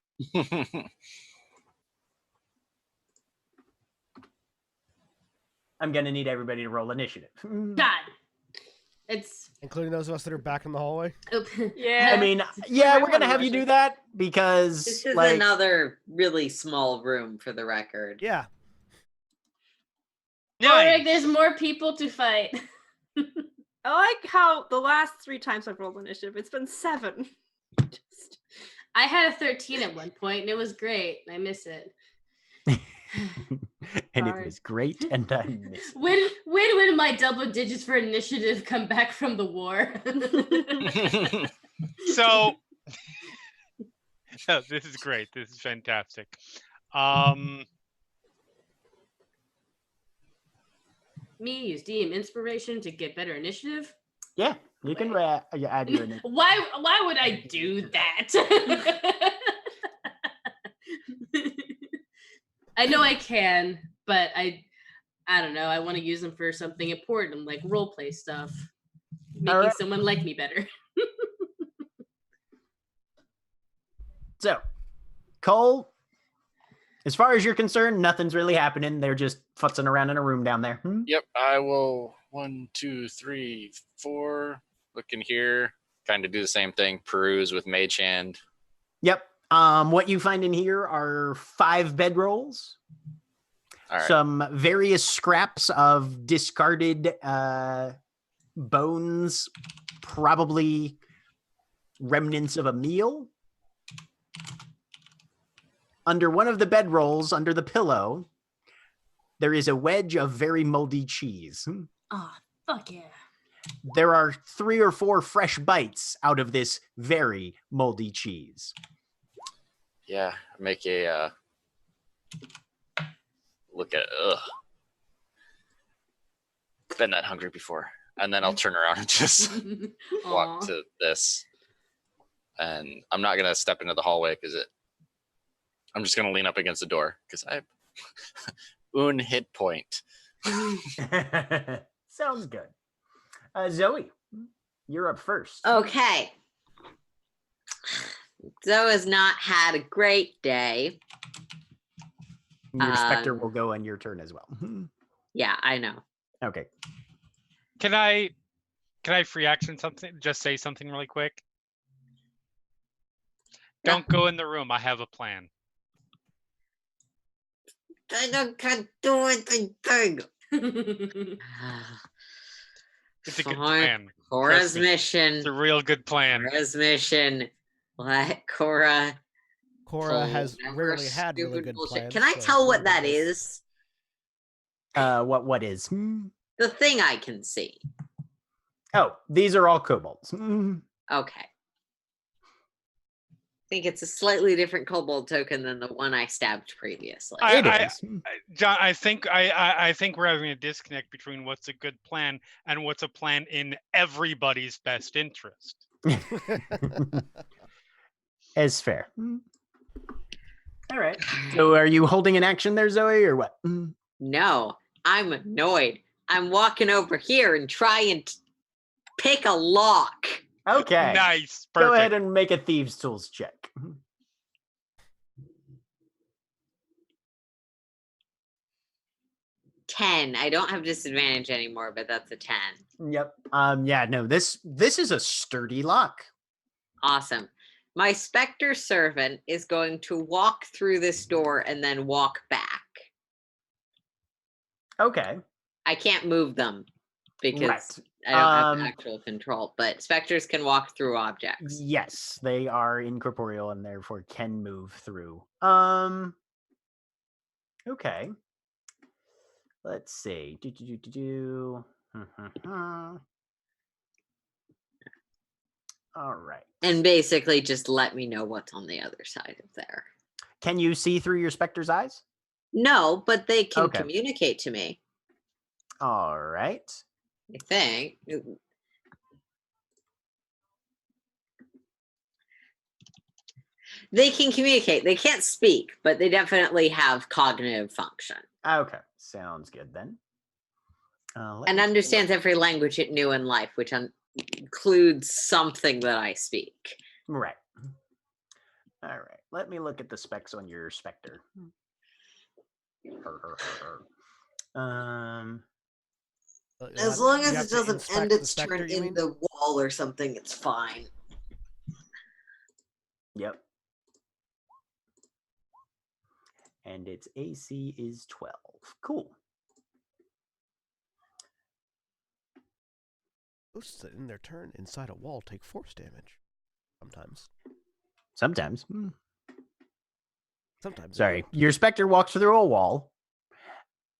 I'm going to need everybody to roll initiative. God. It's including those of us that are back in the hallway. Yeah. I mean, yeah, we're going to have you do that because This is like, another really small room for the record. Yeah. Like there's more people to fight. I like how the last 3 times I've rolled initiative, it's been 7. I had a 13 at one point, and it was great. I miss it. and Sorry. it was great, and I miss it. When my double digits for initiative come back from the war? So this is great. This is fantastic. Me use DM inspiration to get better initiative. Yeah, you can add your initiative. Why would I do that? I know I can, but I don't know. I want to use them for something important, like role play stuff, making someone like me better. So, Cole, as far as you're concerned, nothing's really happening. They're just futzing around in a room down there. Yep, I will 1, 2, 3, 4. Look in here. Kind of do the same thing. Peruse with Mage Hand. Yep. What you find in here are 5 bedrolls, All right. some various scraps of discarded bones, probably remnants of a meal. Under one of the bedrolls, under the pillow, there is a wedge of very moldy cheese. Oh, fuck yeah. There are 3 or 4 fresh bites out of this very moldy cheese. Yeah, make a look at been that hungry before. And then I'll turn around and just walk Aw. to this. And I'm not gonna step into the hallway because I'm just gonna lean up against the door because I have un hit point. Sounds good. Zoe, you're up first. Okay. Zoe has not had a great day. Your specter will go on your turn as well. Yeah, I know. Okay. Can I free action something? Just say something really quick. Don't go in the room. I have a plan. I can't do anything. It's a good Fine. plan. Cora's Trust me. mission. It's a real good plan. Cora's mission. Let Cora. Cora has whatever rarely had really stupid good bullshit. plans. Can I so tell what whatever that it is? What is? The thing I can see. Oh, these are all kobolds. Okay. think it's a slightly different kobold token than the one I stabbed previously. It is. John, I think I think we're having a disconnect between what's a good plan and what's a plan in everybody's best interest. It's fair. All right. So are you holding an action there, Zoe, or what? No, I'm annoyed. I'm walking over here and trying to pick a lock. Okay. Nice. Perfect. Go ahead and make a thieves' tools check. 10. I don't have disadvantage anymore, but that's a 10. Yep. Yeah, no, this is a sturdy lock. Awesome. My specter servant is going to walk through this door and then walk back. Okay. I can't move them because Right. I don't have actual control, but specters can walk through objects. Yes, they are incorporeal and therefore can move through. Okay. Let's see. All right. And basically just let me know what's on the other side of there. Can you see through your specter's eyes? No, but they can Okay. communicate to me, All right. I think. They can communicate. They can't speak, but they definitely have cognitive function. Okay. Sounds good then. And understands every language it knew in life, which includes something that I speak. Right. All right. Let me look at the specs on your specter. As long You as have it to doesn't inspect end the its specter, turn you in mean? the wall or something, it's fine. Yep. And its AC is 12. Cool. Ghosts that in their turn inside a wall take force damage. Sometimes. Sometimes. Sometimes. Sorry. Your specter walks through a wall.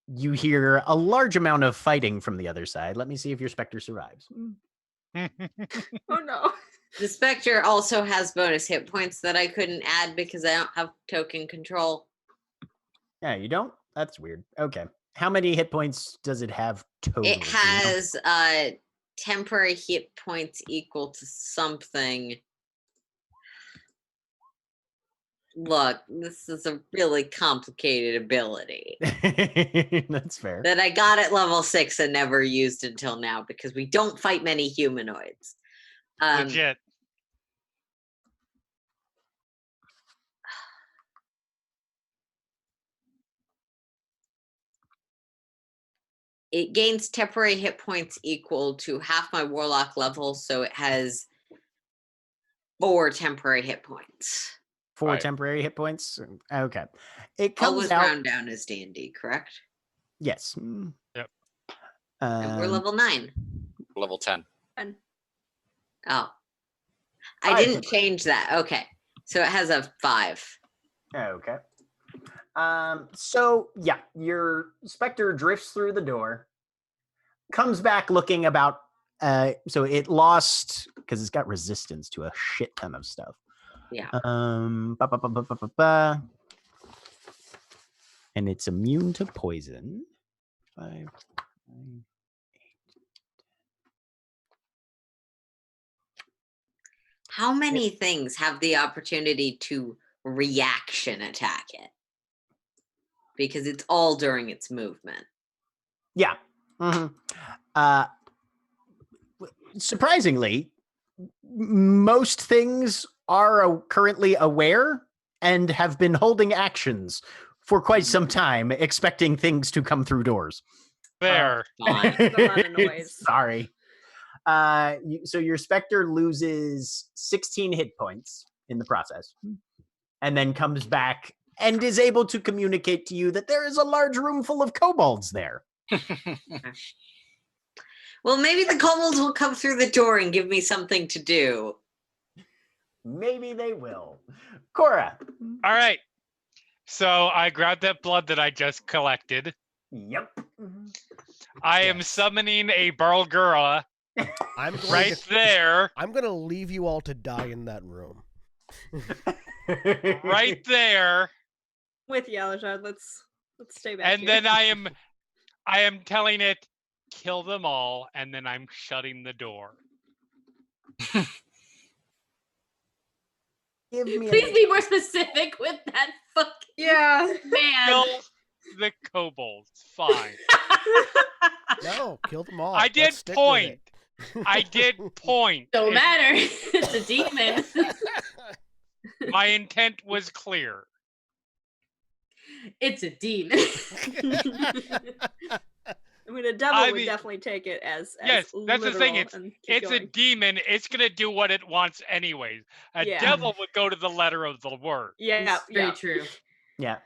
You hear a large amount of fighting from the other side. Let me see if your specter survives. Oh no. The Spectre also has bonus hit points that I couldn't add because I don't have token control. Yeah, you don't? That's weird. Okay. How many hit points does it have total? It do you know? has temporary hit points equal to something. Look, this is a really complicated ability That's fair. that I got at level 6 and never used until now because we don't fight many humanoids. Legit. It gains temporary hit points equal to half my warlock level, so it has 4 temporary hit points. 4 Right. temporary hit points. Okay. It comes Always out. round down as D&D, correct? Yes. Yep. And we're level 9. Level 10. And Oh. I 5 didn't hit change that. Okay. So it has a 5. Okay. So yeah, your specter drifts through the door, comes back looking about. So it lost because it's got resistance to a shit ton of stuff. Yeah. And it's immune to poison. 5, 9. How many things have the opportunity to reaction attack it? Because it's all during its movement. Yeah. Surprisingly, most things are currently aware and have been holding actions for quite some time, expecting things to come through doors. There. Fine. Makes a lot of noise. Sorry. So your specter loses 16 hit points in the process, and then comes back and is able to communicate to you that there is a large room full of kobolds there. Well, maybe the kobolds will come through the door and give me something to do. Maybe they will. Cora. All right. So I grabbed that blood that I just collected. Yep. I am Yes. summoning a Barlgura I'm going right to, there. I'm going to leave you all to die in that room. right there. With Yalajad, let's stay back And here. then I am telling it, kill them all, and then I'm shutting the door. Give me Please be more specific with that fucking Yeah. man. Kill the kobolds. Fine. No, kill them all. I Let's did stick with point. it. I did point. Don't matter. It's a demon. My intent was clear. It's a demon. I mean, a devil I would mean- definitely take it as Yes, that's the thing, literal and keep It's a going. demon. It's gonna do what it wants anyways. A Yeah. devil would go to the letter of the word. Yeah, It's very yeah. true. Yeah.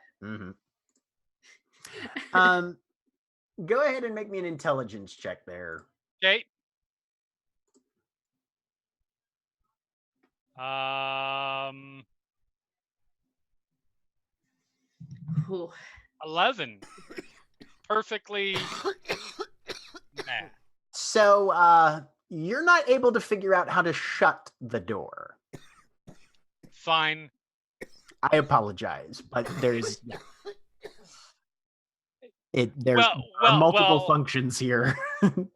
Go ahead and make me an intelligence check there. Okay. Um, Ooh. 11. Perfectly. Nah. So you're not able to figure out how to shut the door. Fine. I apologize, but there's there are multiple functions here.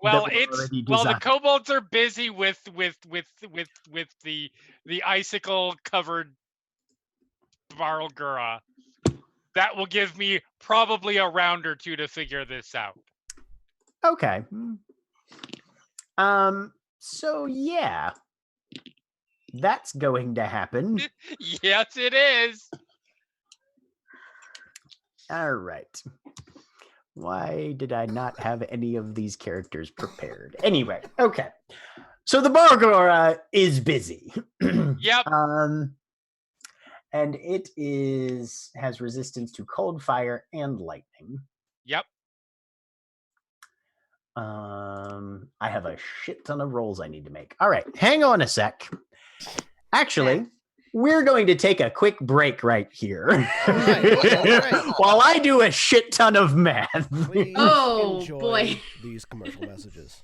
Well, that were already the designed. kobolds are busy with the icicle covered Varlgura. That will give me probably a round or two to figure this out. Okay. So yeah, that's going to happen. Yes, it is. All right. Why did I not have any of these characters prepared? Anyway, okay. So the Bargora is busy. Yep. And it has resistance to cold, fire, and lightning. Yep. I have a shit ton of rolls I need to make. All right, hang on a sec. Actually, we're going to take a quick break right here. All right. While I do a shit ton of math. Please Oh, enjoy boy. these commercial messages.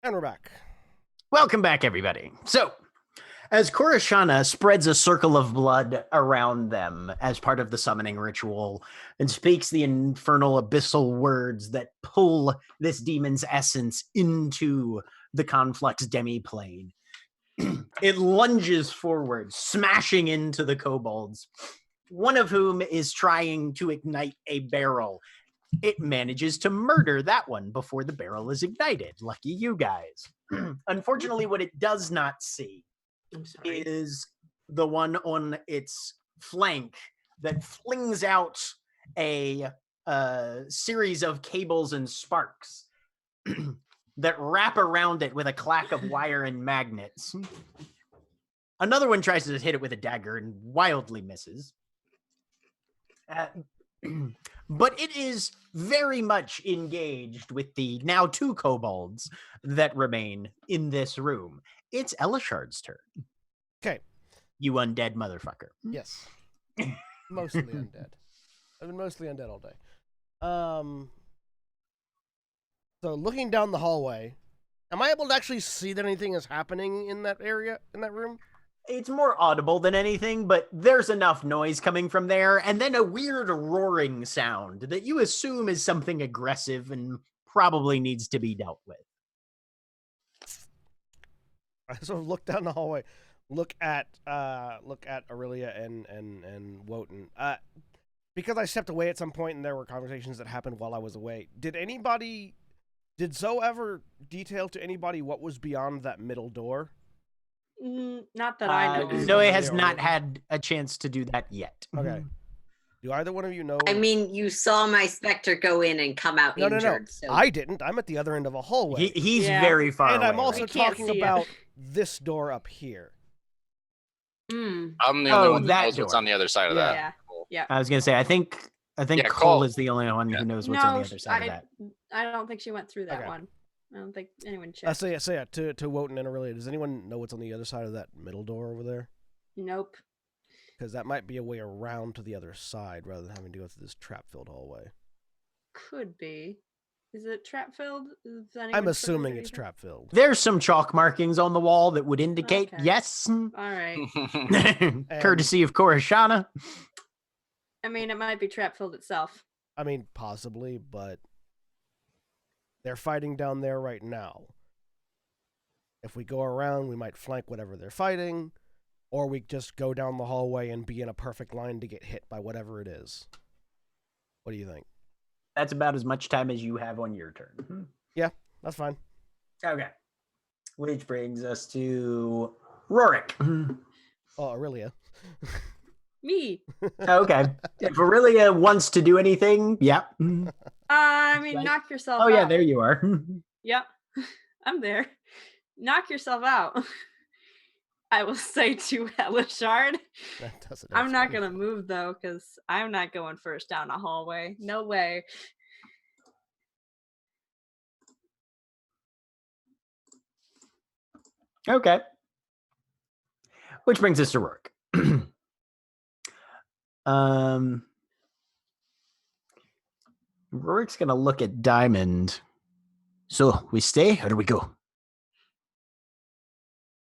And we're back. Welcome back, everybody. So, as Korashana spreads a circle of blood around them as part of the summoning ritual and speaks the infernal abyssal words that pull this demon's essence into the Conflux demi-plane, it lunges forward, smashing into the kobolds, one of whom is trying to ignite a barrel. It manages to murder that one before the barrel is ignited. Lucky you guys. Unfortunately, what it does not see I'm sorry. is the one on its flank that flings out a series of cables and sparks that wrap around it with a clack of wire and magnets. Another one tries to hit it with a dagger and wildly misses. But it is very much engaged with the now 2 kobolds that remain in this room. It's Elishard's turn. Okay. You undead motherfucker. Yes. Mostly undead. I've been mostly undead all day. So looking down the hallway, am I able to actually see that anything is happening in that area, in that room? It's more audible than anything, but there's enough noise coming from there, and then a weird roaring sound that you assume is something aggressive and probably needs to be dealt with. I sort of look down the hallway, look at Aurelia and Wotan. Because I stepped away at some point and there were conversations that happened while I was away. Did Zoe ever detail to anybody what was beyond that middle door? Not that I know. of. Zoe has not had a chance to do that yet. Okay. Do either one of you know? I mean, you saw my specter go in and come out No. injured. So I didn't. I'm at the other end of a hallway. He's Yeah. very far and away. I'm also We can't talking see it. about this door up here. Mm. I'm the only Oh, one that that knows what's door. on the other side of that. Yeah. Yeah. I was gonna say, I think Yeah, Cole Cole. is the only one Yeah. who knows what's on No, the other side of that. I don't think she went through that Okay. one. I don't think anyone checked. So yeah, to Wotan and Aurelia, does anyone know what's on the other side of that middle door over there? Nope. Because that might be a way around to the other side rather than having to go through this trap-filled hallway. Could be. Is it trap filled? I'm assuming it's trap-filled. There's some chalk markings on the wall that would indicate Okay. yes. All right. Courtesy of Korashana. I mean, it might be trap filled itself. I mean, possibly, but they're fighting down there right now. If we go around, we might flank whatever they're fighting, or we just go down the hallway and be in a perfect line to get hit by whatever it is. What do you think? That's about as much time as you have on your turn. That's fine. Okay. Which brings us to Rorik. Oh, Aurelia. Me. Okay. If Aurelia wants to do anything, yeah. I mean, Right. knock yourself Oh, out. yeah, there you are. Yep. I'm there. Knock yourself out. I will say to Elishard. That doesn't I'm not actually- going to move, though, because I'm not going first down a hallway. No way. Okay. Which brings us to Rorik. Rorik's gonna look at Diamond. So we stay or do we go?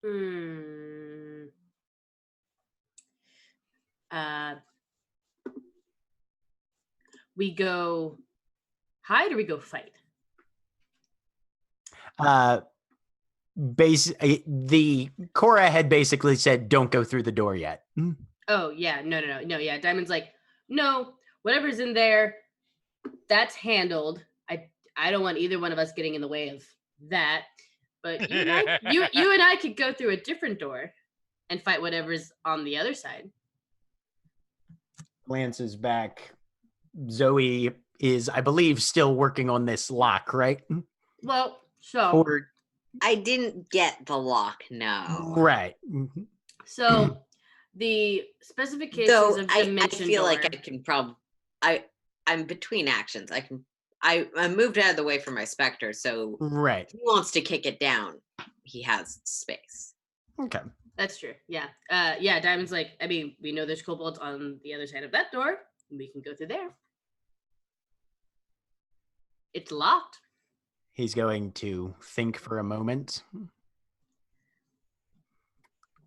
Hmm. We go hide or we go fight? The Cora had basically said, "Don't go through the door yet." Oh yeah, no. Yeah, Diamond's like, no, whatever's in there, that's handled. I don't want either one of us getting in the way of that. But you and I, you and I could go through a different door and fight whatever's on the other side. Glances back. Zoe is, I believe, still working on this lock, right? Well, so Or I didn't get the lock. No. right. so the specifications Though of I dimension feel door. like I can probably. I'm between actions. I moved out of the way from my specter, so Right. if he wants to kick it down, he has space. Okay. That's true. Yeah. Yeah, Diamond's like, I mean, we know there's kobolds on the other side of that door. And we can go through there. It's locked. He's going to think for a moment.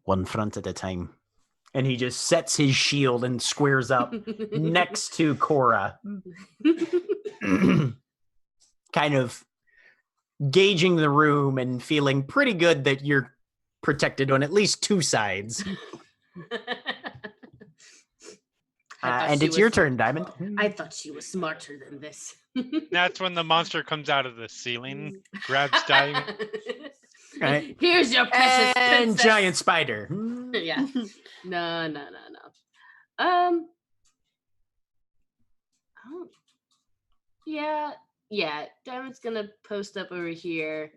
One front at a time. And he just sets his shield and squares up next to Cora. Kind of gauging the room and feeling pretty good that you're protected on at least two sides. And it's your turn, Diamond. I thought she was smarter than this. That's when the monster comes out of the ceiling, grabs Diamond. Right. Here's your precious And princess. giant spider. Yeah. No. Oh. Yeah. Diamond's gonna post up over here.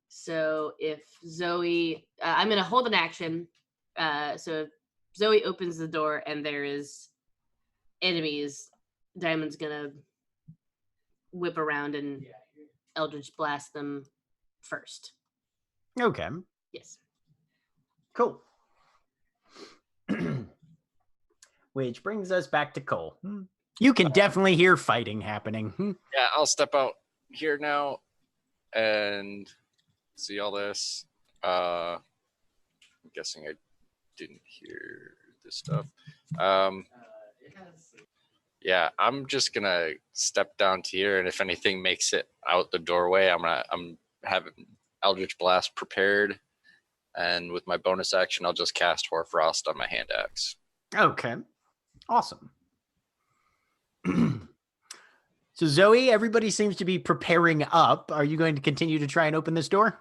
So if Zoe, I'm gonna hold an action. So if Zoe opens the door and there is enemies, Diamond's gonna whip around and Eldritch Blast them first. Okay. Yes. Cool. Which brings us back to Cole. You can definitely hear fighting happening. Yeah, I'll step out here now and see all this. I'm guessing I didn't hear this stuff. Yeah, I'm just gonna step down to here, and if anything makes it out the doorway, I'm having Eldritch Blast prepared, and with my bonus action, I'll just cast Hoarfrost on my hand axe. Okay. Awesome. So Zoe, everybody seems to be preparing up. Are you going to continue to try and open this door?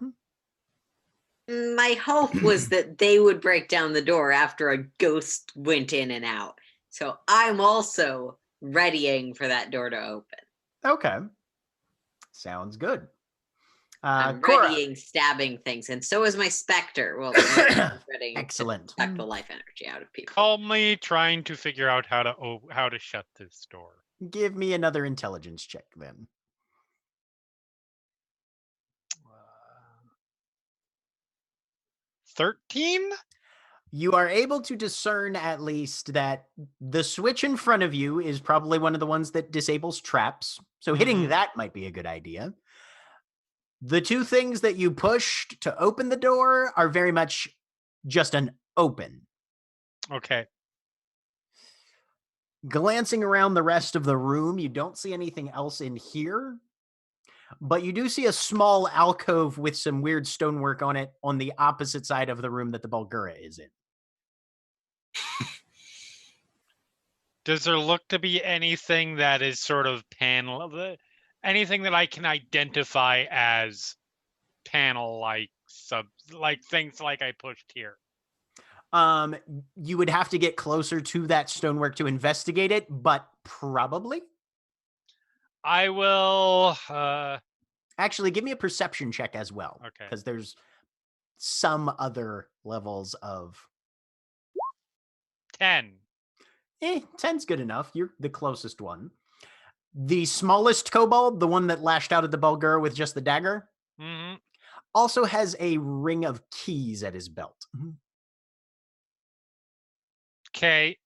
My hope was that they would break down the door after a ghost went in and out. So I'm also readying for that door to open. Okay. Sounds good. I'm Cora. readying stabbing things, and so is my specter. Well, ready Excellent. to suck the life energy out of people. Calmly trying to figure out how to shut this door. Give me another intelligence check then. 13? You are able to discern at least that the switch in front of you is probably one of the ones that disables traps. So hitting that might be a good idea. The two things that you pushed to open the door are very much just an open. Okay. Glancing around the rest of the room, you don't see anything else in here, but you do see a small alcove with some weird stonework on it on the opposite side of the room that the Bulgura is in. Does there look to be anything that is sort of anything that I can identify as panel-like like things like I pushed here? You would have to get closer to that stonework to investigate it, but probably. I will. Actually, give me a perception check as well. Okay. Because there's some other levels of 10. 10's good enough. You're the closest one. The smallest kobold, the one that lashed out at the Bulgur with just the dagger, also has a ring of keys at his belt. Okay.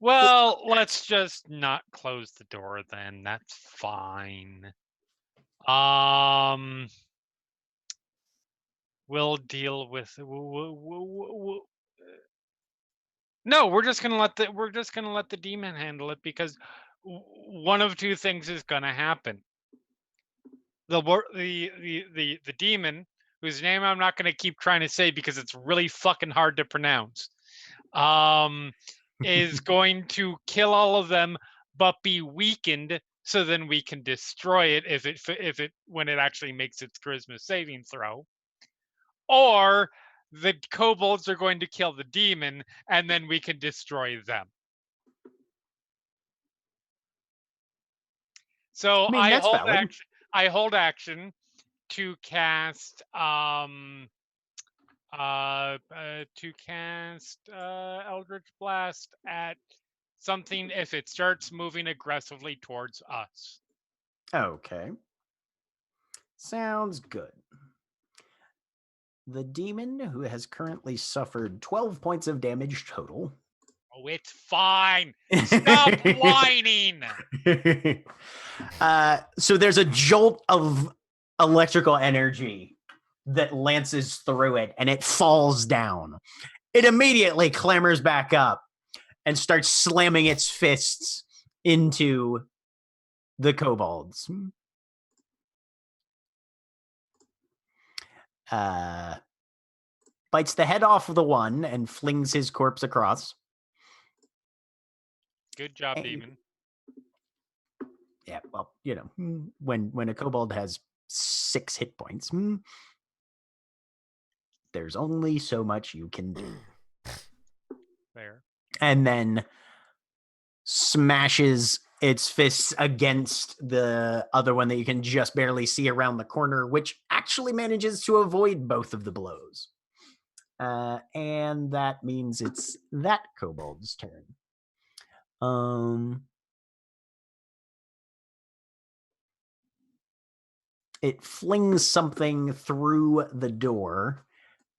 Well, let's just not close the door then. That's fine. We'll deal with. No, we're just gonna let the demon handle it, because one of two things is gonna happen. The demon, whose name I'm not gonna keep trying to say because it's really fucking hard to pronounce, is going to kill all of them, but be weakened, so then we can destroy it when it actually makes its charisma saving throw. Or the kobolds are going to kill the demon, and then we can destroy them. So I hold action to cast Eldritch Blast at something if it starts moving aggressively towards us. Okay. Sounds good. The demon, who has currently suffered 12 points of damage total. Oh, it's fine. Stop whining. So there's a jolt of electrical energy that lances through it, and it falls down. It immediately clambers back up and starts slamming its fists into the kobolds. Bites the head off of the one and flings his corpse across. Good job, And- demon. Yeah, well, when a kobold has 6 hit points, there's only so much you can do. There. And then smashes its fists against the other one that you can just barely see around the corner, which actually manages to avoid both of the blows. And that means it's that kobold's turn. It flings something through the door,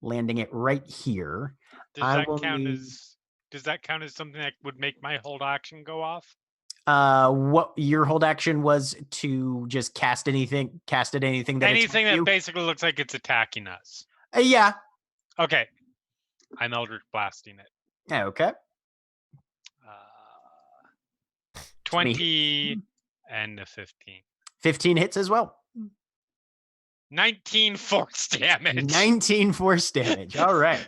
landing it right here. Does I that will count need- as? Does that count as something that would make my hold action go off? What your hold action was to just cast at anything that Anything attacks that you? basically looks like it's attacking us. Yeah. Okay. I'm Eldritch blasting it. Okay. 20 and a 15. 15 hits as well. 19 force damage. 19 force damage. All right.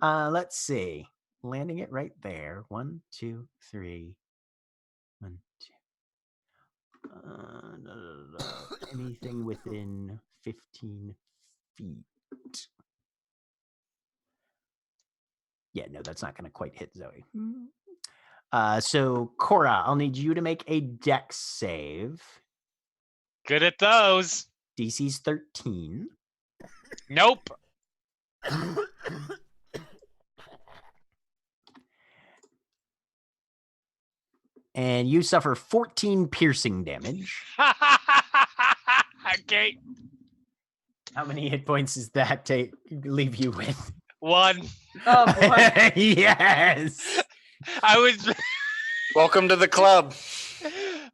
Let's see. Landing it right there. 1, 2, 3. 1, 2. Anything within 15 feet. Yeah, no, that's not going to quite hit Zoe. So, Cora, I'll need you to make a dex save. Good at those. DC's 13. Nope. And you suffer 14 piercing damage. Okay. How many hit points does that leave you with? 1. Oh boy. Yes. I was. Welcome to the club.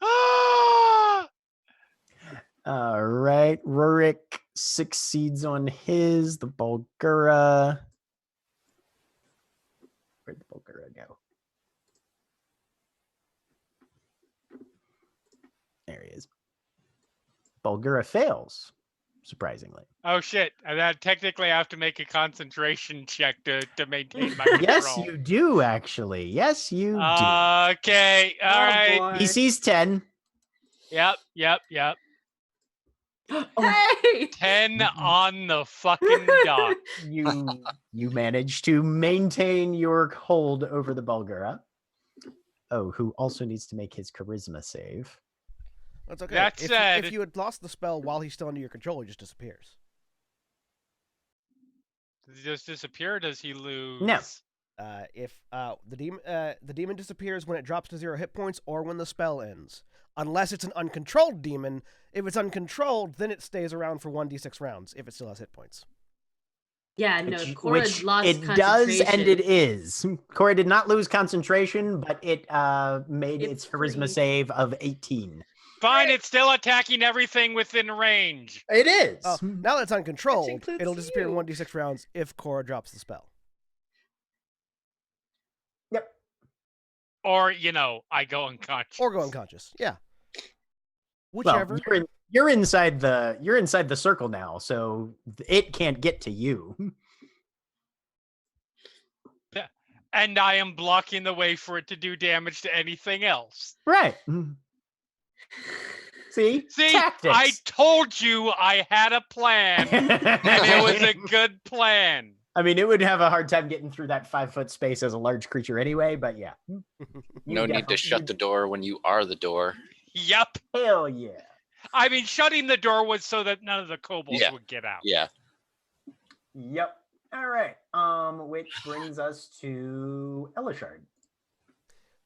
Ah! All right. Rurik succeeds on his. The Bulgura. Where'd the Bulgura go? There he is. Bulgura fails, surprisingly. Oh shit! And then technically, I have to make a concentration check to maintain my control. Yes, you do, actually. Yes, you do. Okay. All right. boy. DC's 10. Yep. Hey! 10 on the fucking dot. You manage to maintain your hold over the Bulgura. Oh, who also needs to make his charisma save. That's okay. That If said- you had lost the spell while he's still under your control, he just disappears. Does he just disappear? Or does he lose? No. If the demon disappears when it drops to 0 hit points or when the spell ends, unless it's an uncontrolled demon. If it's uncontrolled, then it stays around for 1d6 rounds if it still has hit points. Yeah, no, Which- Cora which lost it does, and concentration. it is. Cora did not lose concentration, but it made It's its charisma free. save of 18. Fine, it's still attacking everything within range. It is. Oh, now that it's uncontrolled, includes it'll disappear in you. 1d6 rounds if Cora drops the spell. Yep. Or, I go unconscious. Or go unconscious. Yeah. Well, Whichever. you're inside the circle now, so it can't get to you. And I am blocking the way for it to do damage to anything else. Right. See? See, Tactics. I told you I had a plan, and it was a good plan. I mean, it would have a hard time getting through that 5-foot space as a large creature anyway, but yeah. No need to shut the door when you are the door. Yep. Hell yeah. I mean, shutting the door was so that none of the kobolds Yeah. would get out. Yeah. Yep. All right. Which brings us to Elishard.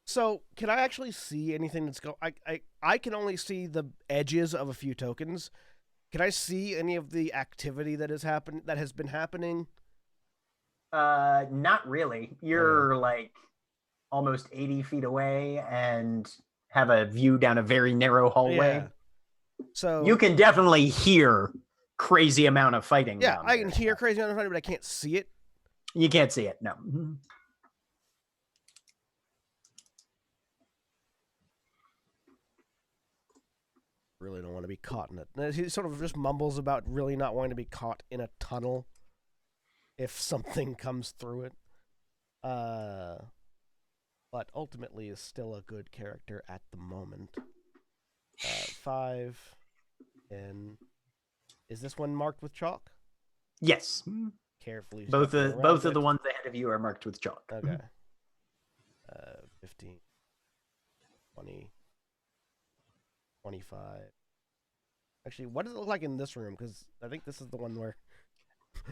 So, can I actually see anything that's I can only see the edges of a few tokens. Can I see any of the activity that has been happening? Not really. You're like almost 80 feet away and have a view down a very narrow hallway. Yeah. So You can definitely hear crazy amount of fighting. yeah, down I there. can hear crazy amount of fighting, but I can't see it. You can't see it. No. Really don't want to be caught in it. He sort of just mumbles about really not wanting to be caught in a tunnel if something comes through it. But ultimately is still a good character at the moment. 5, 10. Is this one marked with chalk? Yes. Carefully. Both stepping of around the it. ones ahead of you are marked with chalk. Okay. 15, 20, 25. Actually, what does it look like in this room? Because I think this is the one where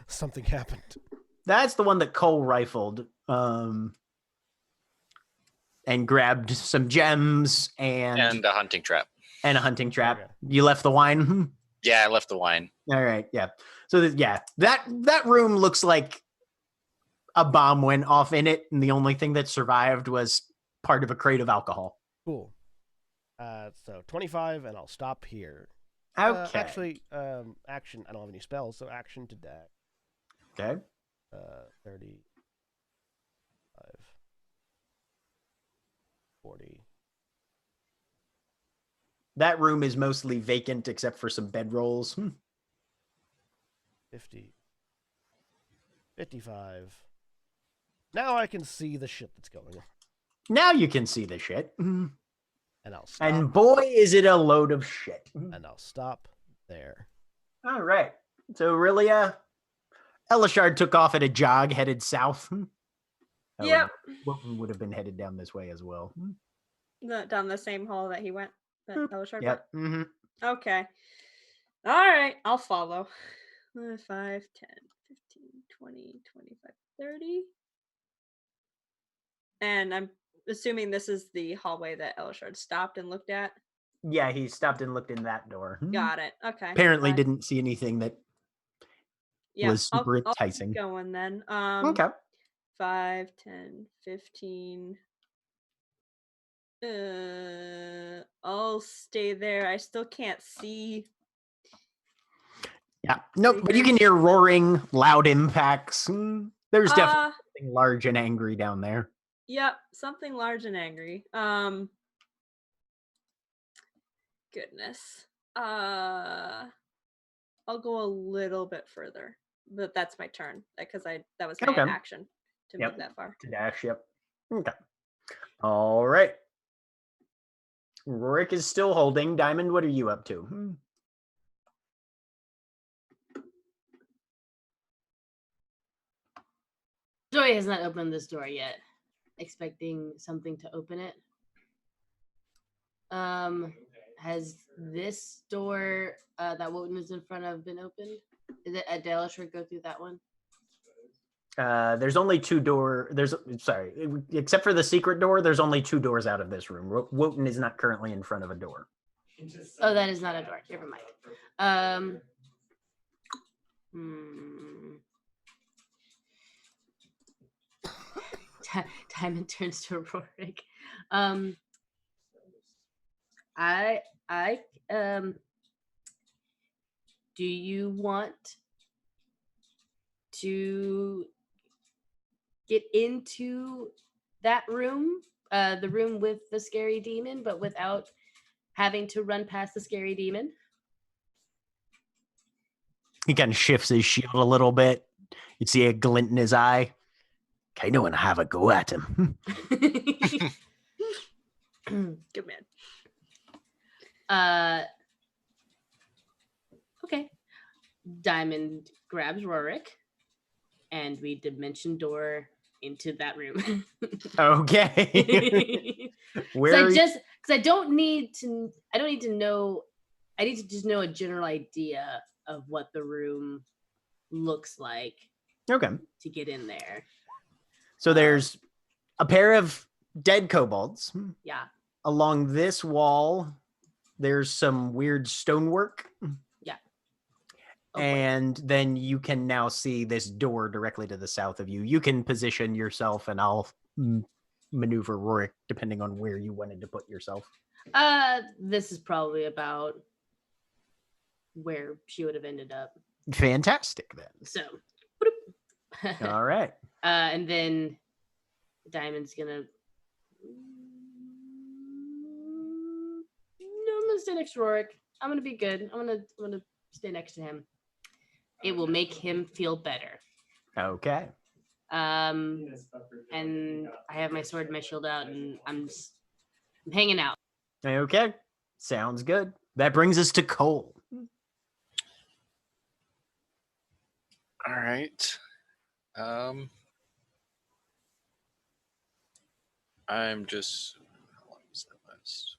something happened. That's the one that Cole rifled and grabbed some gems and a hunting trap. a hunting trap. Okay. You left the wine? Yeah, I left the wine. All right, yeah. So that room looks like a bomb went off in it, and the only thing that survived was part of a crate of alcohol. Cool. So 25, and I'll stop here. Okay. Actually, action. I don't have any spells, so action to dash. Okay. 30, 40. That room is mostly vacant except for some bedrolls. 50, 55. Now I can see the shit that's going on. Now you can see the shit. And I'll stop. And boy, is it a load of shit. And I'll stop there. All right. So really, Elishard took off at a jog, headed south. Yep. Wilton would have been headed down this way as well. Down the same hall that he went. That Elishard Yep. Mm-hmm. went? Okay. All right. I'll follow. 5, 10, 15, 20, 25, 30. And I'm assuming this is the hallway that Elishard stopped and looked at. Yeah, he stopped and looked in that door. Got it. Okay. Apparently Fine. didn't see anything that Yeah, was super I'll keep enticing. going then. Okay. 5, 10, 15. I'll stay there. I still can't see. Yeah. Nope, but you can hear roaring, loud impacts. There's definitely something large and angry down there. Yep, something large and angry. Goodness. I'll go a little bit further, but that's my turn because that was my Okay. action to Yep. move that far. To dash, yep. Okay. All right. Rorik is still holding. Diamond, what are you up to? Joy has not opened this door yet. Expecting something to open it. Has this door that Wotan is in front of been opened? Is it a Delishard go through that one? There's only two doors. Except for the secret door, there's only two doors out of this room. Wotan is not currently in front of a door. Oh, that is not a door. Never mind. Diamond turns to Rorik. Do you want to get into that room, the room with the scary demon, but without having to run past the scary demon? He kind of shifts his shield a little bit. You see a glint in his eye. Kind of want to have a go at him. Good man. Okay. Diamond grabs Rorik, and we dimension door into that room. Okay. Because I don't need to know. I need to just know a general idea of what the room looks like. Okay. To get in there. So there's a pair of dead kobolds. Yeah. Along this wall, there's some weird stonework. Yeah. And then you can now see this door directly to the south of you. You can position yourself, and I'll maneuver, Rorik, depending on where you wanted to put yourself? This is probably about where she would have ended up. Fantastic, then. So, All right. and then Diamond's gonna. No, I'm gonna stay next to Rorik. I'm gonna be good. I'm gonna stay next to him. It will make him feel better. Okay. And I have my sword and my shield out, and I'm hanging out. Okay. Sounds good. That brings us to Cole. All right. I'm just. How long was that last?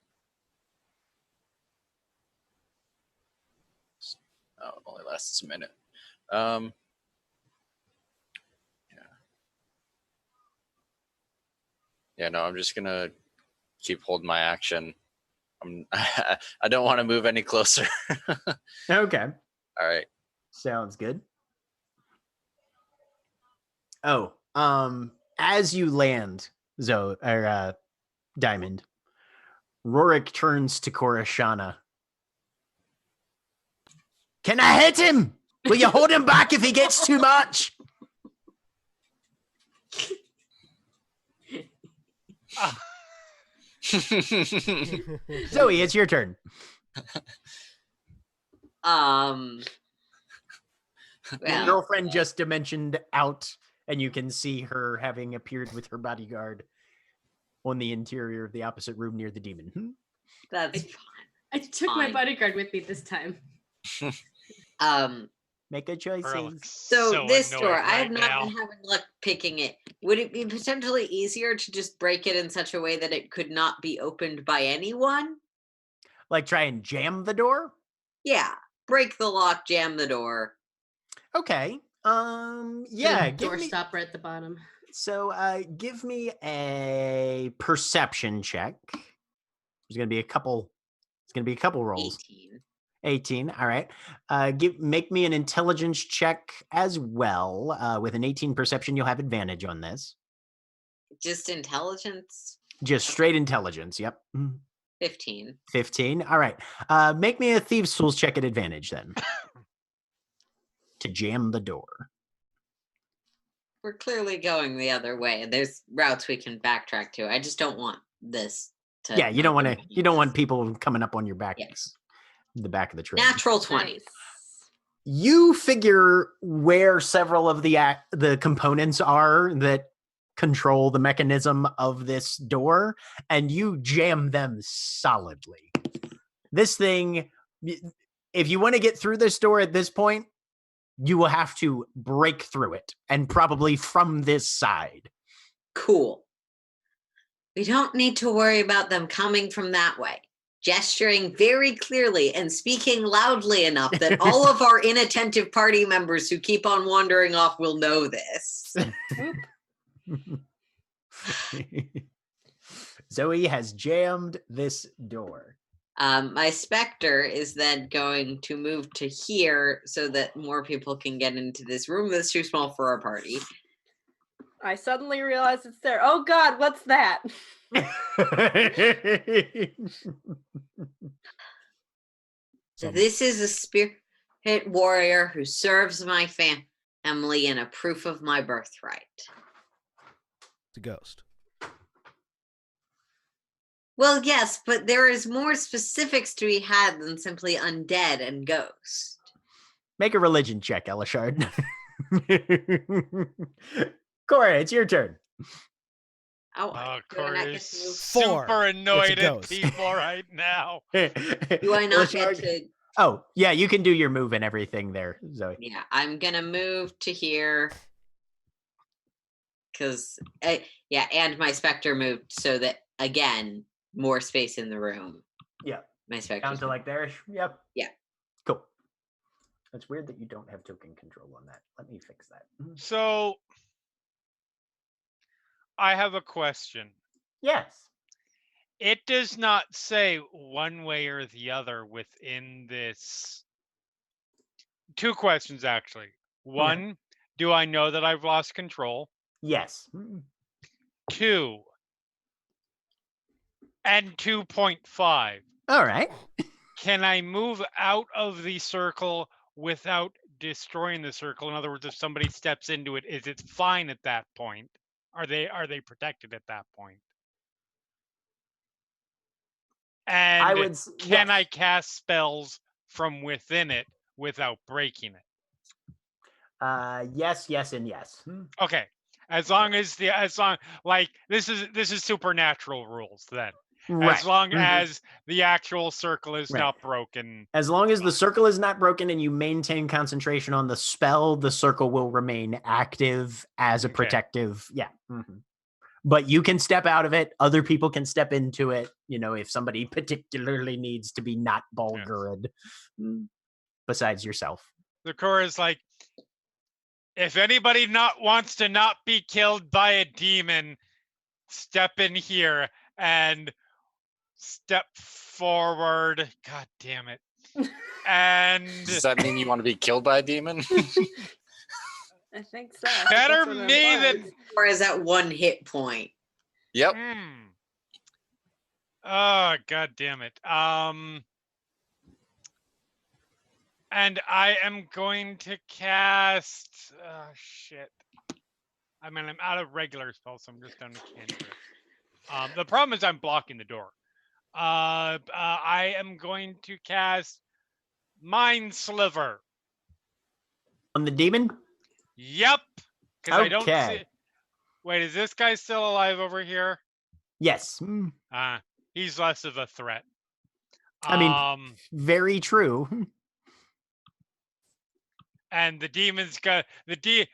Oh, it only lasts a minute. Yeah. Yeah. No, I'm just gonna keep holding my action. I don't want to move any closer. Okay. All right. Sounds good. Oh, as you land, Diamond, Rorik turns to Korashana. Can I hit him? Will you hold him back if he gets too much? Zoe, it's your turn. Well, Your girlfriend just dimensioned out, and you can see her having appeared with her bodyguard on the interior of the opposite room near the demon. that's fine. I took my Fine. bodyguard with me this time. Make a choice. So this annoyed door, I have right not now. been having luck picking it. Would it be potentially easier to just break it in such a way that it could not be opened by anyone? Like try and jam the door? Yeah, break the lock, jam the door. Okay. Put Yeah, a give door me stopper at the bottom. so give me a perception check. There's gonna be a couple rolls. 18. 18. All right. Make me an intelligence check as well. With an 18 perception, you'll have advantage on this. Just intelligence? Just straight intelligence. Yep. 15. 15. All right. Make me a thieves' tools check at advantage then. To jam the door. We're clearly going the other way. There's routes we can backtrack to. I just don't want this to. Yeah, you don't want to. happen. You don't want people coming up on your back. Yes. The back of the train. Natural 20. Nice. You figure where several of the components are that control the mechanism of this door, and you jam them solidly. This thing, if you want to get through this door at this point, you will have to break through it, and probably from this side. Cool. We don't need to worry about them coming from that way. Gesturing very clearly and speaking loudly enough that all of our inattentive party members who keep on wandering off will know this. Zoe has jammed this door. My specter is then going to move to here so that more people can get into this room that's too small for our party. I suddenly realize it's there. Oh God, what's that? This is a spirit warrior who serves my family and a proof of my birthright. It's a ghost. Well, yes, but there is more specifics to be had than simply undead and ghost. Make a religion check, Elishard. Cora, it's your turn. Oh, do I not Corey get is to move? 4. super annoyed It's a at ghost. people right now. Do I not get to? Oh, yeah, you can do your move and everything there, Zoe. Yeah, I'm gonna move to here because, yeah, and my specter moved so that again more space in the room. Yeah. My specter Down to like there. Yep. Yeah. Cool. It's weird that you don't have token control on that. Let me fix that. So I have a question. Yes. It does not say one way or the other within this. Two questions, actually. One, do I know that I've lost control? Yes. 2, and 2.5. All right. Can I move out of the circle without destroying the circle? In other words, if somebody steps into it, is it fine at that point? Are they protected at that point? And I would. can I Yes. cast spells from within it without breaking it? Yes, yes, and yes. Okay. As long like this is supernatural rules then. Right. As long Mhm. as the actual circle is Right. not broken. As long as the circle is not broken and you maintain concentration on the spell, the circle will remain active as a Okay. protective. Yeah. But you can step out of it. Other people can step into it. If somebody particularly needs to be not Bulgurud, besides yourself. The core is like, if anybody wants to not be killed by a demon, step in here and step forward. God damn it. And Does that mean you want to be killed by a demon? I think so. better That's what it me than implies. Or is that 1 hit point? Yep. Oh, god damn it. And I am going to cast shit. I mean, I'm out of regular spells, so I'm just down to cantrip. The problem is I'm blocking the door. I am going to cast Mind Sliver. On the demon? Yep. Because I don't see. Okay. Wait, is this guy still alive over here? Yes. He's less of a threat. I mean, very true. And the demon's got the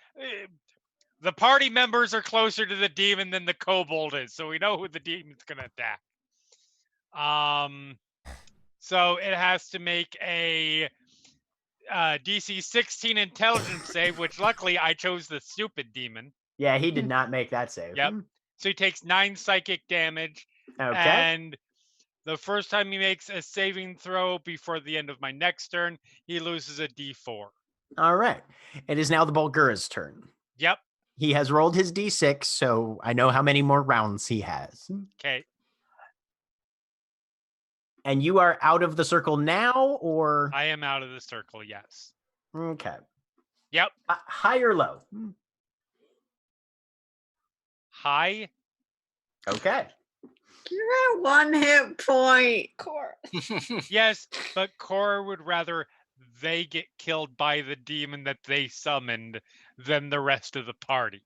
party members are closer to the demon than the kobold is, so we know who the demon's gonna attack. So it has to make a DC 16 intelligence save, which luckily I chose the stupid demon. Yeah, he did not make that save. Yep. So he takes 9 psychic damage. Okay. And the first time he makes a saving throw before the end of my next turn, he loses a D4. All right. It is now the Bulgura's turn. Yep. He has rolled his D6, so I know how many more rounds he has. Okay. And you are out of the circle now, or? I am out of the circle, yes. Okay. Yep. High or low? High. Okay. You're at 1 hit point. Core. Yes, but Cora would rather they get killed by the demon that they summoned than the rest of the party.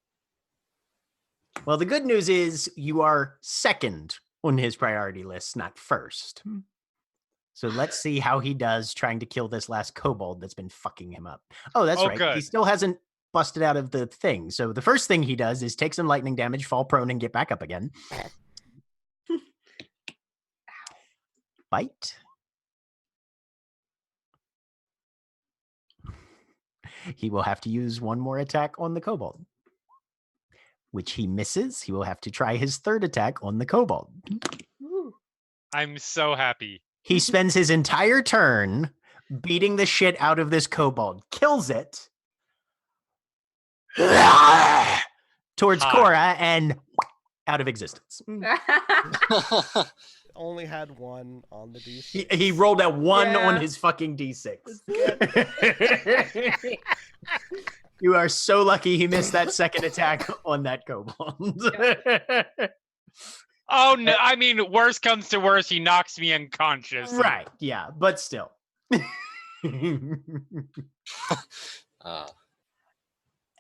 Well, the good news is you are second on his priority list, not first. So let's see how he does trying to kill this last kobold that's been fucking him up. Oh, that's right. Good. He still hasn't busted out of the thing. So the first thing he does is take some lightning damage, fall prone, and get back up again. Bite. He will have to use one more attack on the kobold, which he misses. He will have to try his third attack on the kobold. I'm so happy. He spends his entire turn beating the shit out of this kobold, kills it towards Hi. Cora, and out of existence. Only had 1 on the D6. He rolled a 1 Yeah. on his fucking D6. You are so lucky he missed that second attack on that kobold. Oh no! I mean, worst comes to worst, he knocks me unconscious. Right, yeah, but still.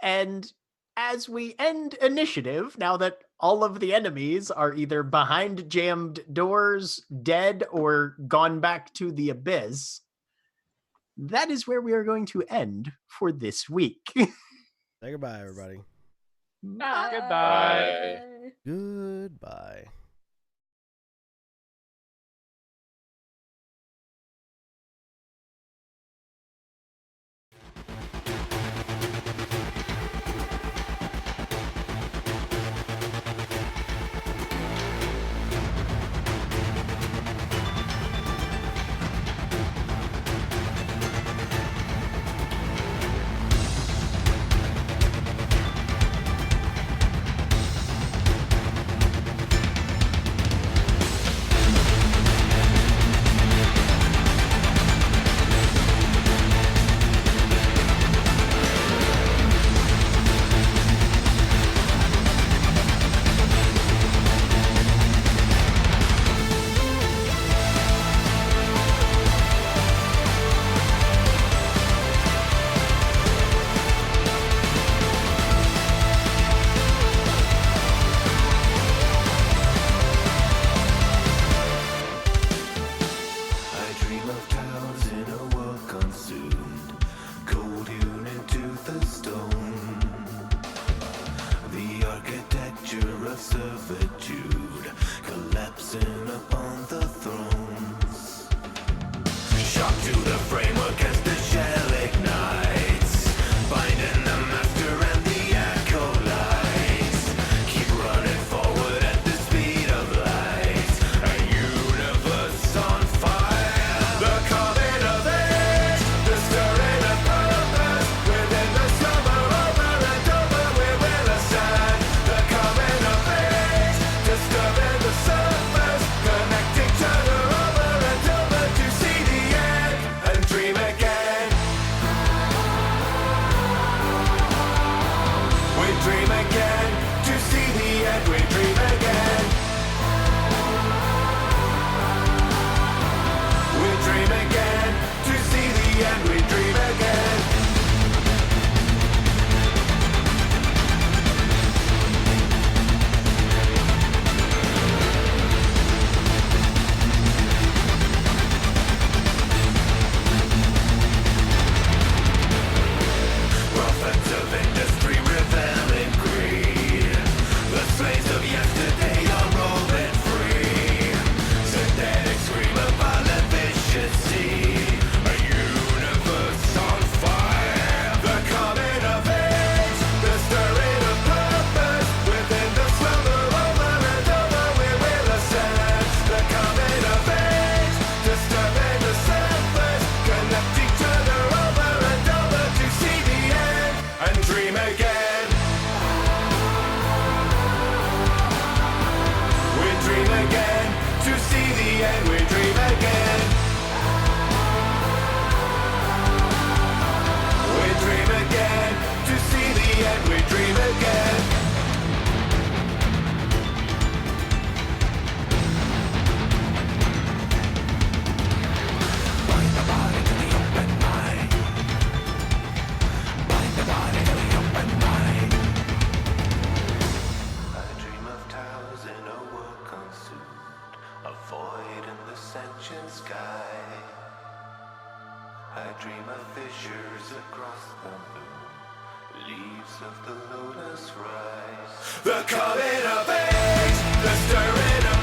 And as we end initiative, now that all of the enemies are either behind jammed doors, dead, or gone back to the abyss, that is where we are going to end for this week. Say goodbye, everybody. Goodbye. Goodbye. the end we dream again. We dream again. To see the end we dream again. Bind the body to the open mind. Bind the body to the open mind. I dream of towers in a world consumed, a void in the sentient sky. I dream of fissures across the moon, leaves of the lotus rise. The coming of age, the stirring of